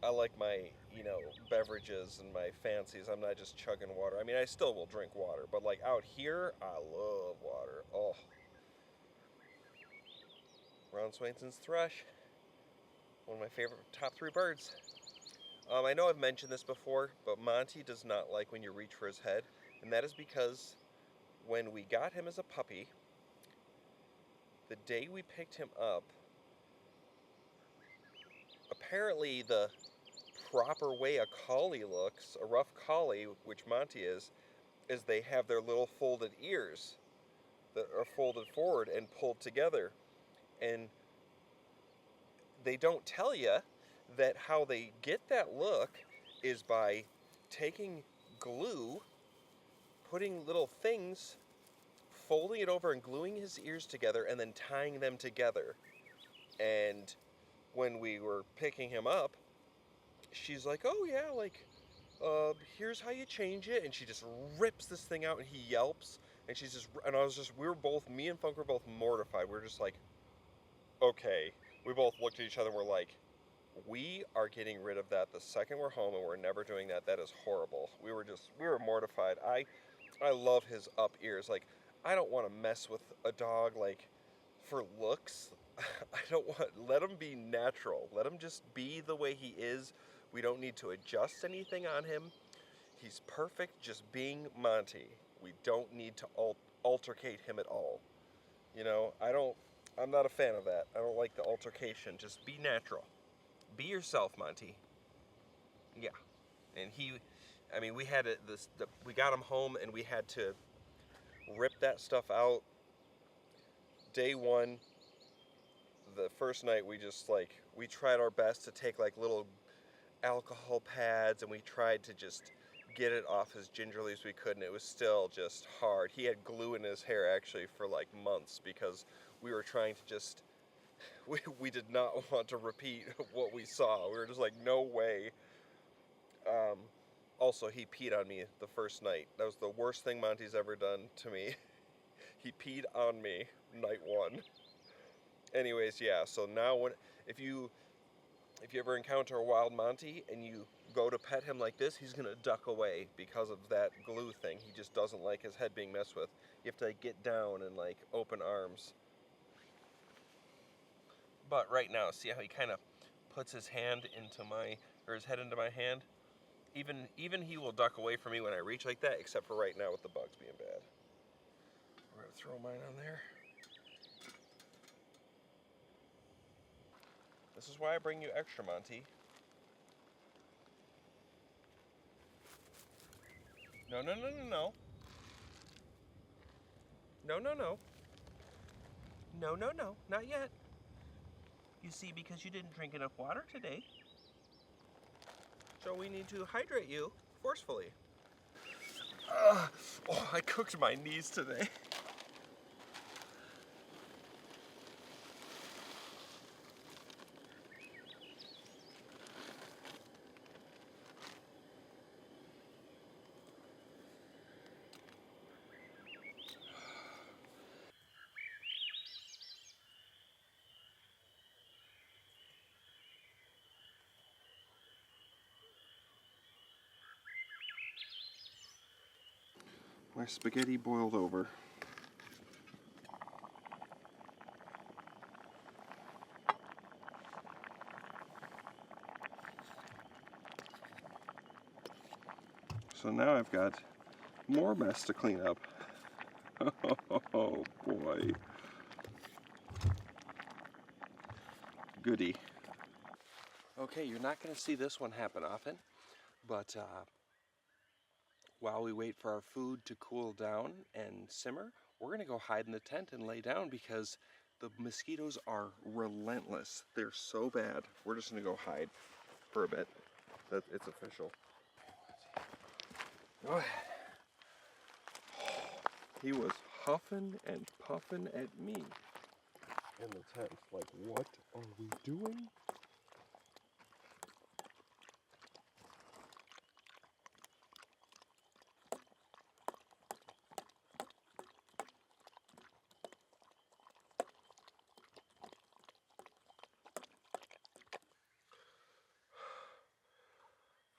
I like my, you know, beverages and my fancies. I'm not just chugging water. I mean, I still will drink water, but like out here, I love water. Oh. Ron Swainson's thrush. One of my favorite top 3 birds. I know I've mentioned this before, but Monty does not like when you reach for his head. And that is because when we got him as a puppy, the day we picked him up, apparently the proper way a collie looks, a rough collie, which Monty is they have their little folded ears that are folded forward and pulled together. And they don't tell you that how they get that look is by taking glue, putting little things, folding it over and gluing his ears together and then tying them together. And when we were picking him up, she's like, oh yeah, like, here's how you change it. And she just rips this thing out and he yelps. And she's just, and me and Funk were both mortified. We were just like, okay. We both looked at each other and we're like, we are getting rid of that the second we're home and we're never doing that. That is horrible. We were mortified. I love his up ears. Like, I don't want to mess with a dog, like, for looks. Let him be natural. Let him just be the way he is. We don't need to adjust anything on him. He's perfect just being Monty. We don't need to altercate him at all. You know, I'm not a fan of that. I don't like the altercation. Just be natural. Be yourself, Monty. Yeah. And we had we got him home and we had to rip that stuff out. Day 1, the first night we tried our best to take like little alcohol pads and we tried to just get it off as gingerly as we could, and it was still just hard. He had glue in his hair actually for like months because we were trying to just, we did not want to repeat what we saw. We were just like, no way. Also, he peed on me the first night. That was the worst thing Monty's ever done to me. He peed on me night 1. Anyways, yeah, so now if you ever encounter a wild Monty and you go to pet him like this, he's gonna duck away because of that glue thing. He just doesn't like his head being messed with. You have to like, get down and like open arms. But right now, see how he kind of puts his head into my hand? Even he will duck away from me when I reach like that, except for right now with the bugs being bad. We're gonna throw mine on there. This is why I bring you extra, Monty. No. No, not yet. You see, because you didn't drink enough water today. So we need to hydrate you forcefully. I cooked my knees today. My spaghetti boiled over. now I've got more mess to clean up. Oh boy. Goody. Okay, you're not going to see this one happen often, but while we wait for our food to cool down and simmer, we're going to go hide in the tent and lay down because the mosquitoes are relentless. They're so bad. We're just going to go hide for a bit. That it's official. Go ahead. He was huffing and puffing at me in the tent. Like, what are we doing?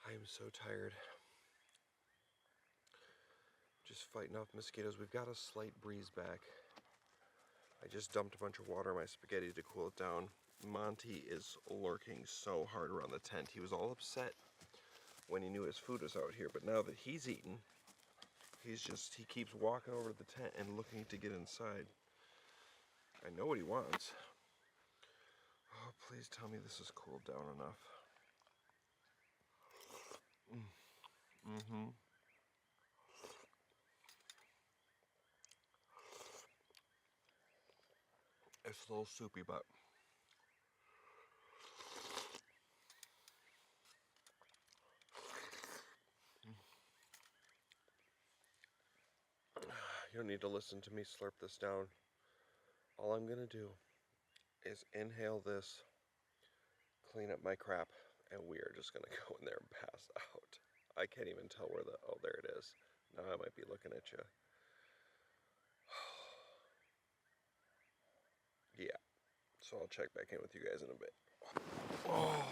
I am so tired. Just fighting off mosquitoes. We've got a slight breeze back. I just dumped a bunch of water in my spaghetti to cool it down. Monty is lurking so hard around the tent. He was all upset when he knew his food was out here, but now that he's eaten, he keeps walking over to the tent and looking to get inside. I know what he wants. Oh, please tell me this has cooled down enough. Mm-hmm. It's a little soupy, but you don't need to listen to me slurp this down. All I'm gonna do is inhale this, clean up my crap, and we are just gonna go in there and pass out. I can't even tell where oh, there it is. Now I might be looking at you. Yeah, so I'll check back in with you guys in a bit. Oh,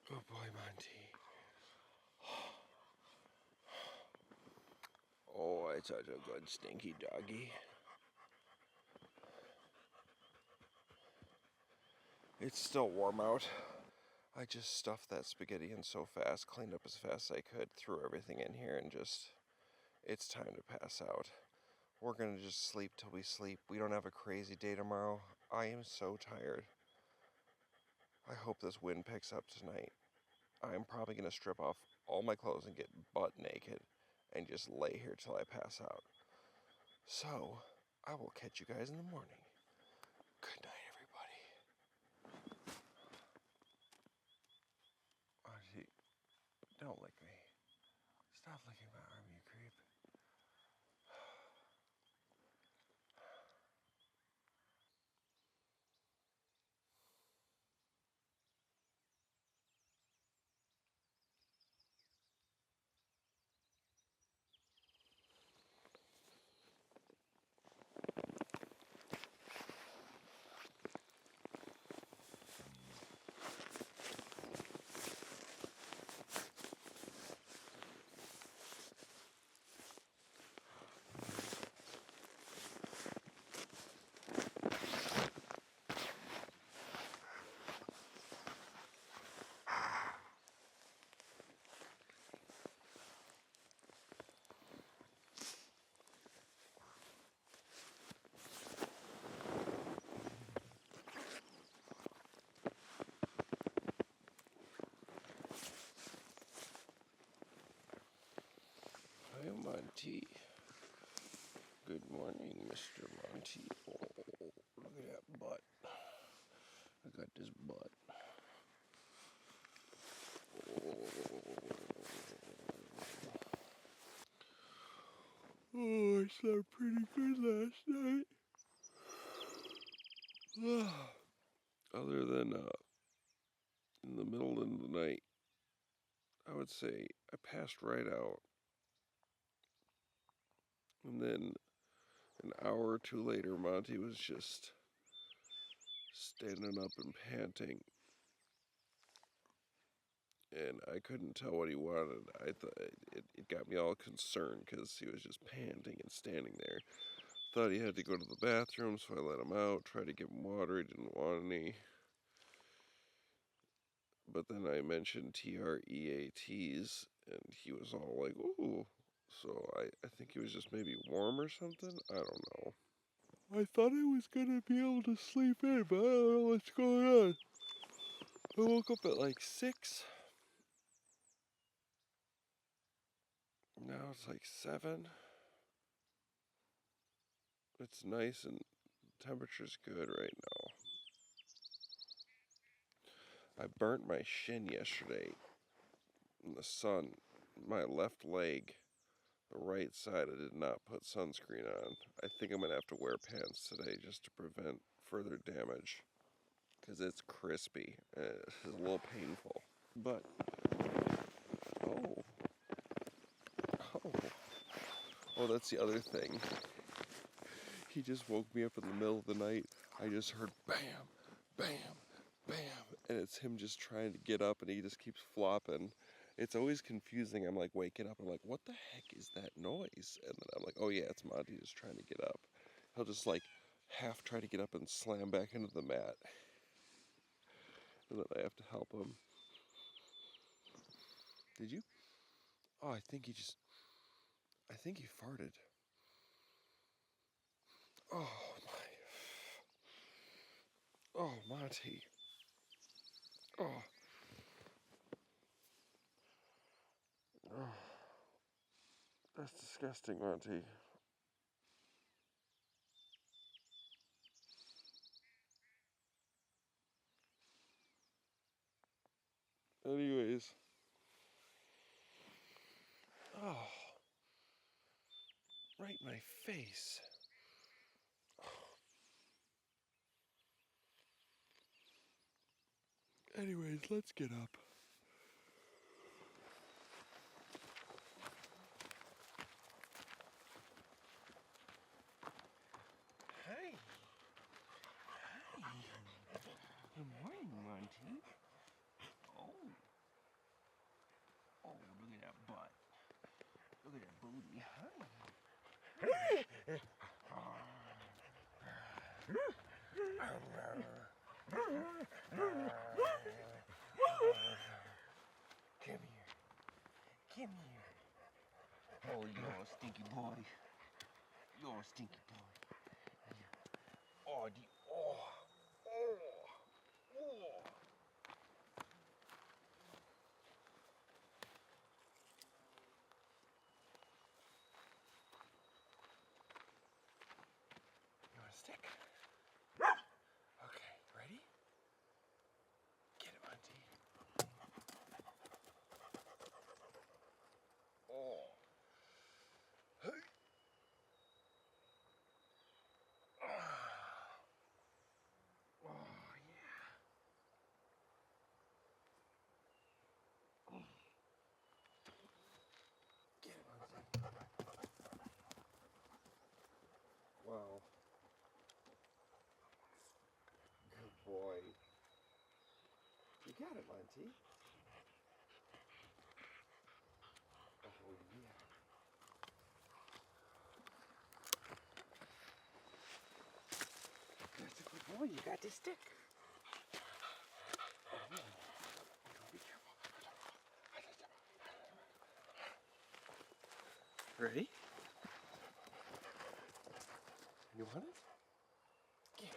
good boy, Monty. Oh, it's such a good stinky doggy. It's still warm out. I just stuffed that spaghetti in so fast, cleaned up as fast as I could, threw everything in here, and it's time to pass out. We're gonna just sleep till we sleep. We don't have a crazy day tomorrow. I am so tired. I hope this wind picks up tonight. I'm probably gonna strip off all my clothes and get butt naked and just lay here till I pass out. So, I will catch you guys in the morning. Good night, everybody. Auntie, don't lick me. Stop licking my arm, you creep. Hi, Monty. Good morning, Mr. Monty. Oh, look at that butt. I got this butt. Oh, I slept pretty good last night. Other than in the middle of the night, I would say I passed right out. And then an hour or two later, Monty was just standing up and panting. And I couldn't tell what he wanted. I thought it got me all concerned because he was just panting and standing there. Thought he had to go to the bathroom, so I let him out, tried to give him water. He didn't want any. But then I mentioned TREATs, and he was all like, ooh. So I think he was just maybe warm or something. I don't know. I thought I was gonna be able to sleep in, but I don't know what's going on. I woke up at like 6. Now it's like 7. It's nice and temperature's good right now. I burnt my shin yesterday in the sun. My left leg, the right side, I did not put sunscreen on. I think I'm gonna have to wear pants today just to prevent further damage, because it's crispy and it's a little painful. But, oh, that's the other thing. He just woke me up in the middle of the night. I just heard bam, bam, bam, and it's him just trying to get up, and he just keeps flopping. It's always confusing. I'm like waking up, I'm like, what the heck is that noise? And then I'm like, oh yeah, it's Monty just trying to get up. He'll just like half try to get up and slam back into the mat. And then I have to help him. Did you? Oh, I think he farted. Oh my. Oh, Monty. Oh. Oh. That's disgusting, Monty. Anyways. Oh. Right in my face. Anyways, let's get up. Hey. Hi. Good morning, Monty. Oh. Oh, look at that butt. Look at that booty. Come here. Come here. Oh, you're a stinky boy. You're a stinky boy. Oh, oh. You want a stick? Okay, ready? Get it, Monty. Oh. Hey. Oh, yeah. Get it, Monty. Wow. Good boy. You got it, Monty. Oh, yeah. That's a good boy. You got this stick. Oh, be careful. Ready? You want it? Get it.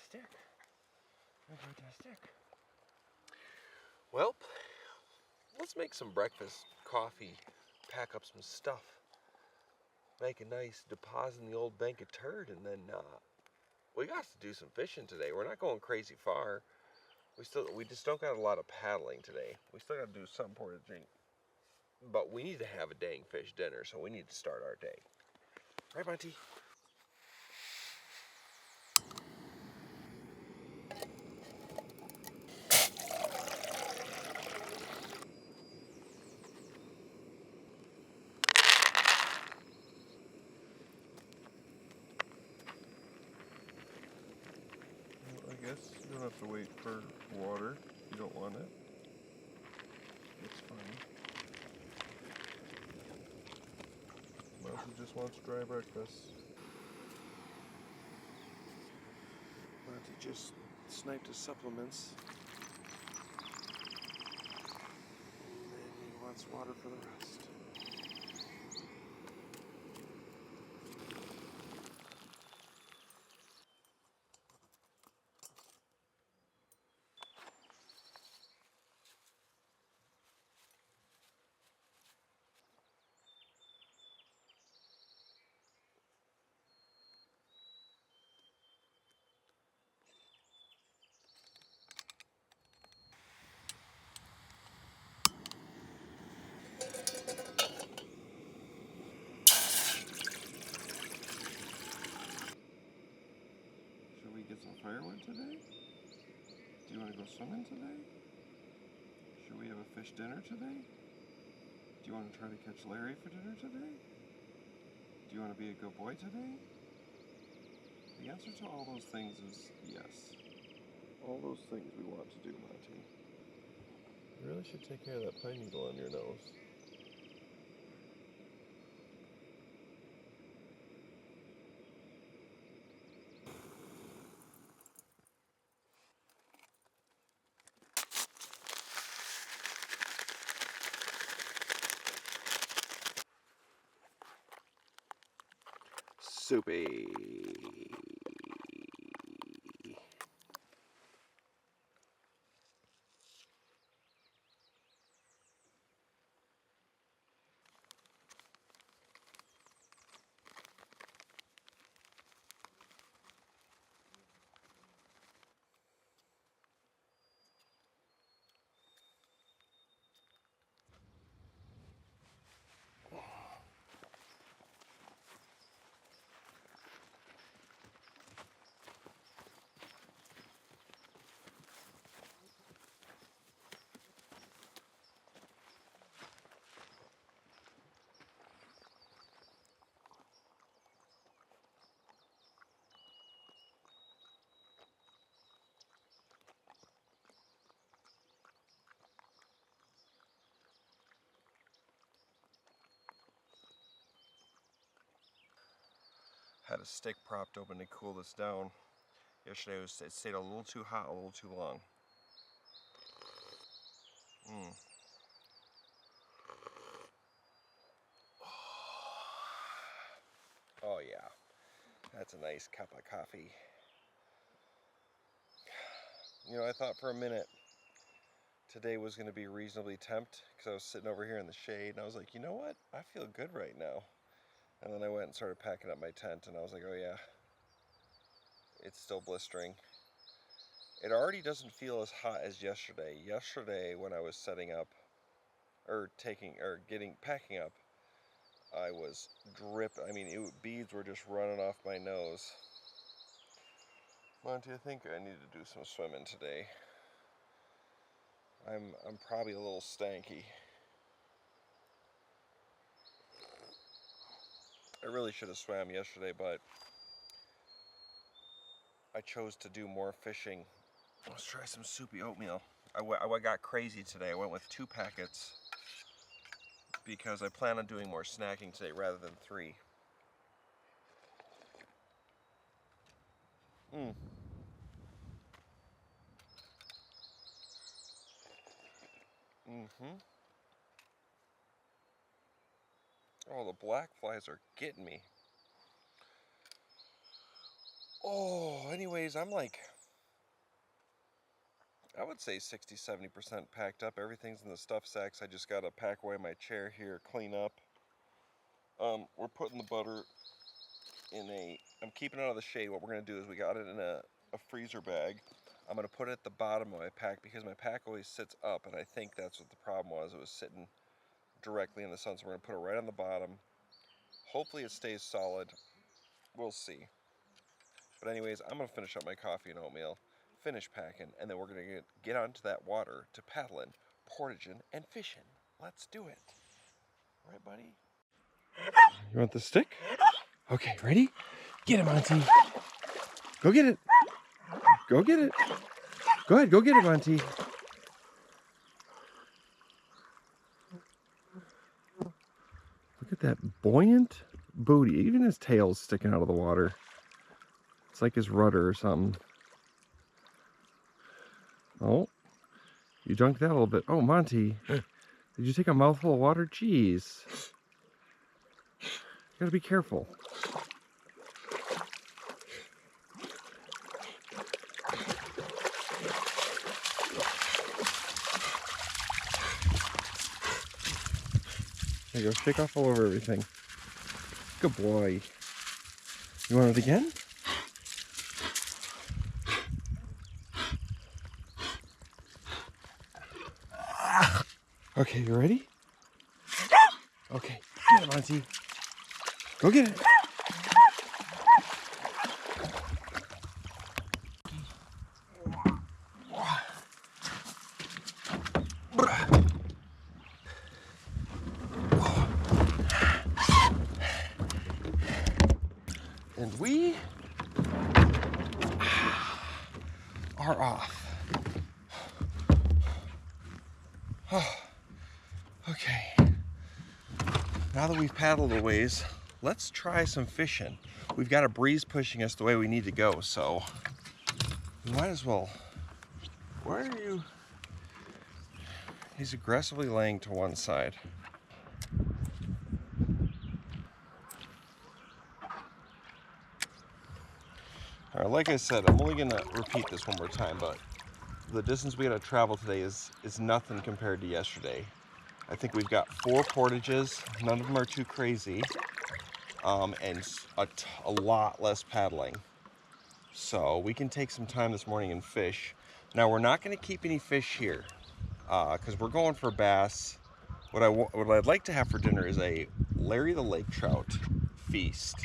Stick. Stick. Well, let's make some breakfast, coffee, pack up some stuff, make a nice deposit in the old bank of turd, and then we got to do some fishing today. We're not going crazy far. We just don't got a lot of paddling today. We still got to do something for the drink. But we need to have a dang fish dinner, so we need to start our day. Right, Monty? have to wait for water. You don't want it. It's fine. Monty just wants dry breakfast. Monty just sniped his supplements. And he wants water for the rest. Should we get some firewood today? Do you want to go swimming today? Should we have a fish dinner today? Do you want to try to catch Larry for dinner today? Do you want to be a good boy today? The answer to all those things is yes. All those things we want to do, Monty. You really should take care of that pine needle on your nose. Soupy. Had a stick propped open to cool this down. Yesterday it stayed a little too hot, a little too long. Oh yeah, that's a nice cup of coffee. You know, I thought for a minute today was going to be reasonably tempt because I was sitting over here in the shade and I was like, you know what? I feel good right now. And then I went and started packing up my tent and I was like, oh yeah, it's still blistering. It already doesn't feel as hot as yesterday. Yesterday when I was setting up or packing up, I was dripping. I mean, beads were just running off my nose. Monty, I think I need to do some swimming today. I'm probably a little stanky. I really should have swam yesterday, but I chose to do more fishing. Let's try some soupy oatmeal. I got crazy today. I went with 2 packets because I plan on doing more snacking today rather than 3. Oh, the black flies are getting me. Oh, anyways, I'm like, I would say 60-70% packed up. Everything's in the stuff sacks. I just got to pack away my chair here, clean up. We're putting the butter in I'm keeping it out of the shade. What we're going to do is we got it in a freezer bag. I'm going to put it at the bottom of my pack because my pack always sits up, and I think that's what the problem was. It was sitting directly in the sun, so we're going to put it right on the bottom. Hopefully it stays solid. We'll see. But anyways, I'm going to finish up my coffee and oatmeal, finish packing, and then we're going to get onto that water to paddling, portaging, and fishing. Let's do it. Right, buddy? You want the stick? Okay, ready? Get it, Monty. Go get it. Go get it. Go ahead, go get it, Monty. Look at that buoyant booty. Even his tail's sticking out of the water. It's like his rudder or something. Oh, you dunked that a little bit. Oh, Monty, did you take a mouthful of water? Jeez. You gotta be careful. There you go, shake off all over everything. Good boy. You want it again? Okay, you ready? Okay, get it, Monty. Go get it. And we are off. Okay, now that we've paddled a ways, let's try some fishing. We've got a breeze pushing us the way we need to go, so we might as well. Where are you? He's aggressively laying to one side. All right, like I said, I'm only gonna repeat this one more time, but the distance we gotta travel today is nothing compared to yesterday. I think we've got 4 portages, none of them are too crazy, and a lot less paddling. So we can take some time this morning and fish. Now we're not gonna keep any fish here, because we're going for bass. What I'd like to have for dinner is a Larry the Lake Trout feast.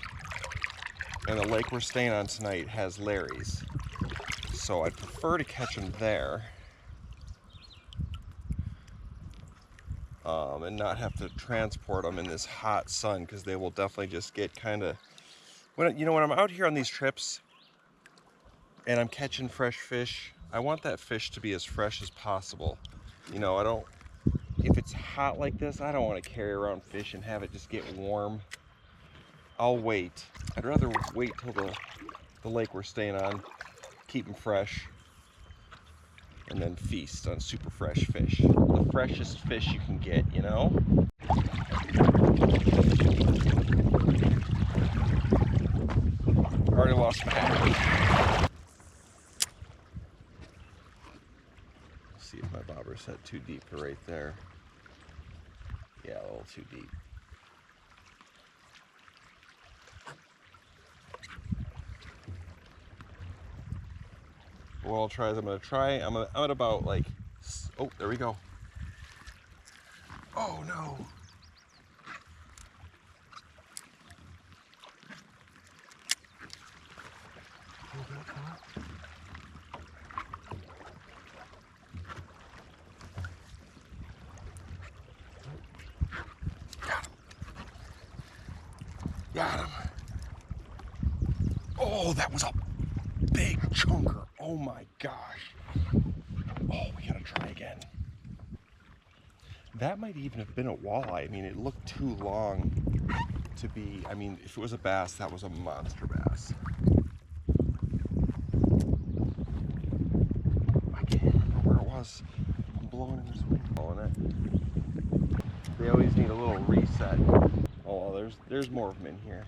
And the lake we're staying on tonight has Larry's. So I'd prefer to catch them there. And not have to transport them in this hot sun, because they will definitely just get kind of, when I'm out here on these trips and I'm catching fresh fish, I want that fish to be as fresh as possible. If it's hot like this, I don't want to carry around fish and have it just get warm. I'll wait. I'd rather wait till the lake we're staying on, keep them fresh, and then feast on super fresh fish. The freshest fish you can get, I already lost my hat. Let's see if my bobber set too deep for right there. Yeah, a little too deep. What I'll try is I'm at about like, oh, there we go. Oh no. Got him. Oh, that was a big chunker. Oh my gosh. Oh, we gotta try again. That might even have been a walleye. I mean, it looked too long to be, if it was a bass, that was a monster bass. I can't remember where it was. I'm blowing in this wind, blowing it. They always need a little reset. Oh, well, there's more of them in here.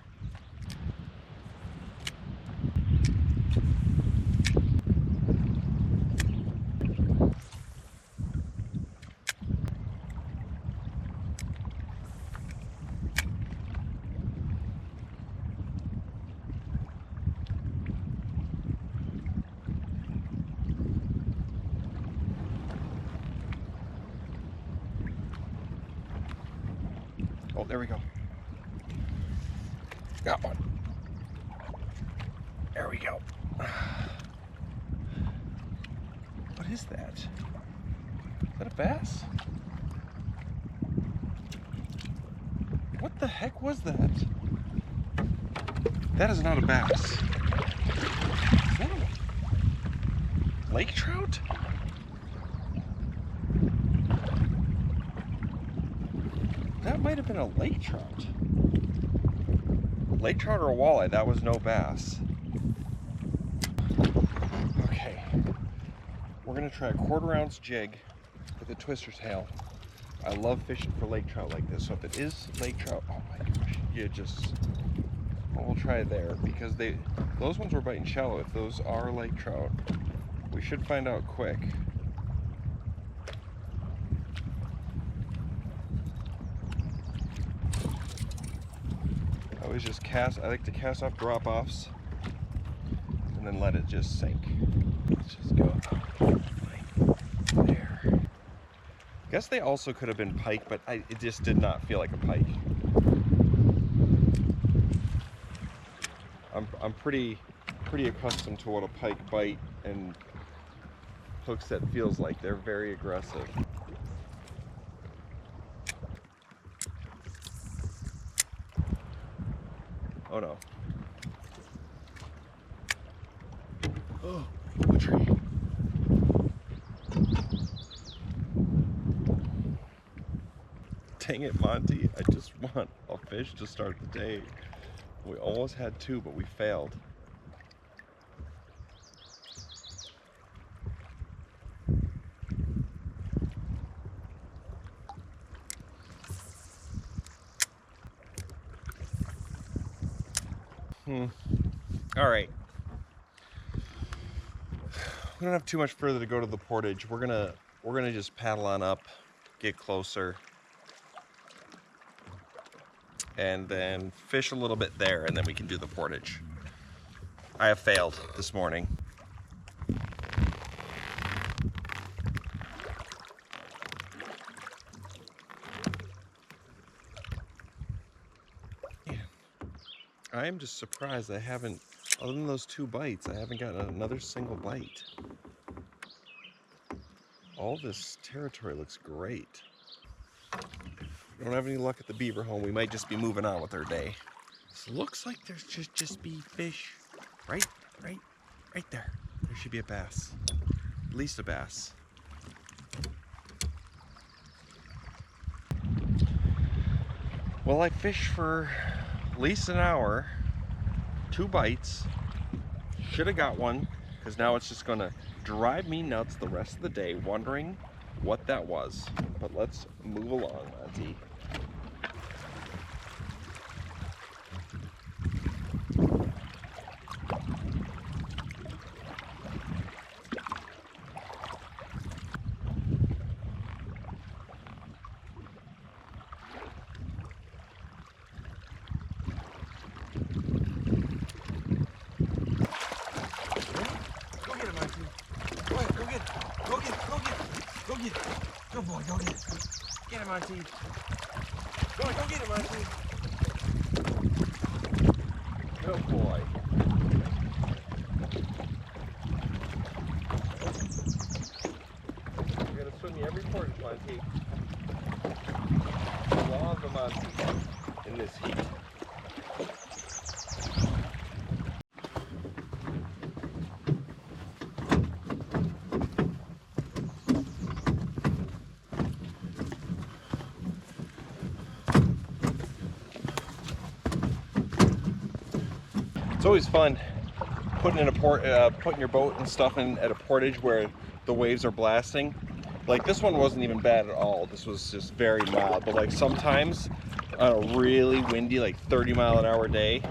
Oh, there we go. Got one. There we go. What is that? Is that a bass? What the heck was that? That is not a bass. lake trout? That might have been a lake trout. Lake trout or a walleye, that was no bass. Okay, we're gonna try a 1/4 ounce jig with a twister tail. I love fishing for lake trout like this, so if it is lake trout, oh my gosh, we'll try there, because those ones were biting shallow. If those are lake trout, we should find out quick. I always just I like to cast off drop-offs and then let it just sink. Let's just go right there. I guess they also could have been pike, but it just did not feel like a pike. I'm pretty accustomed to what a pike bite and hooks that feels like. They're very aggressive. Oh no. Oh, a tree. Dang it, Monty. I just want a fish to start the day. We almost had 2, but we failed. All right. We don't have too much further to go to the portage. We're gonna just paddle on up, get closer, and then fish a little bit there, and then we can do the portage. I have failed this morning. I am just surprised I haven't, other than those 2 bites, I haven't gotten another single bite. All this territory looks great. We don't have any luck at the beaver home. We might just be moving on with our day. This looks like there's just be fish right there. There should be a bass, at least a bass. Well, I fished for at least an hour, 2 bites. Should have got one, because now it's just gonna drive me nuts the rest of the day wondering what that was. But let's move along, Monty. Good boy, go get it. Get him, Monty. Go get him, Monty. Good boy. You're gonna swim me every portage, Monty. Law of the Monty in this heat. It's always fun putting your boat and stuff in at a portage where the waves are blasting. Like this one wasn't even bad at all. This was just very mild. But like sometimes on a really windy, like 30-mile-an-hour day,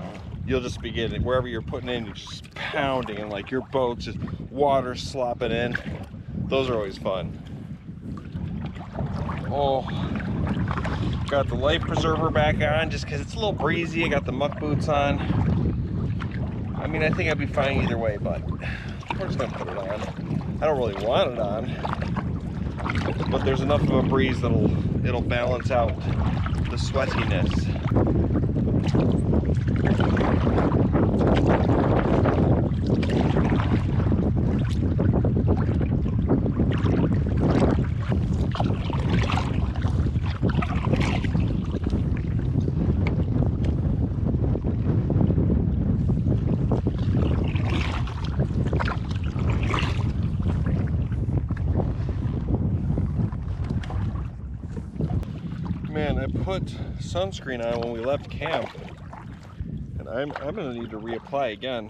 you'll just be getting wherever you're putting in, you're just pounding, and like your boat's just water slopping in. Those are always fun. Oh, got the life preserver back on just because it's a little breezy. I got the muck boots on. I mean, I think I'd be fine either way, but we're just gonna put it on. I don't really want it on, but there's enough of a breeze that'll balance out the sweatiness. Man, I put sunscreen on when we left camp, and I'm gonna need to reapply again.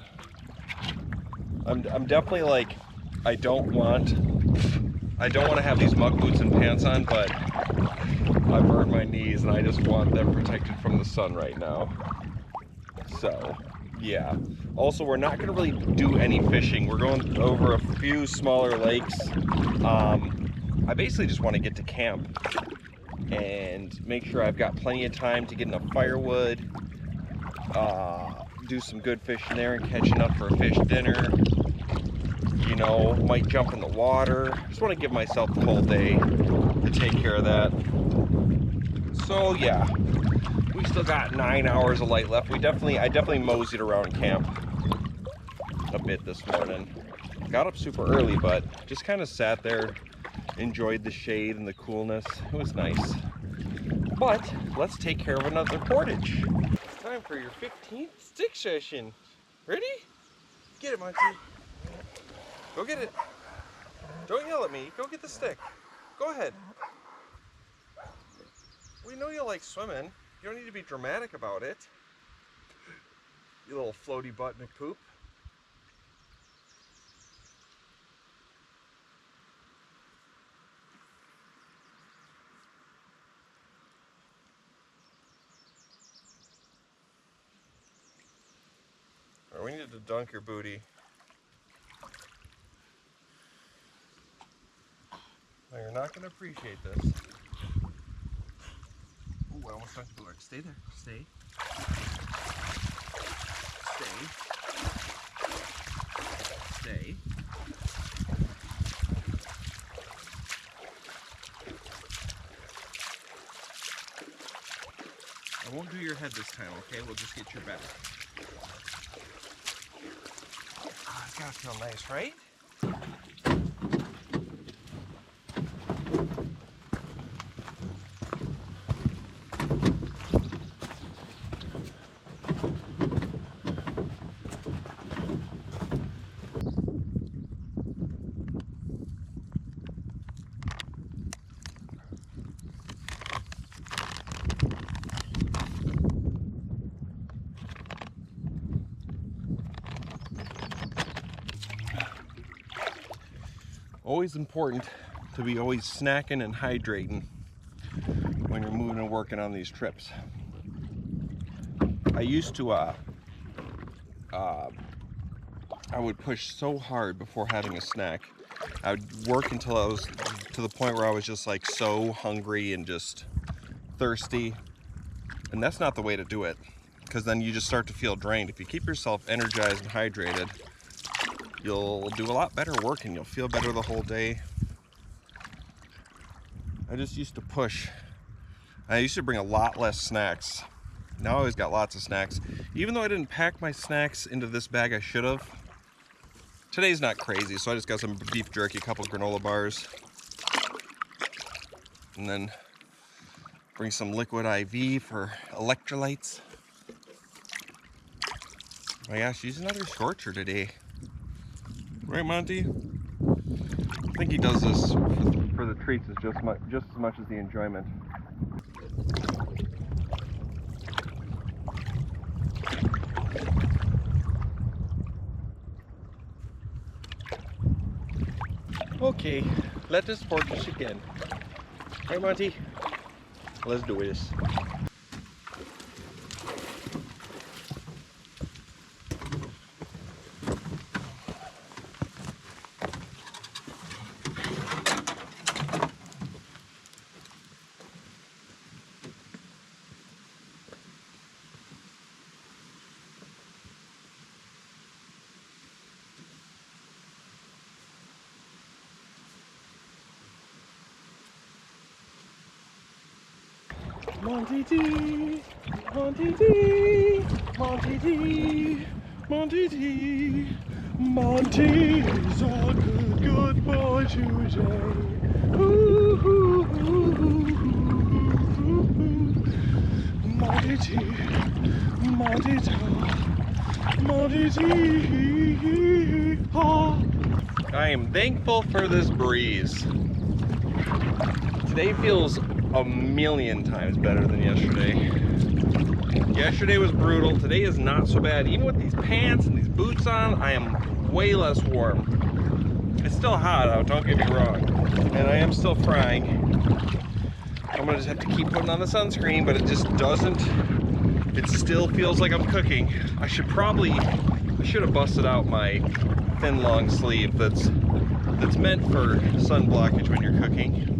I'm definitely like, I don't want to have these muck boots and pants on, but I burned my knees and I just want them protected from the sun right now. So, yeah. Also, we're not gonna really do any fishing. We're going over a few smaller lakes. I basically just want to get to camp and make sure I've got plenty of time to get enough firewood, do some good fishing there and catching up for a fish dinner. You know, might jump in the water. Just want to give myself the whole day to take care of that. So yeah, we still got 9 hours of light left. I definitely moseyed around camp a bit this morning. Got up super early, but just kind of sat there, enjoyed the shade and the coolness. It was nice. But let's take care of another portage. Time for your 15th stick session. Ready? Get it, Monty. Go get it. Don't yell at me. Go get the stick. Go ahead. We know you like swimming. You don't need to be dramatic about it. You little floaty butt McPoop. We needed to dunk your booty. Now you're not going to appreciate this. Ooh, I almost dunked the board. Stay there. Stay. Stay. Stay. I won't do your head this time, okay? We'll just get your back. It's gotta feel nice, right? Always important to be always snacking and hydrating when you're moving and working on these trips. I used to I would push so hard before having a snack. I would work until I was to the point where I was just like so hungry and just thirsty, and that's not the way to do it, because then you just start to feel drained. If you keep yourself energized and hydrated, you'll do a lot better work and you'll feel better the whole day. I just used to push. I used to bring a lot less snacks. Now I always got lots of snacks. Even though I didn't pack my snacks into this bag, I should have. Today's not crazy, so I just got some beef jerky, a couple granola bars. And then bring some liquid IV for electrolytes. Oh my gosh, use another shorter today. Right, Monty? I think he does this for the treats just as much as the enjoyment. Okay, let us portage again. Right, Monty? Let's do this. Monty D, Monty D, Monty D, Monty D, Monty's a good boy today. Ooh, ooh, ooh, ooh, ooh. Monty D, Monty D, Monty D. I am thankful for this breeze. Today feels a million times better than yesterday. Yesterday was brutal. Today is not so bad. Even with these pants and these boots on, I am way less warm. It's still hot out, don't get me wrong. And I am still frying. I'm gonna just have to keep putting on the sunscreen, but it just doesn't, it still feels like I'm cooking. I should have busted out my thin long sleeve that's meant for sun blockage when you're cooking.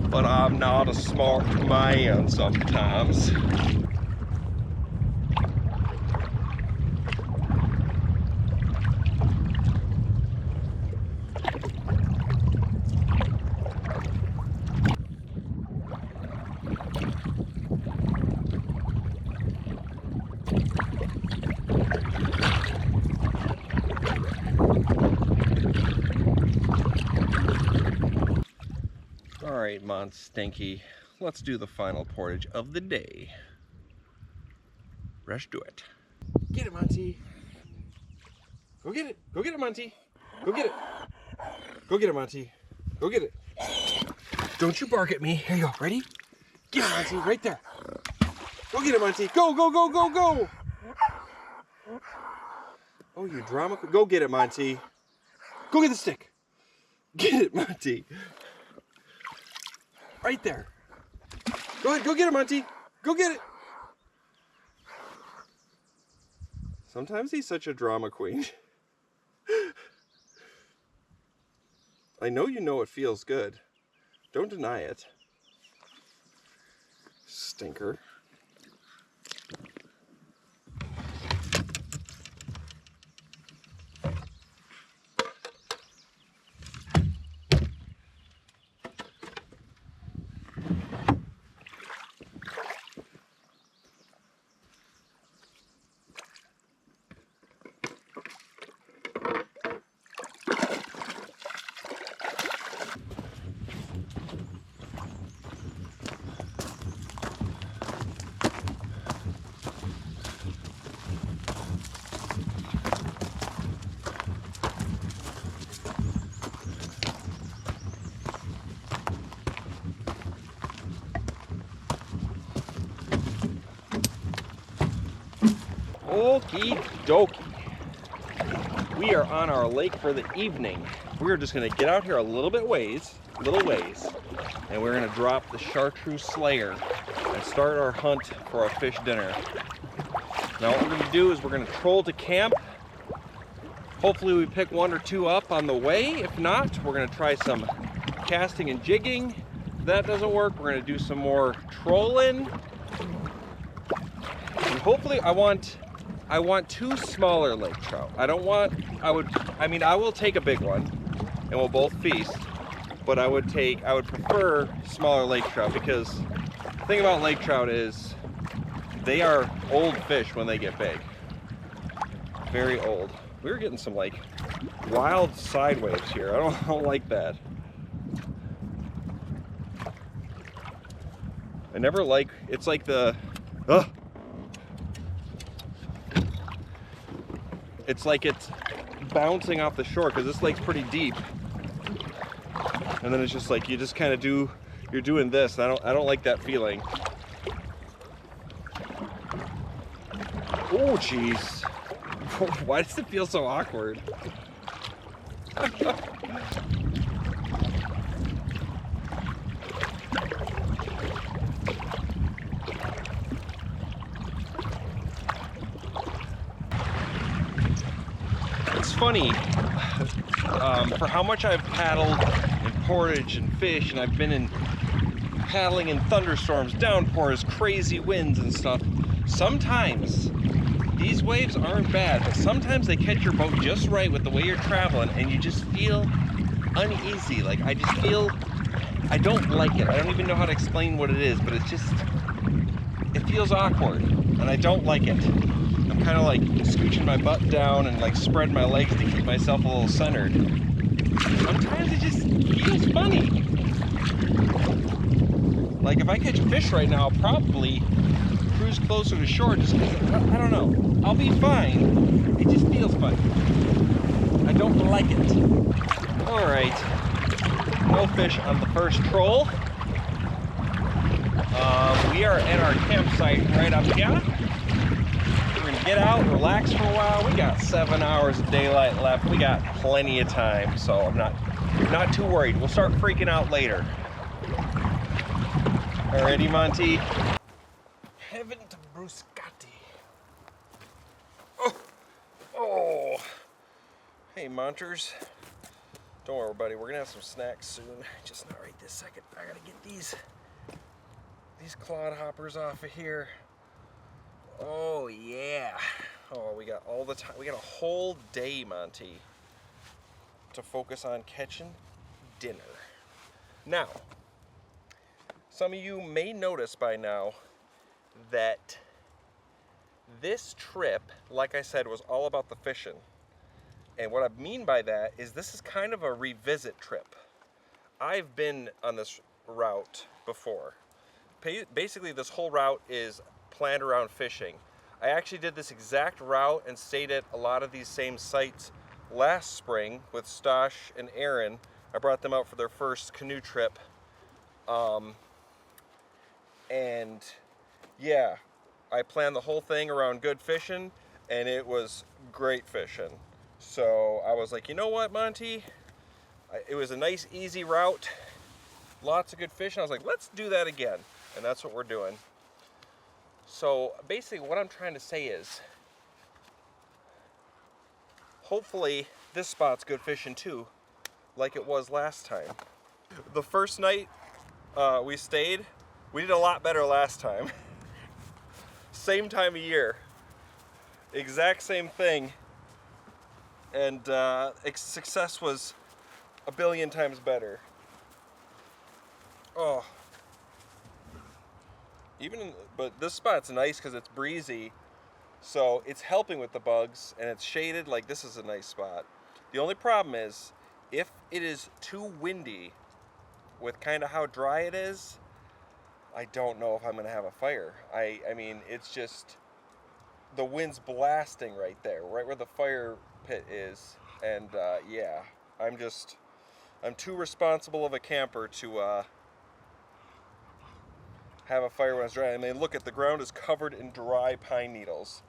But I'm not a smart man sometimes. Alright, Stinky, let's do the final portage of the day. Let's do it. Get it, Monty. Go get it. Go get it, Monty. Go get it. Go get it, Monty. Go get it. Don't you bark at me. Here you go. Ready? Get it, Monty. Right there. Go get it, Monty. Go, go, go, go, go. Oh, you drama. Go get it, Monty. Go get the stick. Get it, Monty. Right there. Go ahead, go get it, Monty. Go get it. Sometimes he's such a drama queen. I know you know it feels good. Don't deny it. Stinker. Okie dokie. We are on our lake for the evening. We're just gonna get out here a little ways, and we're gonna drop the chartreuse slayer and start our hunt for our fish dinner. Now what we're gonna do is we're gonna troll to camp. Hopefully we pick one or two up on the way. If not, we're gonna try some casting and jigging. If that doesn't work, we're gonna do some more trolling. And hopefully I want 2 smaller lake trout. I will take a big one and we'll both feast, but I would prefer smaller lake trout, because the thing about lake trout is they are old fish when they get big. Very old. We were getting some like wild side waves here. I don't like that. I never like, it's like the, it's like it's bouncing off the shore, because this lake's pretty deep, and then it's just like you just kind of you're doing this. I don't like that feeling. Oh jeez. Why does it feel so awkward? It's funny, for how much I've paddled and portage and fish, and I've been paddling in thunderstorms, downpours, crazy winds and stuff, sometimes these waves aren't bad, but sometimes they catch your boat just right with the way you're traveling, and you just feel uneasy. Like, I just feel, I don't like it. I don't even know how to explain what it is, but it feels awkward, and I don't like it. I'm kind of like scooching my butt down and like spread my legs to keep myself a little centered. Sometimes it just feels funny. Like if I catch a fish right now, I'll probably cruise closer to shore just because, I don't know. I'll be fine. It just feels funny. I don't like it. All right. No fish on the first troll. We are at our campsite right up here. We're gonna get out, relax for a while. We got 7 hours of daylight left. We got plenty of time, so I'm not too worried. We'll start freaking out later. Alrighty, Monty. Heaven to Bruscati. Oh. Hey, Monters. Don't worry, buddy. We're gonna have some snacks soon. Just not right this second. I gotta get these clod hoppers off of here. Oh yeah. Oh, we got all the time. We got a whole day, Monty, to focus on catching dinner. Now, some of you may notice by now that this trip, like I said, was all about the fishing. And what I mean by that is this is kind of a revisit trip. I've been on this route before. Basically, this whole route is planned around fishing. I actually did this exact route and stayed at a lot of these same sites last spring with Stosh and Aaron. I brought them out for their first canoe trip. And yeah, I planned the whole thing around good fishing, and it was great fishing. So I was like, you know what, Monty? It was a nice, easy route. Lots of good fishing. I was like, let's do that again. And that's what we're doing. So basically what I'm trying to say is, hopefully this spot's good fishing too, like it was last time. The first night we stayed, we did a lot better last time. Same time of year. Exact same thing. And success was a billion times better. Oh. But this spot's nice because it's breezy, so it's helping with the bugs, and it's shaded. Like, this is a nice spot. The only problem is, if it is too windy with kind of how dry it is, I don't know if I'm going to have a fire. I mean, it's just, the wind's blasting right there, right where the fire pit is, and yeah, I'm too responsible of a camper to have a fire when it's dry. I mean, look, at the ground is covered in dry pine needles.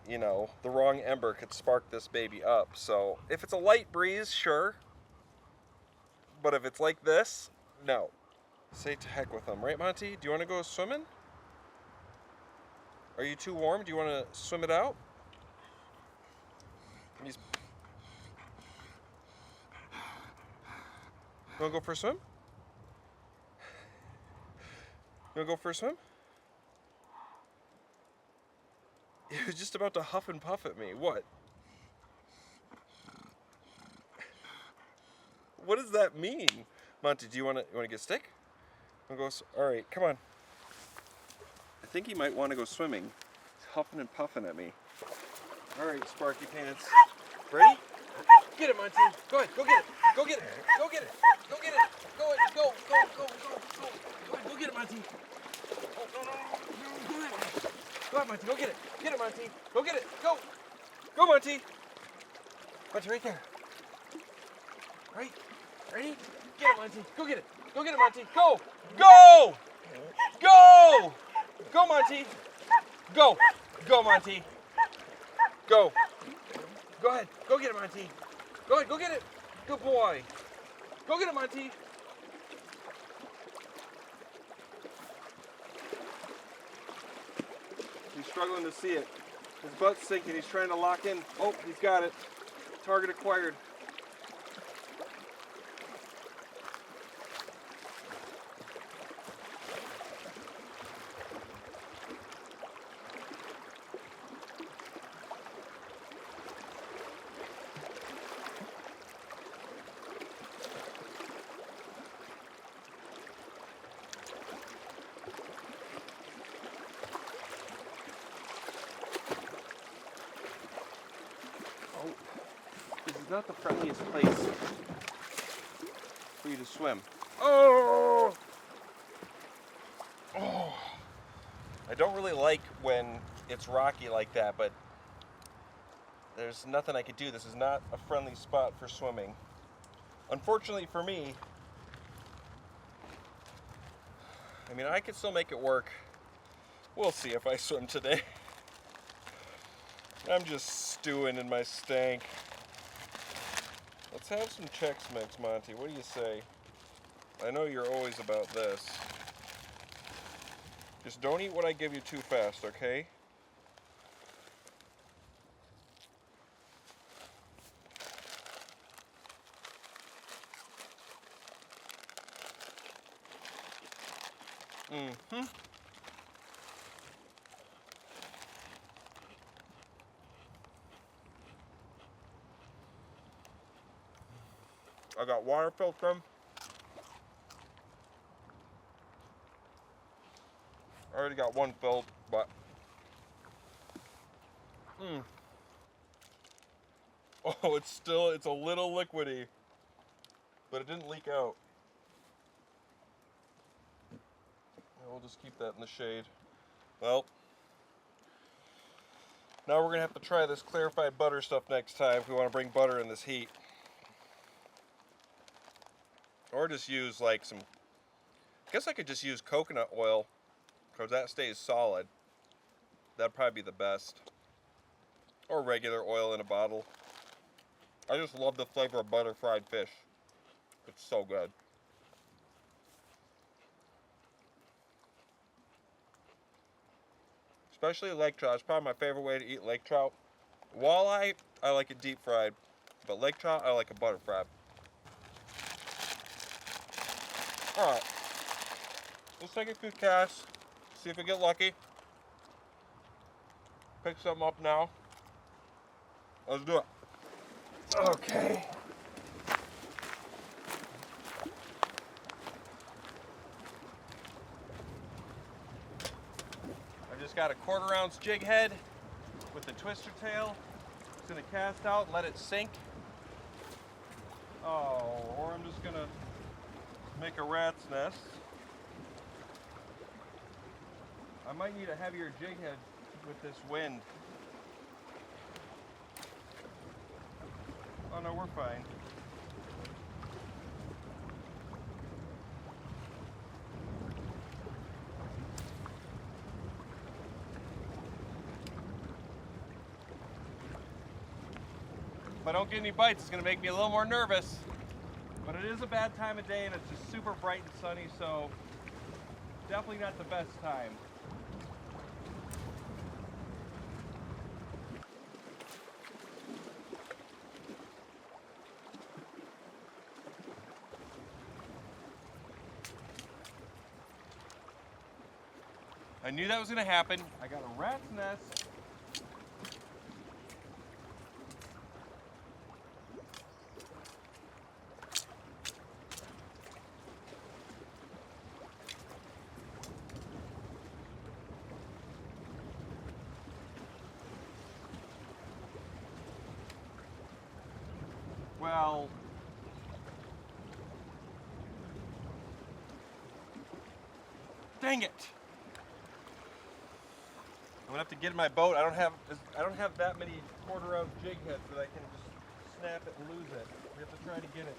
You know, the wrong ember could spark this baby up. So if it's a light breeze, sure, but if it's like this, no. Say to heck with them, right, Monty? Do you want to go swimming? Are you too warm? Do you want to swim it out? You want to go for a swim? You want to go for a swim? He was just about to huff and puff at me. What? What does that mean? Monty, do you want to get a stick? All right, come on. I think he might want to go swimming. He's huffing and puffing at me. All right, Sparky Pants. Ready? Get it, Monty. Go ahead, go get it. Go get it. Go get it. Go get it. Go ahead. Go. Go ahead, go get it, Monty. Oh, no. Go ahead. Go ahead, Monty. Go get it. Get it, Monty. Go get it. Go. Go, Monty. Monty, right there. Right. Ready? Get it, Monty. Go get it. Go get it, Monty. Go. Go. Go. Go, Monty. Go. Go, Monty. Go. Go ahead. Go get it, Monty. Go ahead. Go get it. Good boy. Go get it, Monty. He's struggling to see it. His butt's sinking. He's trying to lock in. Oh, he's got it. Target acquired. This is not the friendliest place for you to swim. Oh! Oh! I don't really like when it's rocky like that, but there's nothing I could do. This is not a friendly spot for swimming. Unfortunately for me, I mean, I could still make it work. We'll see if I swim today. I'm just stewing in my stank. Let's have some Chex Mix, Monty. What do you say? I know you're always about this. Just don't eat what I give you too fast, okay? Mm-hmm. I got water filtrum. I already got one filled, but oh, it's a little liquidy, but it didn't leak out. We'll just keep that in the shade. Well, now we're gonna have to try this clarified butter stuff next time if we want to bring butter in this heat. Or just use like some, I guess I could just use coconut oil because that stays solid. That'd probably be the best. Or regular oil in a bottle. I just love the flavor of butter fried fish. It's so good. Especially lake trout. It's probably my favorite way to eat lake trout. Walleye, I like it deep fried. But lake trout, I like it butter fried. Alright. Let's take a few casts. See if we get lucky. Pick something up now. Let's do it. Okay. I just got a 1/4 ounce jig head with the twister tail. It's gonna cast out, let it sink. Oh, or I'm just gonna make a rat's nest. I might need a heavier jig head with this wind. Oh no, we're fine. If I don't get any bites, it's gonna make me a little more nervous. But it is a bad time of day and it's just super bright and sunny, so definitely not the best time. I knew that was gonna happen. I got a rat's nest. Well, dang it. I'm gonna have to get in my boat. I don't have that many 1/4 ounce jig heads that I can just snap it and lose it. We have to try to get it.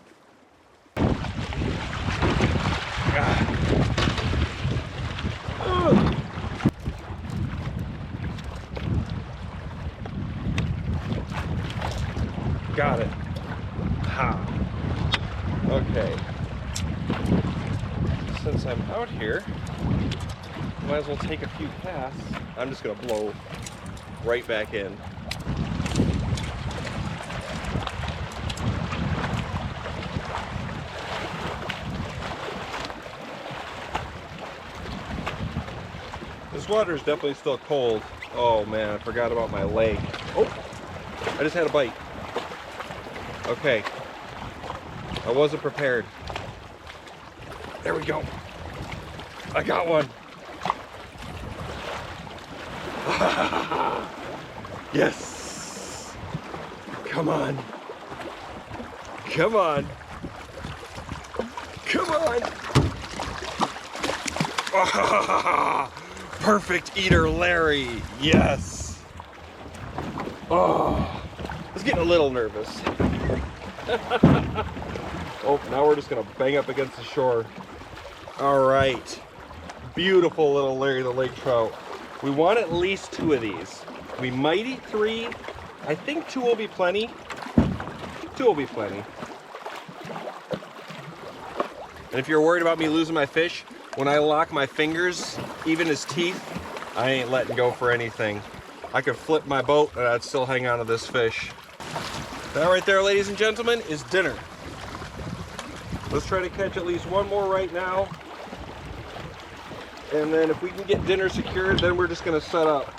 Got it. Ha. Okay. Since I'm out here, might as well take a few casts. I'm just gonna blow right back in. This water is definitely still cold. Oh man, I forgot about my leg. Oh, I just had a bite. Okay, I wasn't prepared. There we go. I got one. Yes. Come on. Come on. Come on. Perfect eater, Larry. Yes. Oh, I was getting a little nervous. Oh, now we're just gonna bang up against the shore. All right. beautiful little Larry the Lake trout. We want at least 2 of these. We might eat 3. I think 2 will be plenty. 2 will be plenty. And if you're worried about me losing my fish, when I lock my fingers, even his teeth, I ain't letting go for anything. I could flip my boat and I'd still hang on to this fish. That right there, ladies and gentlemen, is dinner. Let's try to catch at least 1 more right now. And then if we can get dinner secured, then we're just gonna set up.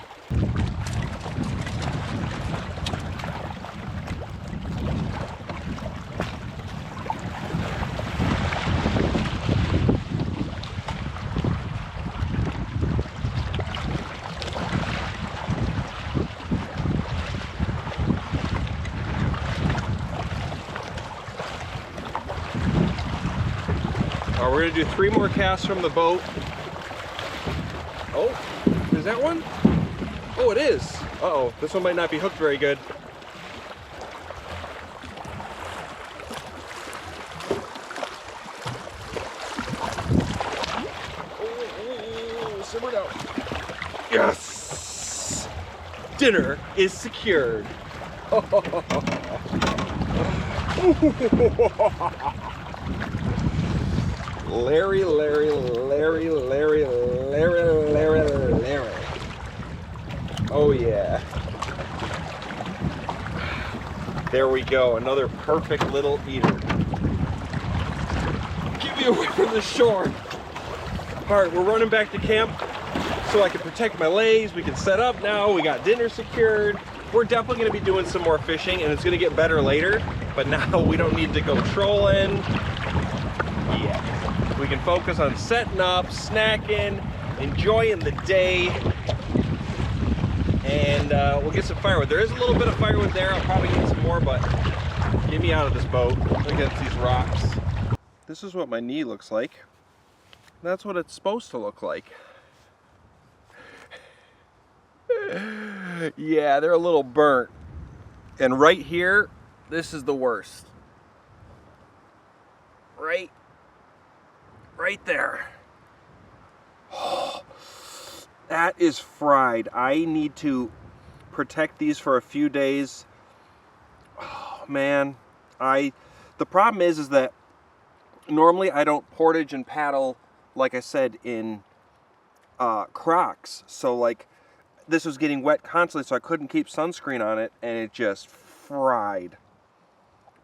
We're gonna do 3 more casts from the boat. Oh, is that one? Oh, it is. Uh-oh, this one might not be hooked very good. Oh, simmer down. Yes! Dinner is secured. Larry, Larry, Larry, Larry, Larry, Larry, Larry. Oh yeah. There we go, another perfect little eater. Get me away from the shore. All right, we're running back to camp so I can protect my legs. We can set up now, we got dinner secured. We're definitely gonna be doing some more fishing and it's gonna get better later, but now we don't need to go trolling. Yeah. We can focus on setting up, snacking, enjoying the day, and we'll get some firewood. There is a little bit of firewood there. I'll probably get some more, but get me out of this boat against these rocks. This is what my knee looks like. That's what it's supposed to look like. Yeah, they're a little burnt. And right here, this is the worst. Right there. Oh, that is fried. I need to protect these for a few days. Oh man, the problem is that normally I don't portage and paddle, like I said, in Crocs. So like this was getting wet constantly, so I couldn't keep sunscreen on it, and it just fried.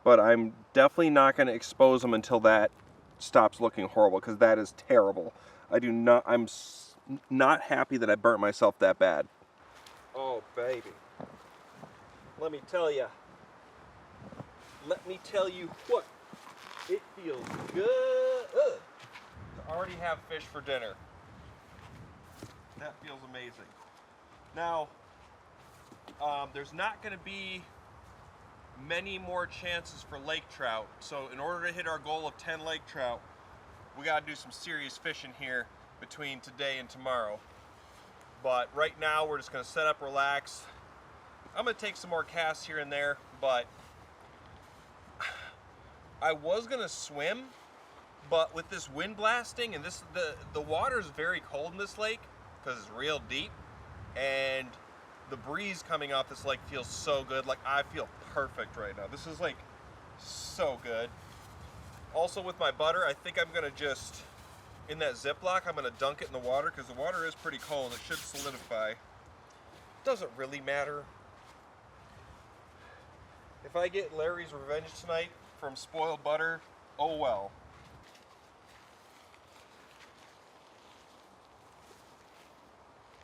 But I'm definitely not going to expose them until that stops looking horrible, because that is terrible. I'm not happy that I burnt myself that bad. Oh baby, let me tell you what, it feels good to already have fish for dinner. That feels amazing. Now there's not going to be many more chances for lake trout, so in order to hit our goal of 10 lake trout, we got to do some serious fishing here between today and tomorrow. But right now we're just going to set up, relax. I'm going to take some more casts here and there, but I was going to swim, but with this wind blasting and the water is very cold in this lake because it's real deep, and the breeze coming off this lake feels so good. Like, I feel perfect right now. This is like so good. Also with my butter, I think I'm gonna just, in that Ziploc, I'm gonna dunk it in the water because the water is pretty cold. It should solidify. Doesn't really matter. If I get Larry's revenge tonight from spoiled butter, oh well.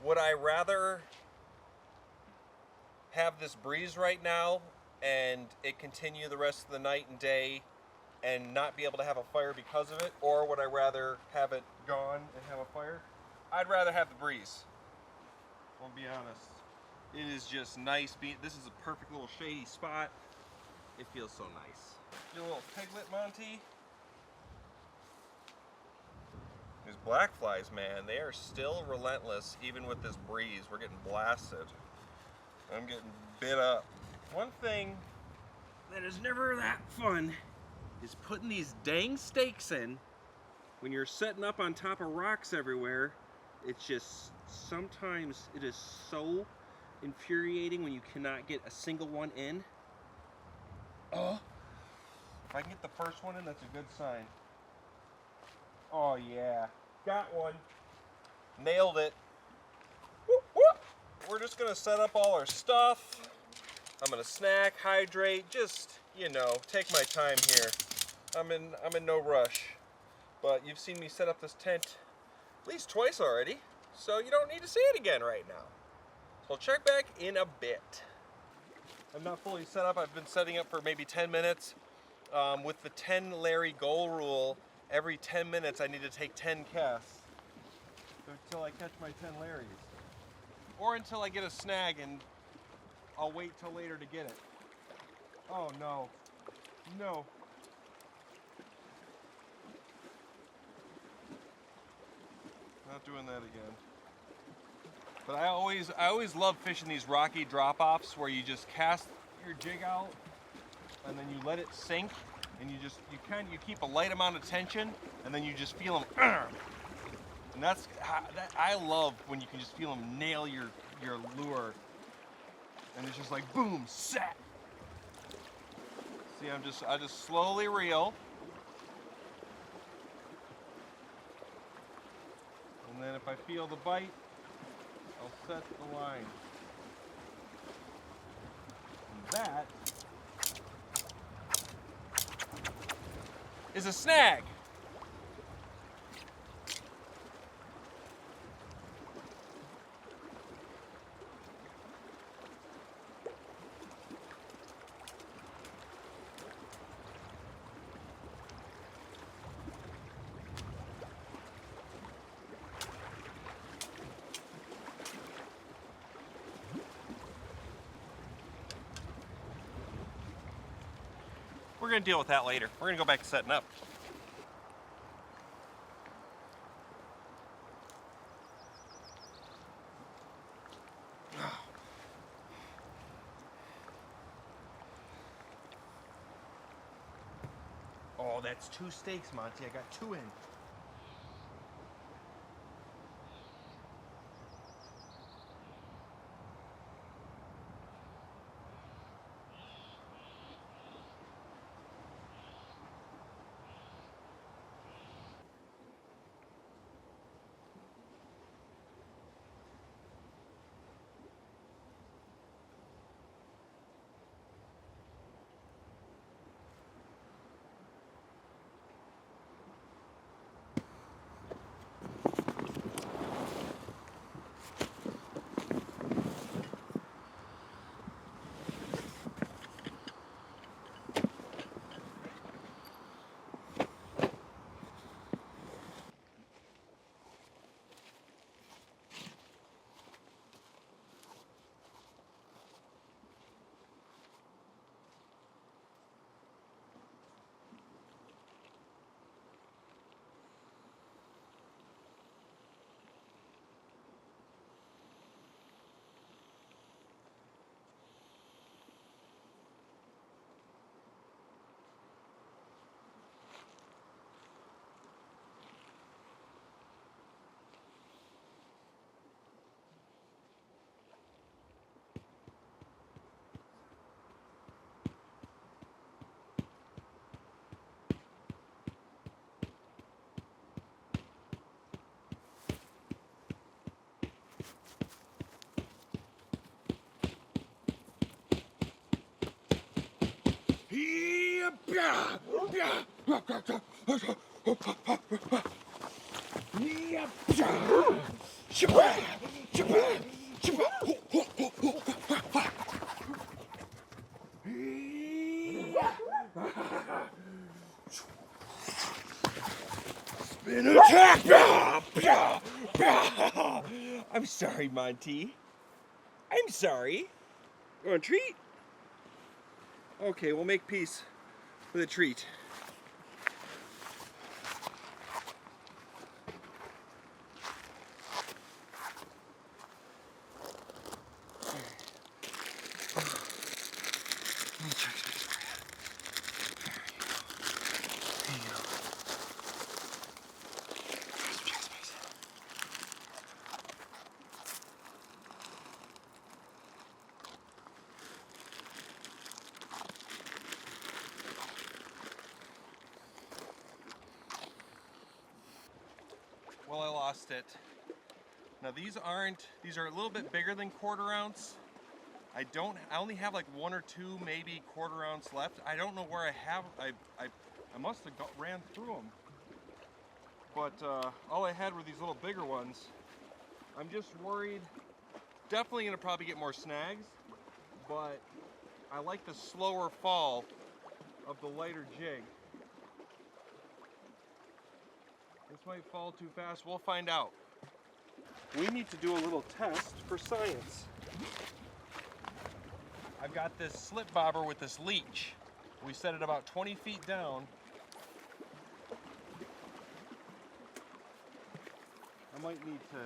Would I rather have this breeze right now and it continue the rest of the night and day and not be able to have a fire because of it, or would I rather have it gone and have a fire? I'd rather have the breeze. I'll be honest. It is just nice. This is a perfect little shady spot. It feels so nice. Your little piglet, Monty. These black flies, man, they are still relentless even with this breeze. We're getting blasted. I'm getting bit up. One thing that is never that fun is putting these dang stakes in when you're setting up on top of rocks everywhere, it's just, sometimes it is so infuriating when you cannot get a single one in. Oh, if I can get the first one in, that's a good sign. Oh yeah, got one. Nailed it. Whoop, whoop. We're just gonna set up all our stuff. I'm gonna snack, hydrate, just, you know, take my time here. I'm in no rush. But you've seen me set up this tent at least twice already, so you don't need to see it again right now. So I'll check back in a bit. I'm not fully set up. I've been setting up for maybe 10 minutes. With the 10 Larry goal rule, every 10 minutes I need to take 10 casts until I catch my 10 Larrys. Or until I get a snag, and I'll wait till later to get it. Oh no, no. Not doing that again. But I always love fishing these rocky drop-offs where you just cast your jig out and then you let it sink, and you keep a light amount of tension, and then you just feel them. And I love when you can just feel them nail your lure, and it's just like boom, set. See, I just slowly reel, and then if I feel the bite, I'll set the line. And that is a snag. We're going to deal with that later. We're going to go back to setting up. Oh, that's 2 steaks, Monty. I got 2 in. Spin attack! I'm sorry, Monty. I'm sorry. You want a treat? Okay, we'll make peace with a treat. Well, I lost it. Now these are a little bit bigger than 1/4 ounce. I only have like 1 or 2 maybe 1/4 ounce left. I don't know where I have, I must have ran through them. But all I had were these little bigger ones. I'm just worried, definitely gonna probably get more snags, but I like the slower fall of the lighter jig. This might fall too fast, we'll find out. We need to do a little test for science. I've got this slip bobber with this leech. We set it about 20 feet down. I might need to.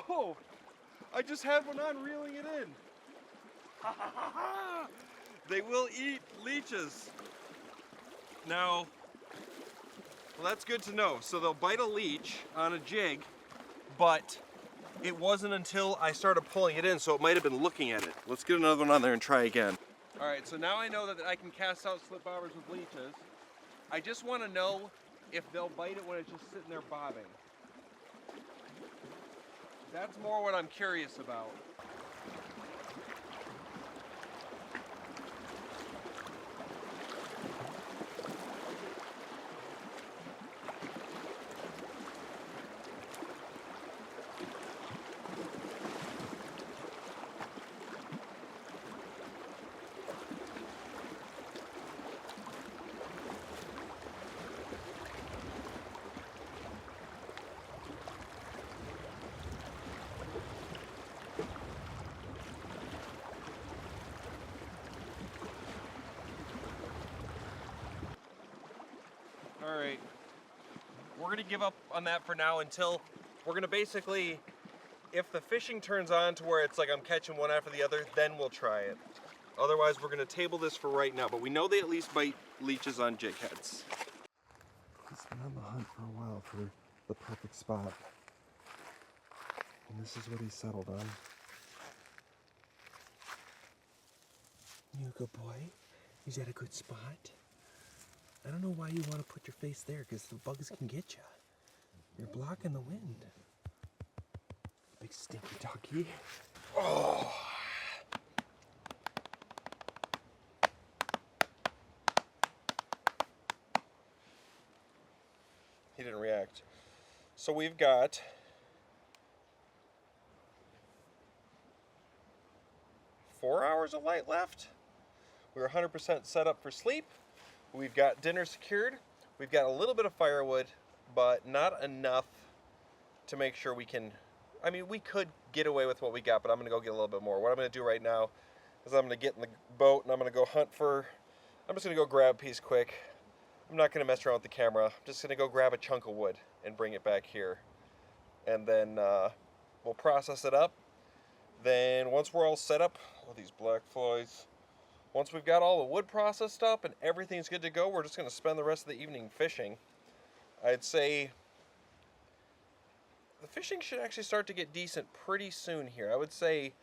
Oh! I just had one on reeling it in. They will eat leeches. Now, well, that's good to know. So they'll bite a leech on a jig, but it wasn't until I started pulling it in, so it might have been looking at it. Let's get another one on there and try again. All right, so now I know that I can cast out slip bobbers with leeches. I just want to know if they'll bite it when it's just sitting there bobbing. That's more what I'm curious about. All right, we're gonna give up on that for now until we're gonna basically, if the fishing turns on to where it's like I'm catching one after the other, then we'll try it. Otherwise, we're gonna table this for right now, but we know they at least bite leeches on jig heads. He's been on the hunt for a while for the perfect spot. And this is what he settled on. You a good boy? Is that a good spot? I don't know why you want to put your face there, because the bugs can get you. You're blocking the wind. Big stinky doggy. Oh! He didn't react. So we've got four hours of light left. We're 100% set up for sleep. We've got dinner secured. We've got a little bit of firewood, but not enough to make sure we can, I mean, we could get away with what we got, but I'm gonna go get a little bit more. What I'm gonna do right now is I'm gonna get in the boat and I'm gonna go hunt for, I'm just gonna go grab a piece quick. I'm not gonna mess around with the camera. I'm just gonna go grab a chunk of wood and bring it back here. And then we'll process it up. Then once we're all set up, oh, these black flies. Once we've got all the wood processed up and everything's good to go, we're just going to spend the rest of the evening fishing. I'd say the fishing should actually start to get decent pretty soon here. I would say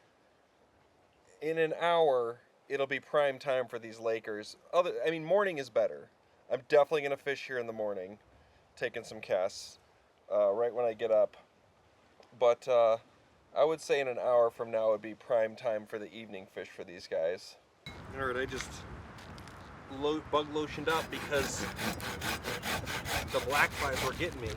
in an hour, it'll be prime time for these Lakers. I mean, morning is better. I'm definitely going to fish here in the morning, taking some casts right when I get up. But I would say in an hour from now would be prime time for the evening fish for these guys. All right, I just bug lotioned up because the black flies were getting me.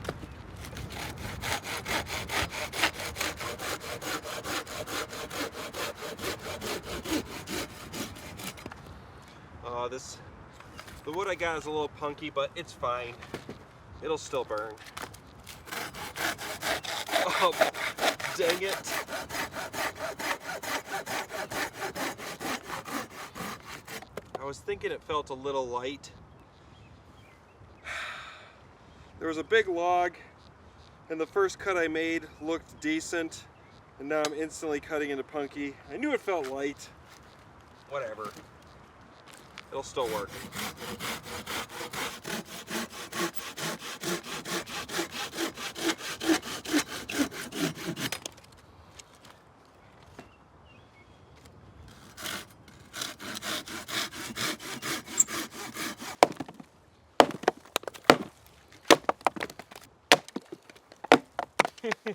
The wood I got is a little punky, but it's fine. It'll still burn. Oh, dang it. I was thinking it felt a little light. There was a big log, and the first cut I made looked decent, and now I'm instantly cutting into punky. I knew it felt light. Whatever. It'll still work. Yeah.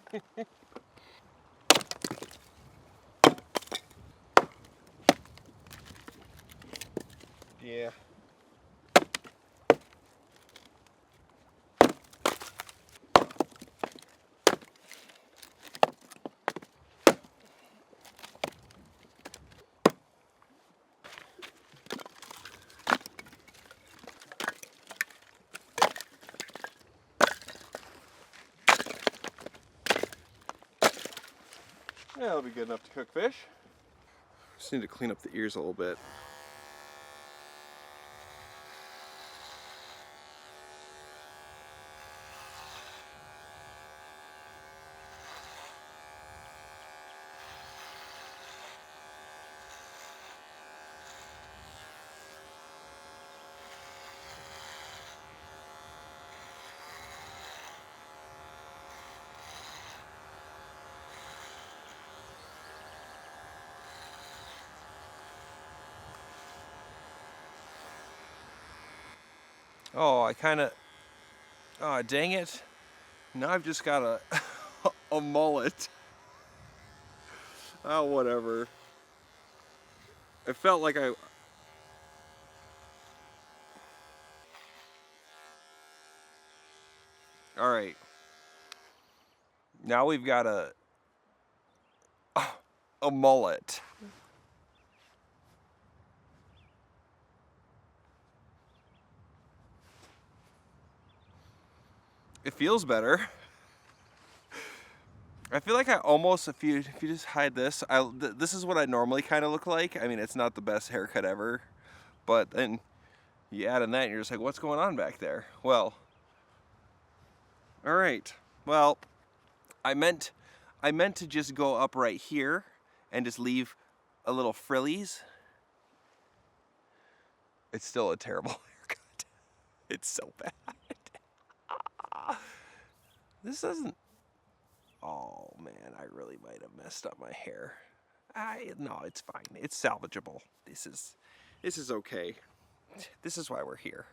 Yeah, that'll be good enough to cook fish. Just need to clean up the ears a little bit. Oh, oh, dang it. Now I've just got a, a mullet. Oh, whatever. It felt like I... Alright. Now we've got a mullet. It feels better. I feel like I almost, if you just hide this, this is what I normally kind of look like. I mean, it's not the best haircut ever, but then you add in that and you're just like, what's going on back there? Well, all right. Well, I meant to just go up right here and just leave a little frillies. It's still a terrible haircut. It's so bad. This doesn't... Oh man, I really might have messed up my hair. No, it's fine. It's salvageable. This is okay. This is why we're here.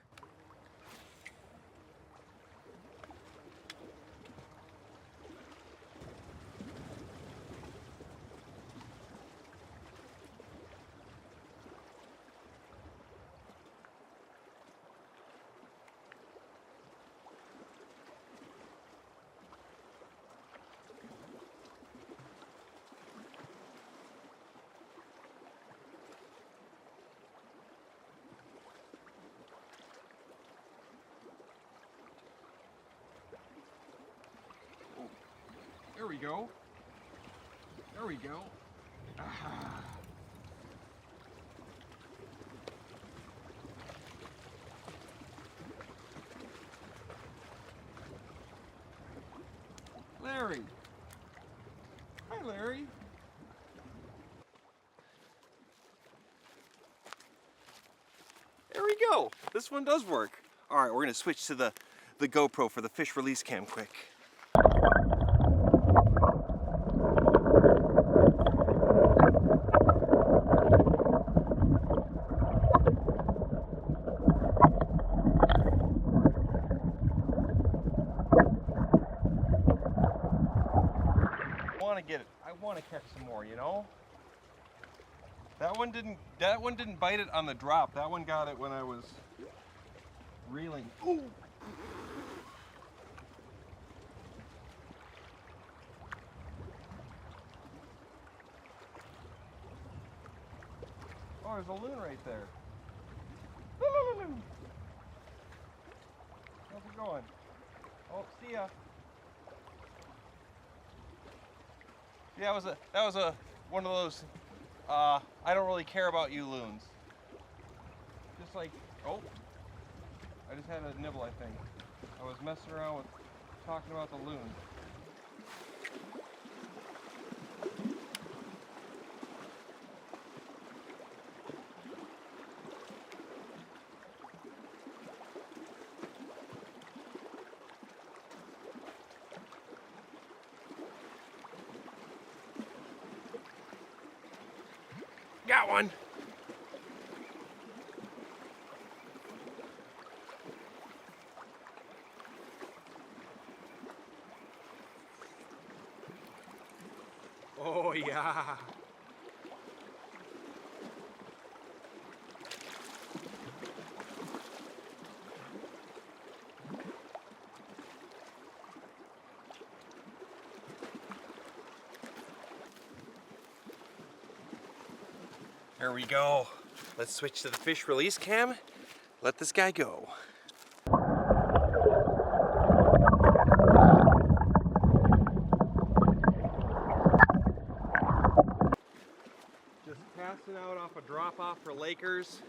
There we go. There we go. Ah. Larry. Hi, Larry. There we go. This one does work. All right, we're gonna switch to the GoPro for the fish release cam quick. I want to catch some more, you know? That one didn't bite it on the drop. That one got it when I was reeling. Ooh. Oh, there's a loon right there. How's it going? Oh, see ya. Yeah, that was one of those I don't really care about you loons. Just like, oh, I just had a nibble, I think. I was messing around with talking about the loon. Got one. Yeah. There we go. Let's switch to the fish release cam. Let this guy go. Just casting out off a drop off for Lakers.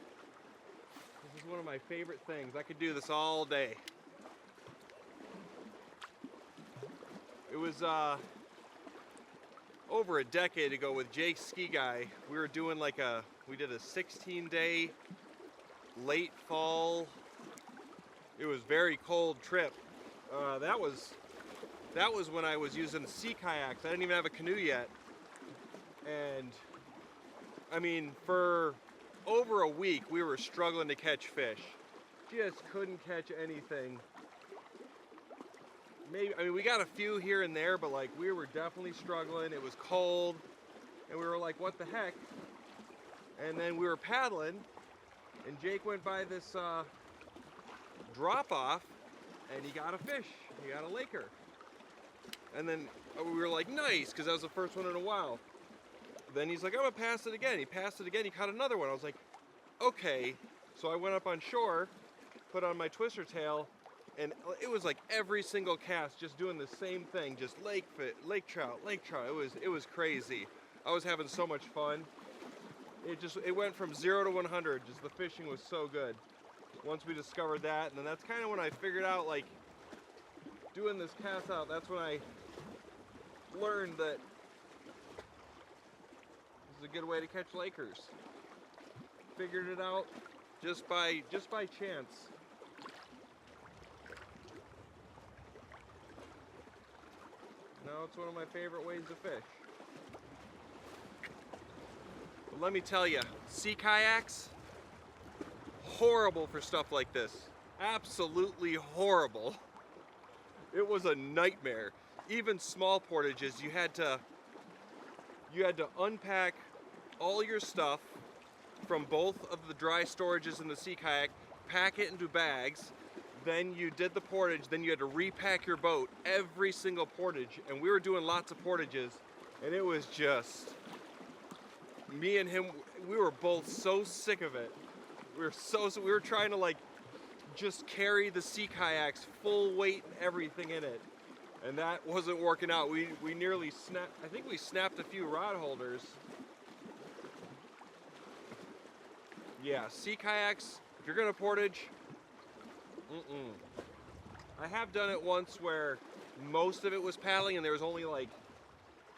This is one of my favorite things. I could do this all day. It was over a decade ago with Jake Ski Guy. We were doing we did a 16-day late fall. It was very cold trip. That was when I was using sea kayaks. I didn't even have a canoe yet. And I mean, for over a week, we were struggling to catch fish. Just couldn't catch anything. We got a few here and there, but like we were definitely struggling. It was cold, and we were like, what the heck? And then we were paddling, and Jake went by this drop off, and he got a fish. He got a Laker. And then we were like, nice, because that was the first one in a while. Then he's like, I'm gonna pass it again. He passed it again, he caught another one. I was like, okay. So I went up on shore, put on my twister tail, and it was like every single cast just doing the same thing, just lake trout. It was crazy. I was having so much fun. It went from 0 to 100. Just the fishing was so good. Once we discovered that, and then that's kind of when I figured out, like, doing this cast out, that's when I learned that this is a good way to catch Lakers. Figured it out just by chance. Now it's one of my favorite ways to fish. But let me tell you, sea kayaks, horrible for stuff like this. Absolutely horrible. It was a nightmare. Even small portages, you had to unpack all your stuff from both of the dry storages in the sea kayak, pack it into bags, then you did the portage, then you had to repack your boat every single portage, and we were doing lots of portages, and it was just, me and him, we were both so sick of it. We were trying to like just carry the sea kayaks full weight and everything in it, and that wasn't working out. We nearly snapped, I think we snapped a few rod holders. Yeah, sea kayaks, if you're gonna portage, I have done it once where most of it was paddling and there was only like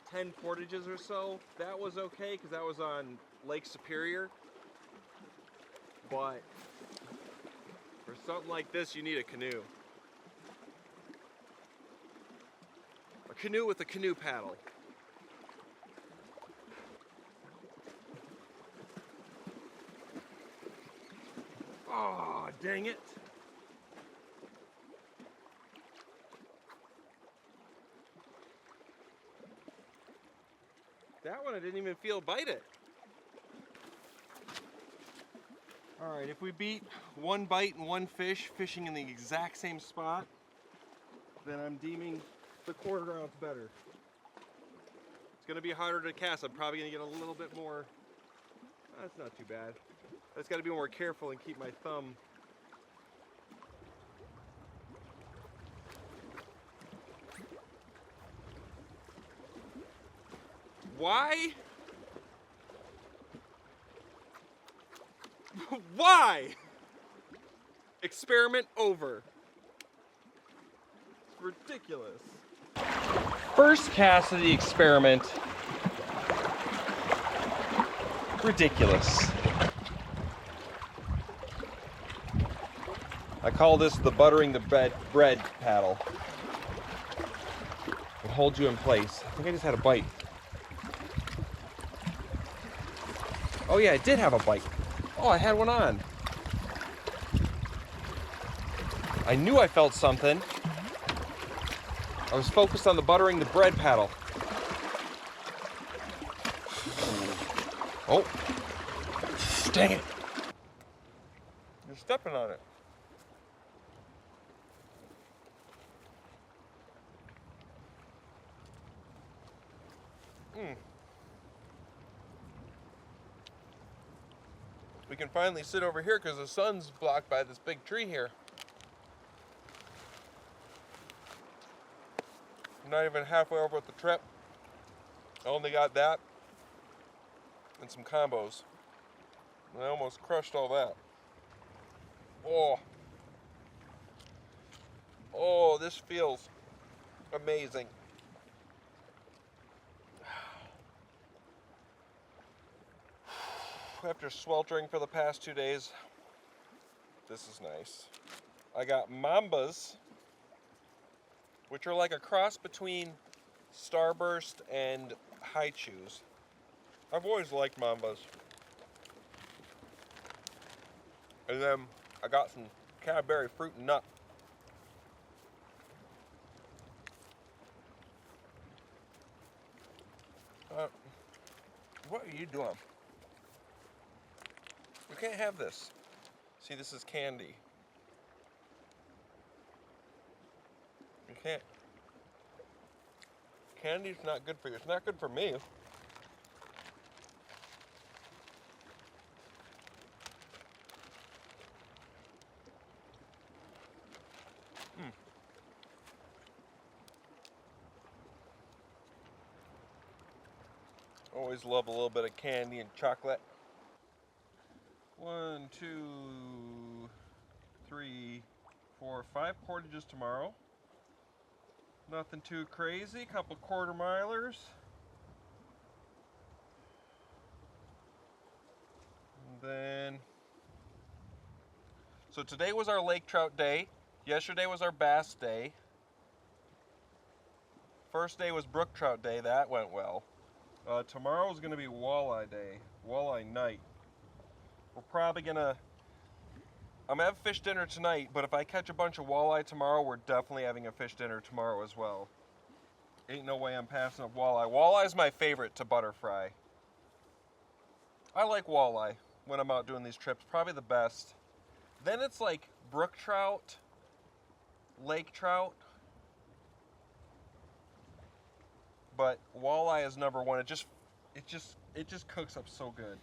10 portages or so. That was okay because that was on Lake Superior. But for something like this, you need a canoe. A canoe with a canoe paddle. Oh, dang it. That one I didn't even feel bite it. All right, if we beat one bite and one fish fishing in the exact same spot, then I'm deeming the quarter ounce better. It's gonna be harder to cast. I'm probably gonna get a little bit more, that's not too bad. I just gotta be more careful and keep my thumb. Why? Why? Experiment over. It's ridiculous. First cast of the experiment. Ridiculous. I call this the buttering the bread paddle. It holds you in place. I think I just had a bite. Oh yeah, it did have a bite. Oh, I had one on. I knew I felt something. I was focused on the buttering the bread paddle. Oh, dang it. You're stepping on it. We can finally sit over here because the sun's blocked by this big tree here. I'm not even halfway over with the trip. I only got that and some combos. And I almost crushed all that. Oh. Oh, this feels amazing. After sweltering for the past 2 days, this is nice. I got Mambas, which are like a cross between Starburst and High Chews. I've always liked Mambas. And then I got some Cadbury Fruit and Nut. What are you doing? We can't have this. See, this is candy. You can't. Candy's not good for you. It's not good for me. Always love a little bit of candy and chocolate. 1, 2, 3, 4, 5 portages tomorrow. Nothing too crazy. Couple quarter milers. And then, so today was our lake trout day. Yesterday was our bass day. First day was brook trout day. That went well. Tomorrow is going to be walleye day, walleye night. We're probably going to, I'm going to have fish dinner tonight, but if I catch a bunch of walleye tomorrow, we're definitely having a fish dinner tomorrow as well. Ain't no way I'm passing up walleye. Walleye is my favorite to butter fry. I like walleye when I'm out doing these trips, probably the best. Then it's like brook trout, lake trout. But walleye is number one. It just cooks up so good.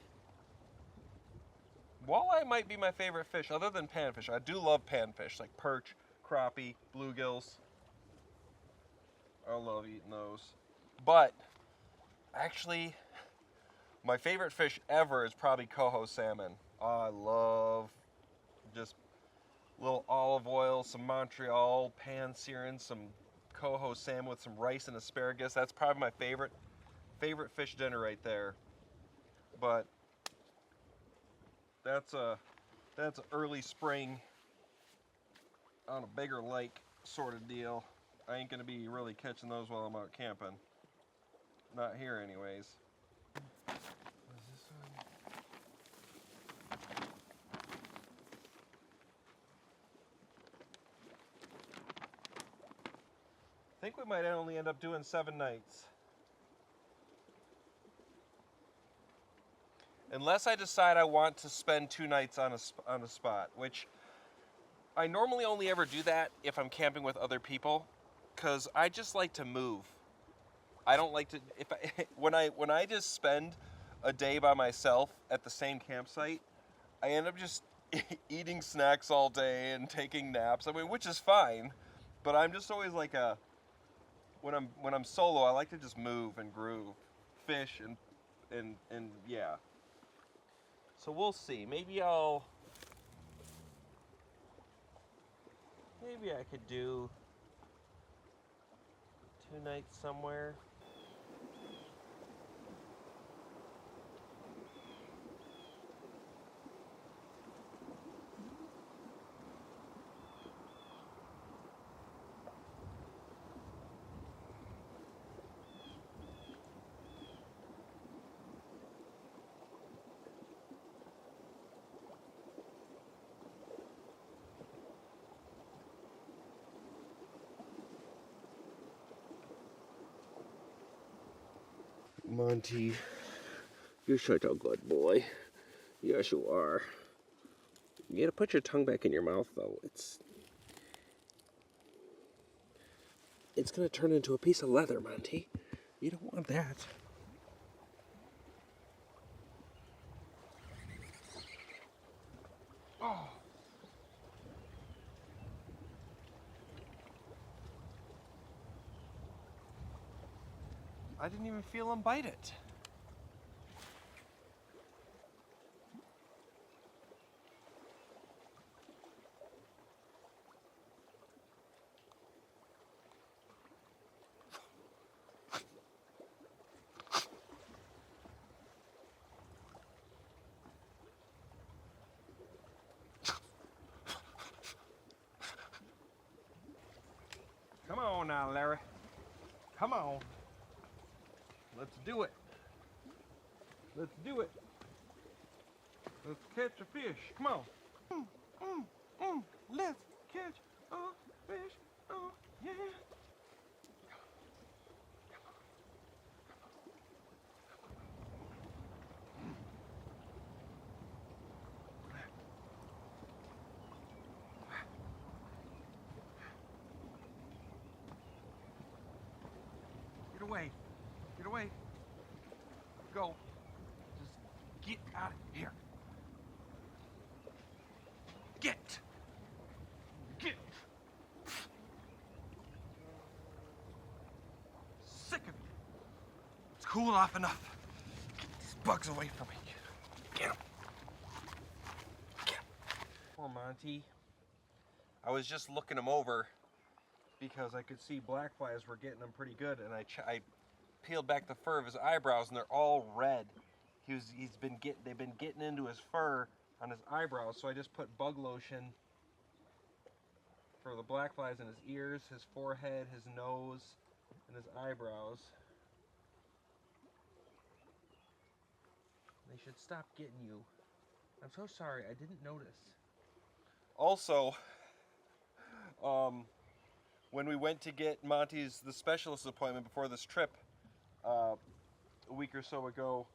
Walleye might be my favorite fish other than panfish. I do love panfish like perch, crappie, bluegills. I love eating those. But actually, my favorite fish ever is probably coho salmon. I love just little olive oil, some Montreal pan searing, some coho salmon with some rice and asparagus. That's probably my favorite fish dinner right there. But that's early spring on a bigger lake sort of deal. I ain't gonna be really catching those while I'm out camping. Not here anyways. I think we might only end up doing 7 nights. Unless I decide I want to spend 2 nights on a spot, which I normally only ever do that if I'm camping with other people, because I just like to move. I don't like to, when I just spend a day by myself at the same campsite, I end up just eating snacks all day and taking naps. I mean, which is fine, but I'm just always like when I'm solo, I like to just move and groove, fish and yeah. So we'll see. Maybe I could do 2 nights somewhere. Monty You're such a good boy. Yes, you are. You gotta put your tongue back in your mouth, though. It's gonna turn into a piece of leather, Monty. You don't want that. Oh. I didn't even feel him bite it. Come on now, Larry. Come on. Let's do it. Let's do it. Let's catch a fish. Come on. Let's catch a fish. Oh, yeah. Get away. Get away. Go. Just get out of here. Get. Get. Sick of you. It's cool off enough. Get these bugs away from me. Get them. Get them. Poor Monty. I was just looking him over because I could see black flies were getting him pretty good, and I peeled back the fur of his eyebrows, and they're all red. They've been getting into his fur on his eyebrows, so I just put bug lotion for the black flies in his ears, his forehead, his nose, and his eyebrows. They should stop getting you. I'm so sorry, I didn't notice. Also, when we went to get the specialist appointment before this trip, a week or so ago,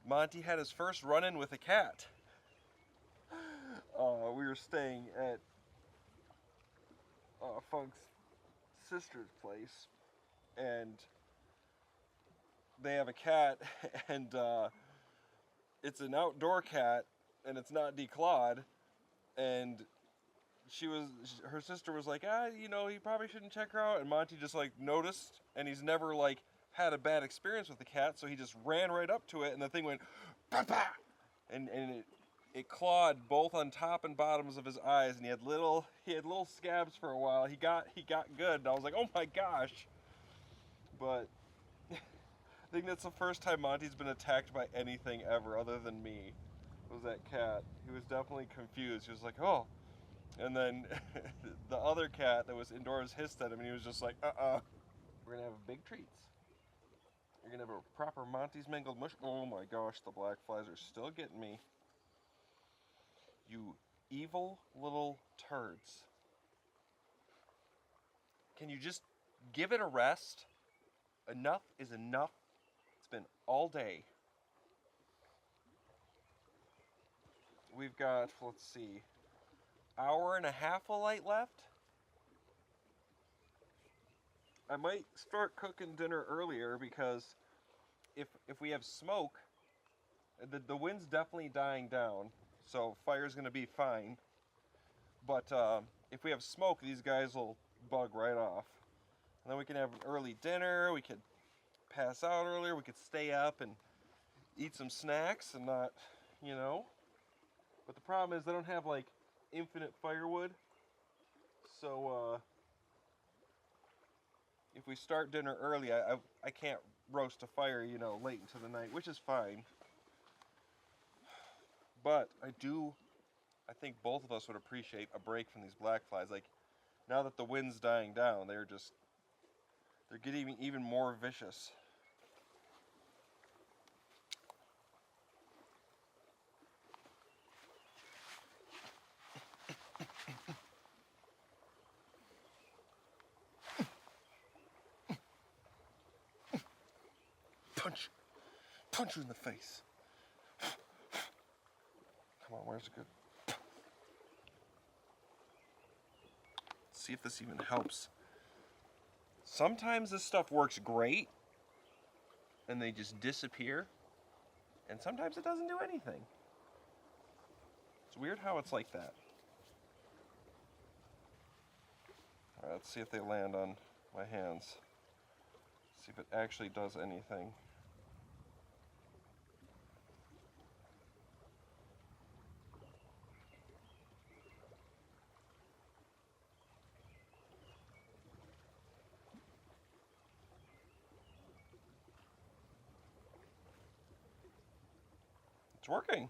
Monty had his first run-in with a cat. We were staying at Funk's sister's place, and they have a cat, and it's an outdoor cat, and it's not declawed, and her sister was like, you probably shouldn't check her out, and Monty just like noticed, and he's never like had a bad experience with the cat, so he just ran right up to it, and the thing went bah, bah, and it clawed both on top and bottoms of his eyes, and he had little scabs for a while. He got good, and I was like, oh my gosh. But I think that's the first time Monty's been attacked by anything ever other than me. Was that cat. He was definitely confused. He was like, oh. And then the other cat that was indoors hissed at him, and he was just like, we're gonna have big treats. You're gonna have a proper Monty's mangled mush. Oh my gosh, the black flies are still getting me. You evil little turds. Can you just give it a rest? Enough is enough. It's been all day. We've got, let's see, hour and a half of light left. I might start cooking dinner earlier because if we have smoke, the wind's definitely dying down, so fire's gonna be fine. But if we have smoke, these guys will bug right off. And then we can have an early dinner, we could pass out earlier, we could stay up and eat some snacks and not, But the problem is I don't have like infinite firewood, so if we start dinner early, I can't roast a fire, late into the night, which is fine. But I think both of us would appreciate a break from these black flies. Like, now that the wind's dying down, they're getting even more vicious. Punch. punch you in the face. Come on, where's a good... Let's see if this even helps. Sometimes this stuff works great and they just disappear, and sometimes it doesn't do anything. It's weird how it's like that. All right, let's see if they land on my hands. See if it actually does anything. It's working.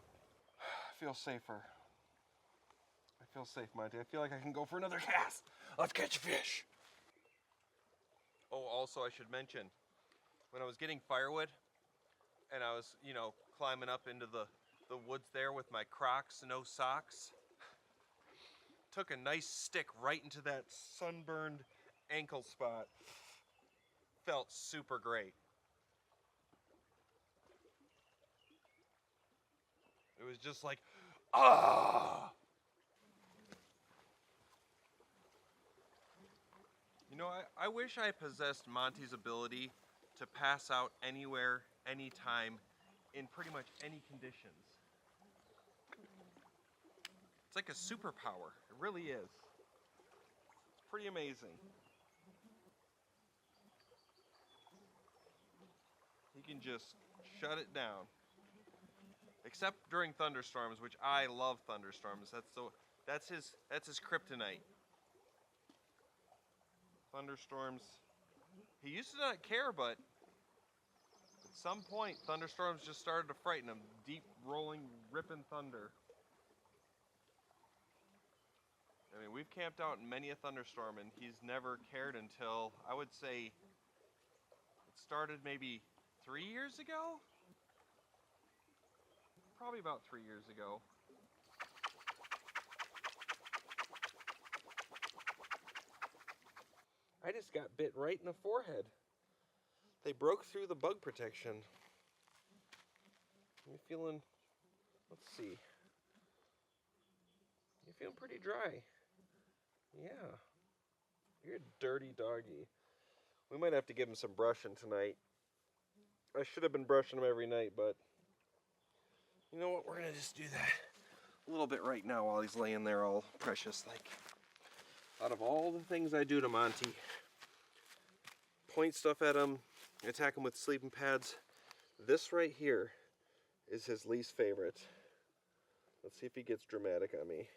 I feel safer. I feel safe, Monty. I feel like I can go for another cast. Let's catch a fish. Oh, also I should mention, when I was getting firewood and I was, you know, climbing up into the woods there with my Crocs, no socks, took a nice stick right into that sunburned ankle spot. Felt super great. It was just like, ah! You know, I wish I possessed Monty's ability to pass out anywhere, anytime, in pretty much any conditions. It's like a superpower. It really is. It's pretty amazing. He can just shut it down. Except during thunderstorms, which I love thunderstorms. That's his kryptonite. Thunderstorms. He used to not care, but at some point thunderstorms just started to frighten him. Deep rolling, ripping thunder. I mean, we've camped out in many a thunderstorm and he's never cared until, I would say, it started maybe 3 years ago? Probably about 3 years ago. I just got bit right in the forehead. They broke through the bug protection. I'm feeling, let's see. You're feeling pretty dry. Yeah. You're a dirty doggy. We might have to give him some brushing tonight. I should have been brushing him every night, but you know what? We're gonna just do that a little bit right now while he's laying there all precious. Like, out of all the things I do to Monty, point stuff at him, attack him with sleeping pads, this right here is his least favorite. Let's see if he gets dramatic on me.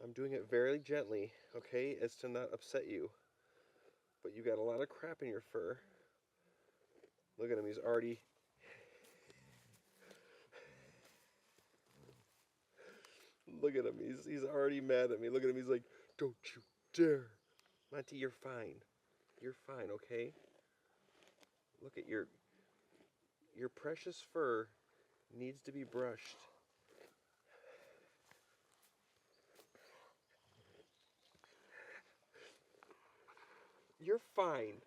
I'm doing it very gently, okay, as to not upset you. But you got a lot of crap in your fur. Look at him, he's already... Look at him, he's already mad at me. Look at him, he's like, don't you dare. Monty, you're fine. You're fine, okay? Look at your precious fur needs to be brushed. You're fine.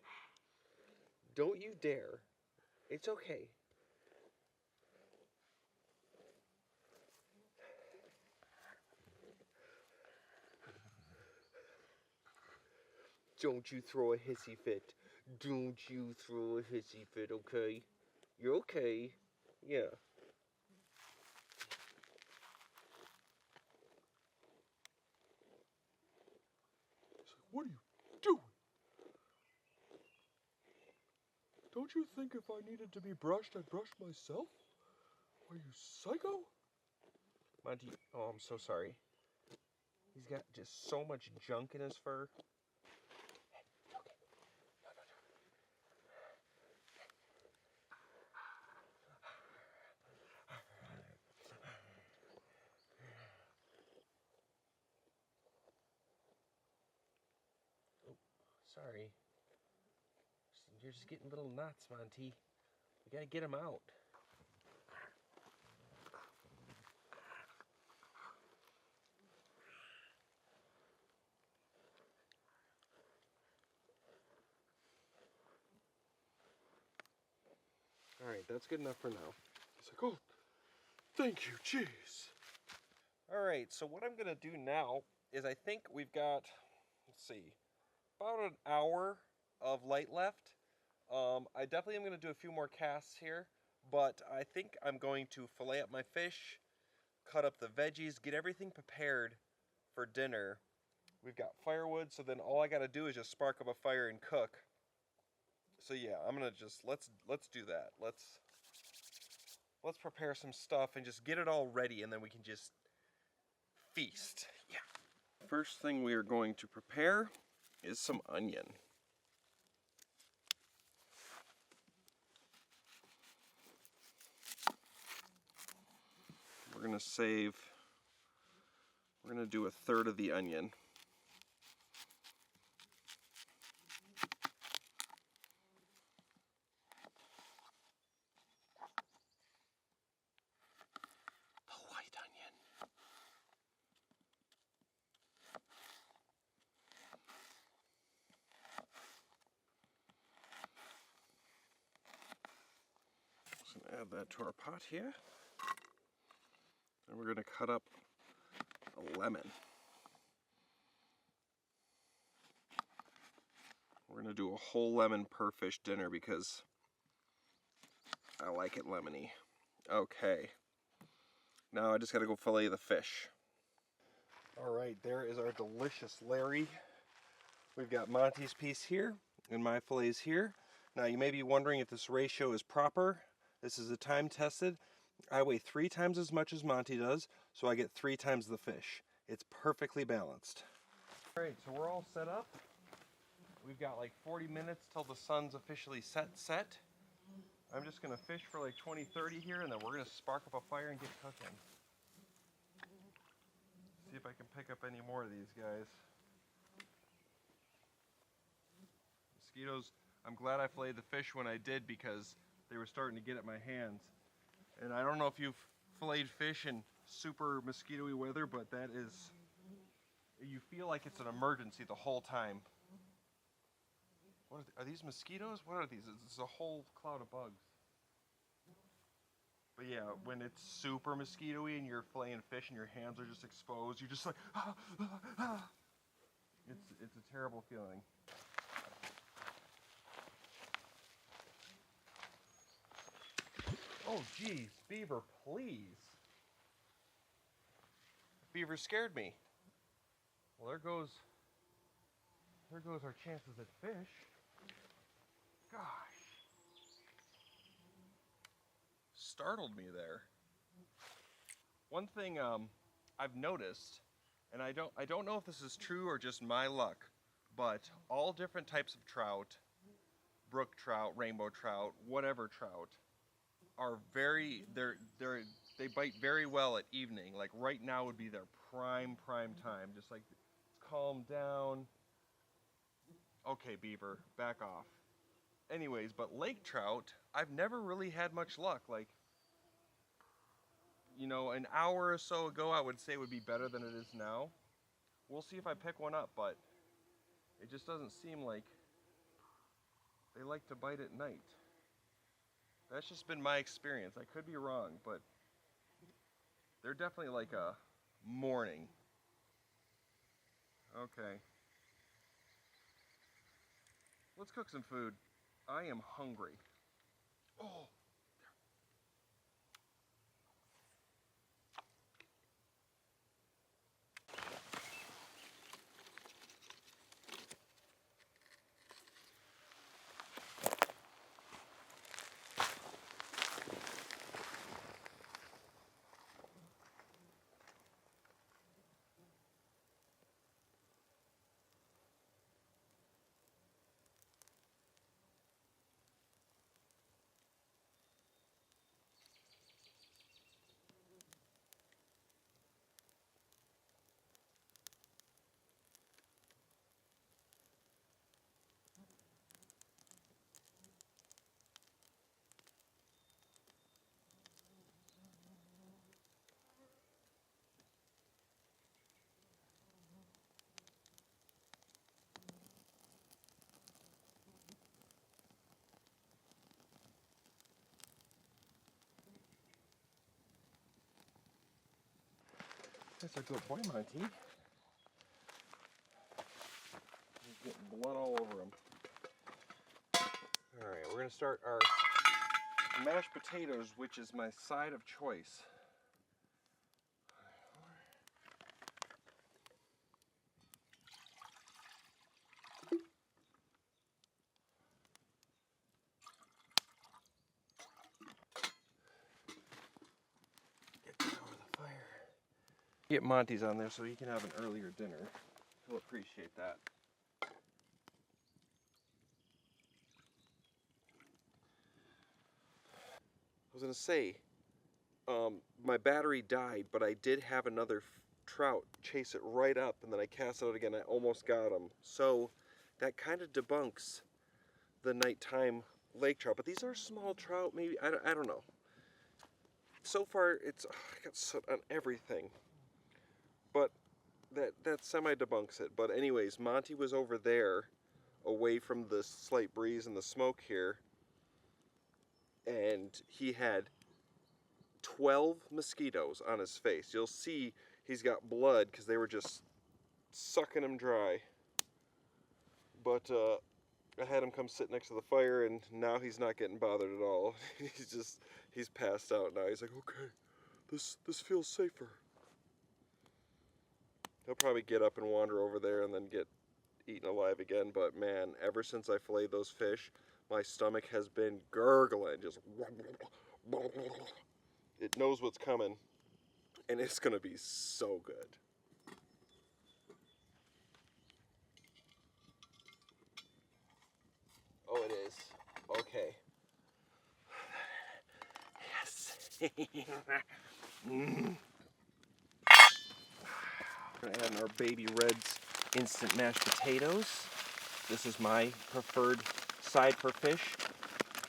Don't you dare. It's okay. Don't you throw a hissy fit. Don't you throw a hissy fit, okay? You're okay. Yeah. What are you doing? Don't you think if I needed to be brushed, I'd brush myself? Are you psycho? Monty, oh, I'm so sorry. He's got just so much junk in his fur. Hey, okay. No. Oh, sorry. You're just getting little knots, Monty. We gotta get them out. right, that's good enough for now. He's like, oh, thank you, jeez. All right, so what I'm gonna do now is I think we've got, let's see, about an hour of light left. I definitely am gonna do a few more casts here, but I think I'm going to fillet up my fish, cut up the veggies, get everything prepared for dinner. We've got firewood, so then all I gotta do is just spark up a fire and cook. So yeah, I'm gonna just, let's do that. Let's prepare some stuff and just get it all ready, and then we can just feast. Yeah. First thing we are going to prepare is some onion. We're gonna do 1/3 of the onion. The white onion. Just gonna add that to our pot here. And we're gonna cut up a lemon. We're gonna do a whole lemon per fish dinner because I like it lemony. Okay. Now I just gotta go fillet the fish. All right, there is our delicious Larry. We've got Monty's piece here and my fillets here. Now you may be wondering if this ratio is proper. This is a time tested. I weigh 3 times as much as Monty does, so I get 3 times the fish. It's perfectly balanced. All right, so we're all set up. We've got like 40 minutes till the sun's officially set. I'm just gonna fish for like 20-30 here, and then we're gonna spark up a fire and get cooking. See if I can pick up any more of these guys. Mosquitoes, I'm glad I filleted the fish when I did because they were starting to get at my hands. And I don't know if you've filleted fish in super mosquito-y weather, but that is, you feel like it's an emergency the whole time. What are these mosquitoes? What are these? It's a whole cloud of bugs. But yeah, when it's super mosquito-y and you're filleting fish and your hands are just exposed, you're just like, ah, ah, ah. It's a terrible feeling. Oh geez, beaver, please. Beaver scared me. Well, there goes our chances at fish. Gosh. Startled me there. One thing I've noticed, and I don't know if this is true or just my luck, but all different types of trout, brook trout, rainbow trout, whatever trout, are they bite very well at evening. Like right now would be their prime time. Just like calm down. Okay, beaver, back off. Anyways, but lake trout, I've never really had much luck. Like, you know, an hour or so ago, I would say would be better than it is now. We'll see if I pick one up, but it just doesn't seem like they like to bite at night. That's just been my experience. I could be wrong, but they're definitely like a morning. Okay. Let's cook some food. I am hungry. Oh. That's a good boy, Monty. He's getting blood all over him. Alright, we're going to start our mashed potatoes, which is my side of choice. Get that over the fire. Get Monty's on there so he can have an earlier dinner. He'll appreciate that. I was going to say, my battery died, but I did have another trout chase it right up, and then I cast it out again. I almost got him. So that kind of debunks the nighttime lake trout. But these are small trout, maybe. I don't know. So far, I got soot on everything. But that semi-debunks it. But anyways, Monty was over there, away from the slight breeze and the smoke here, and he had 12 mosquitoes on his face. You'll see he's got blood because they were just sucking him dry. But I had him come sit next to the fire, and now he's not getting bothered at all. he's passed out now. He's like, okay, this feels safer. He'll probably get up and wander over there and then get eaten alive again. But man, ever since I filleted those fish, my stomach has been gurgling, just. It knows what's coming, and it's going to be so good. Oh, it is. Okay. Yes. We're going to add in our Baby Red's instant mashed potatoes. This is my preferred side for fish,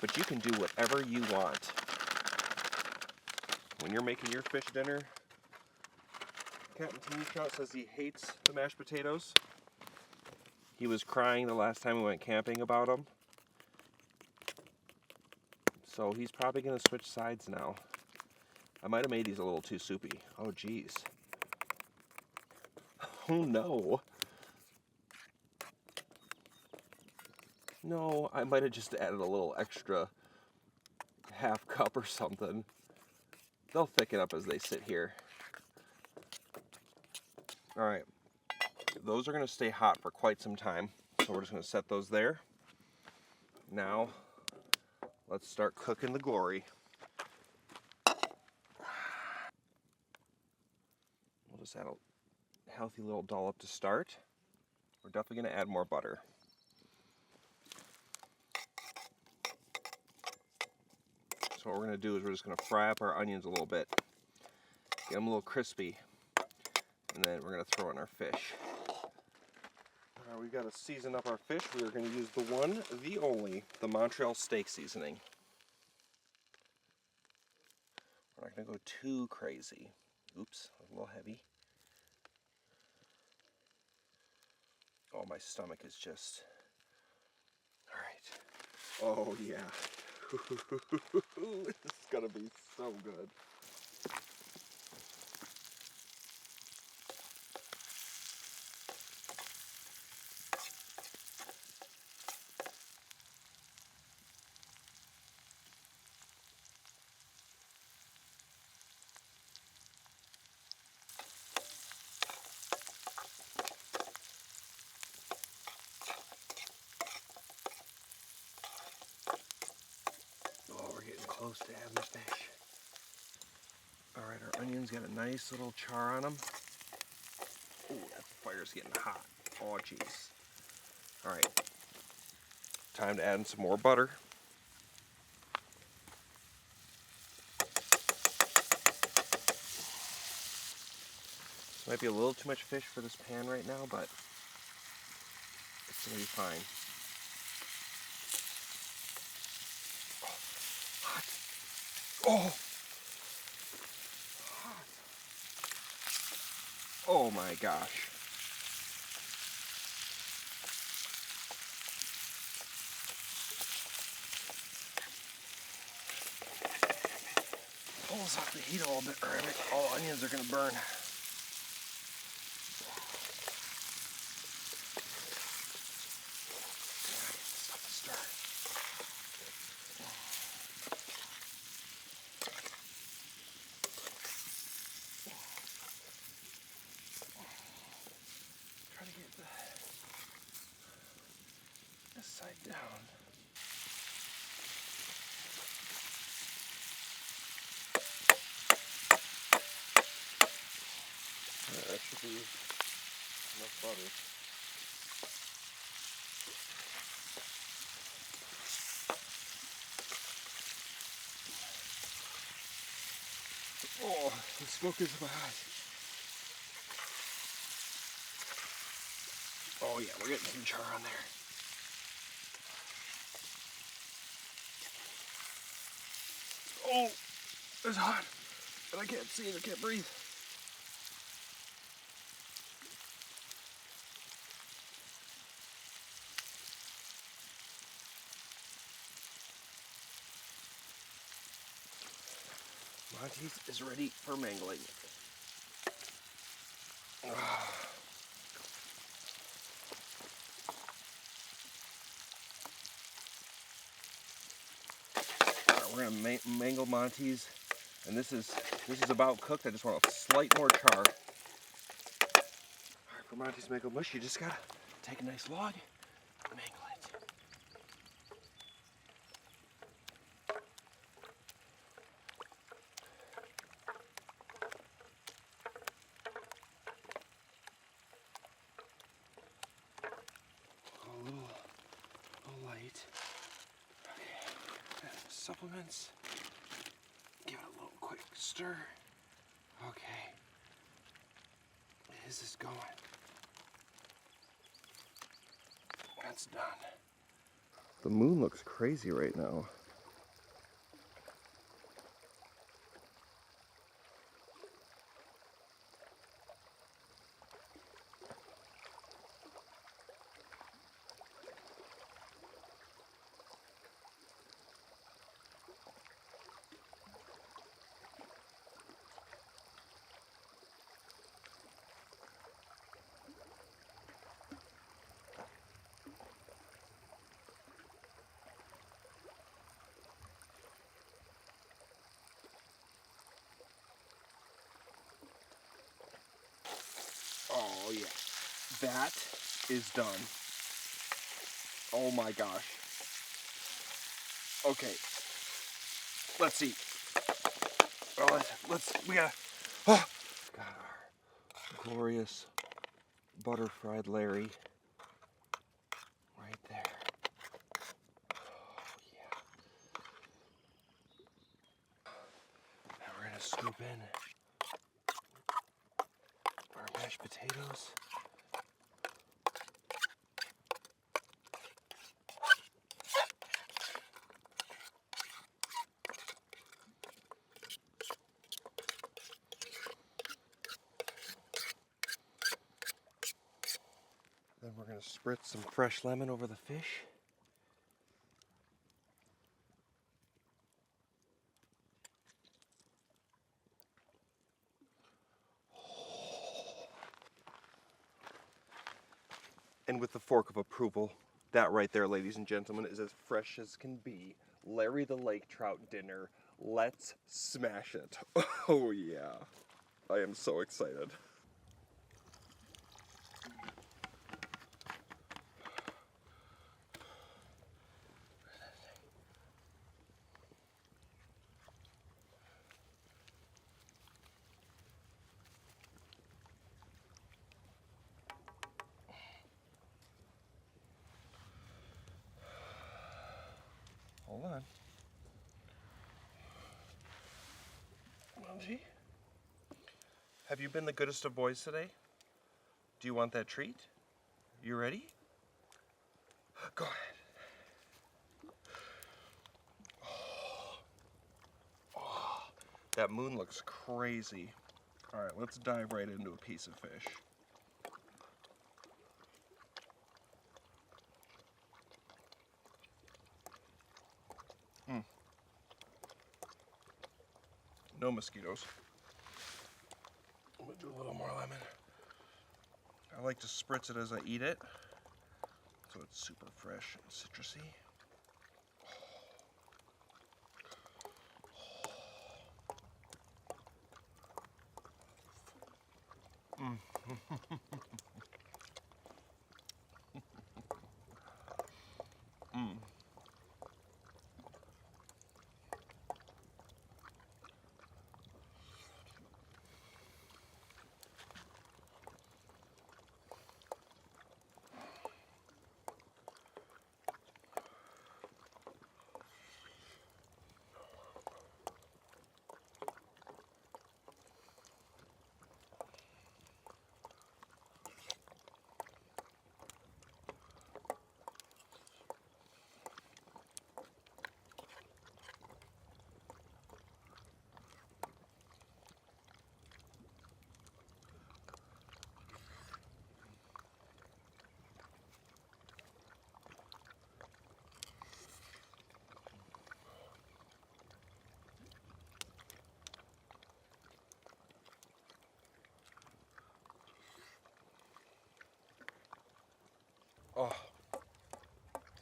but you can do whatever you want. When you're making your fish dinner, Captain Teeny Trout says he hates the mashed potatoes. He was crying the last time we went camping about them. So he's probably going to switch sides now. I might have made these a little too soupy. Oh, geez. Oh, no. No, I might have just added a little extra half cup or something. They'll thicken up as they sit here. All right, those are going to stay hot for quite some time, so we're just going to set those there. Now, let's start cooking the glory. We'll just add a healthy little dollop to start. We're definitely going to add more butter. So what we're going to do is we're just going to fry up our onions a little bit, get them a little crispy, and then we're going to throw in our fish. All right, we've got to season up our fish. We are going to use the one, the only, the Montreal steak seasoning. We're not going to go too crazy. Oops, a little heavy. Oh, my stomach is just... All right. Oh, yeah. This is going to be so good. Close to adding the fish. All right, our onions got a nice little char on them. Oh, that fire's getting hot. Oh, geez. All right, time to add in some more butter. This might be a little too much fish for this pan right now, but it's gonna be fine. Oh! Oh my gosh. Pulls off the heat a little bit, or all onions are gonna burn. That should be enough butter. Oh, the smoke is in my eyes. Oh yeah, we're getting some char on there. Oh, it's hot, and I can't see it, I can't breathe. Monty's is ready for mangling. We're gonna mangle Monty's, and this is about cooked. I just want a slight more char. All right, for Monty's mangled mush, you just gotta take a nice log, mangle it. A little light. Okay, and supplements. Give it a little quick stir. Okay. This is going. That's done. The moon looks crazy right now. Oh yeah, that is done. Oh my gosh. Okay, let's see. Oh, we gotta, oh. Got our glorious butter fried Larry right there. Oh yeah. Now we're gonna scoop in our mashed potatoes. Then we're going to spritz some fresh lemon over the fish. And with the fork of approval, that right there, ladies and gentlemen, is as fresh as can be. Larry the Lake Trout dinner. Let's smash it. Oh yeah. I am so excited. Hold on. Monty, have you been the goodest of boys today? Do you want that treat? You ready? Go ahead. Oh, that moon looks crazy. All right, let's dive right into a piece of fish. No mosquitoes. I'm gonna do a little more lemon. I like to spritz it as I eat it, so it's super fresh and citrusy.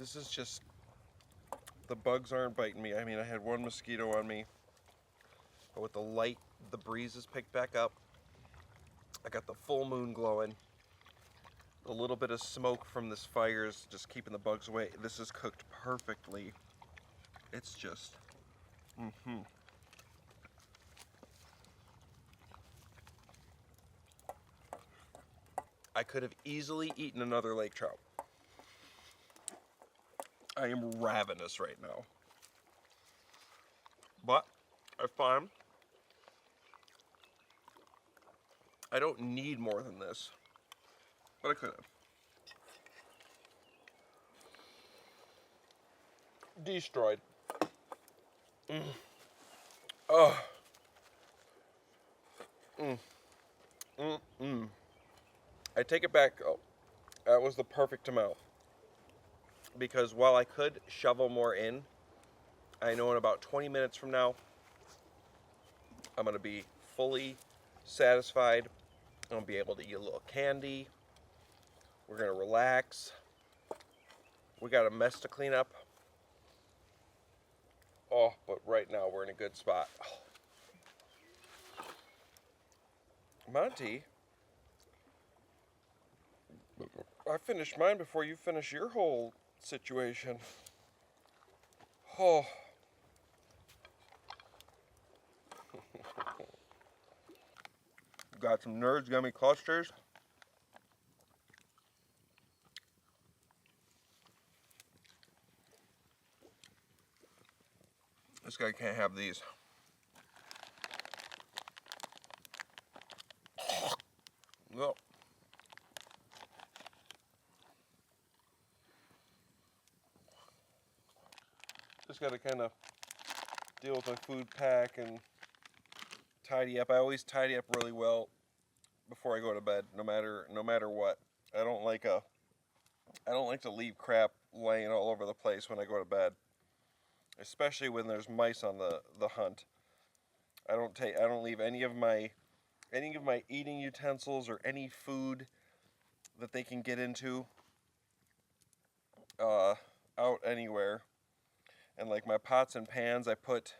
This is just, the bugs aren't biting me. I mean, I had one mosquito on me, but with the light, the breeze has picked back up. I got the full moon glowing. A little bit of smoke from this fire is just keeping the bugs away. This is cooked perfectly. It's just, I could have easily eaten another lake trout. I am ravenous right now. But I find I don't need more than this, but I could have. Destroyed. Oh. I take it back. Oh, that was the perfect amount. Because while I could shovel more in, I know in about 20 minutes from now, I'm going to be fully satisfied. I'm going to be able to eat a little candy. We're going to relax. We got a mess to clean up. Oh, but right now we're in a good spot. Monty, I finished mine before you finish your whole situation. Oh. Got some Nerds Gummy clusters. This guy can't have these. No. Just got to kind of deal with my food pack and tidy up. I always tidy up really well before I go to bed, no matter what. I don't like to leave crap laying all over the place when I go to bed, especially when there's mice on the hunt. I don't leave any of my eating utensils or any food that they can get into out anywhere. And like my pots and pans, I'll put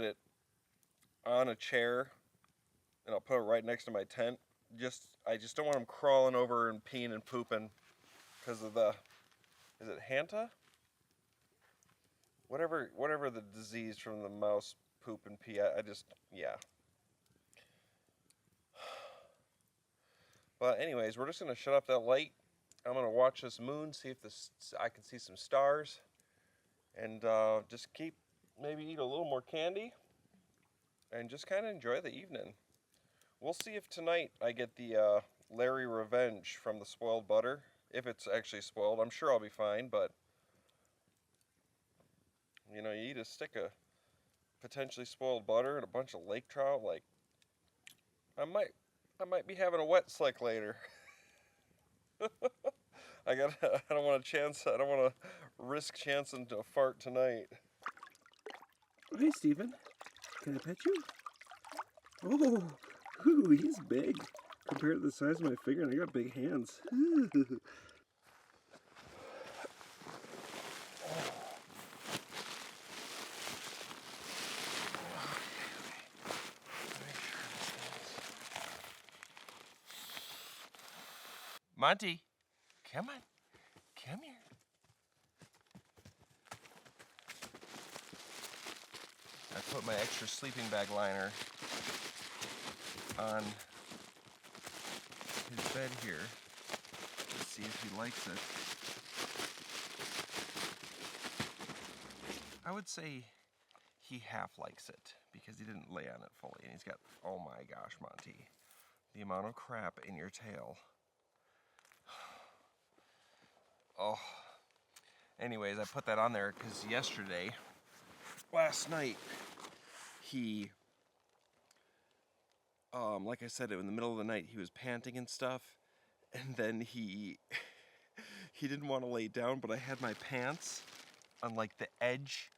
it on a chair, and I'll put it right next to my tent. I just don't want them crawling over and peeing and pooping because of is it Hanta? Whatever the disease from the mouse poop and pee. Yeah. But anyways, we're just gonna shut off that light. I'm gonna watch this moon, see if I can see some stars, and just maybe eat a little more candy, and just kind of enjoy the evening. We'll see if tonight I get the Larry Revenge from the spoiled butter. If it's actually spoiled, I'm sure I'll be fine, but you know, you eat a stick of potentially spoiled butter and a bunch of lake trout, like I might be having a wet slick later. I don't want to risk chancing to a fart tonight. Hey, Steven. Can I pet you? Oh, ooh, he's big. Compared to the size of my finger, and I got big hands. Monty, come on. Come here. I put my extra sleeping bag liner on his bed here. Let's see if he likes it. I would say he half likes it because he didn't lay on it fully. And he's got, oh my gosh, Monty, the amount of crap in your tail. Oh. Anyways, I put that on there because last night, he, like I said, in the middle of the night, he was panting and stuff, and then he didn't want to lay down, but I had my pants on like the edge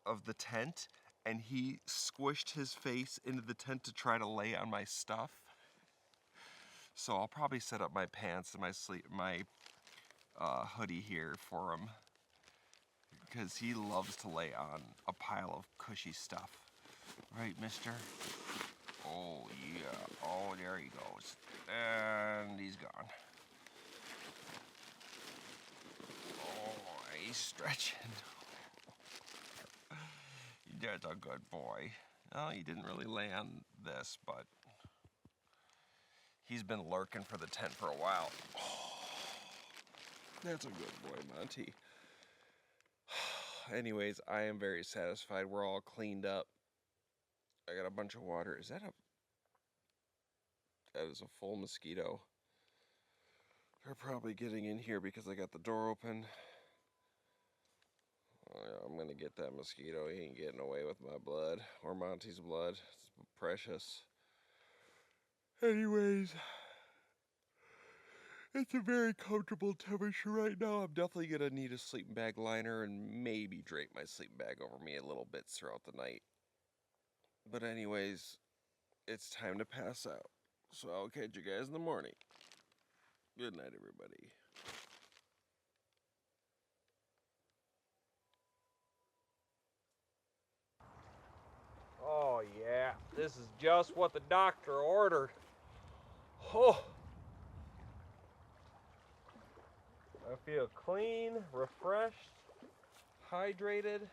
of the tent, and he squished his face into the tent to try to lay on my stuff. So I'll probably set up my pants and my hoodie here for him because he loves to lay on a pile of cushy stuff. Right, mister? Oh, yeah. Oh, there he goes. And he's gone. Oh, he's stretching. That's a good boy. Oh, he didn't really lay on this, but he's been lurking for the tent for a while. Oh, that's a good boy, Monty. Anyways, I am very satisfied. We're all cleaned up. I got a bunch of water. That is a full mosquito. They're probably getting in here because I got the door open. I'm gonna get that mosquito. He ain't getting away with my blood or Monty's blood. It's precious. Anyways, it's a very comfortable temperature right now. I'm definitely gonna need a sleeping bag liner and maybe drape my sleeping bag over me a little bit throughout the night. But anyways, it's time to pass out. So I'll catch you guys in the morning. Good night, everybody. Oh yeah, this is just what the doctor ordered. Oh, I feel clean, refreshed, hydrated.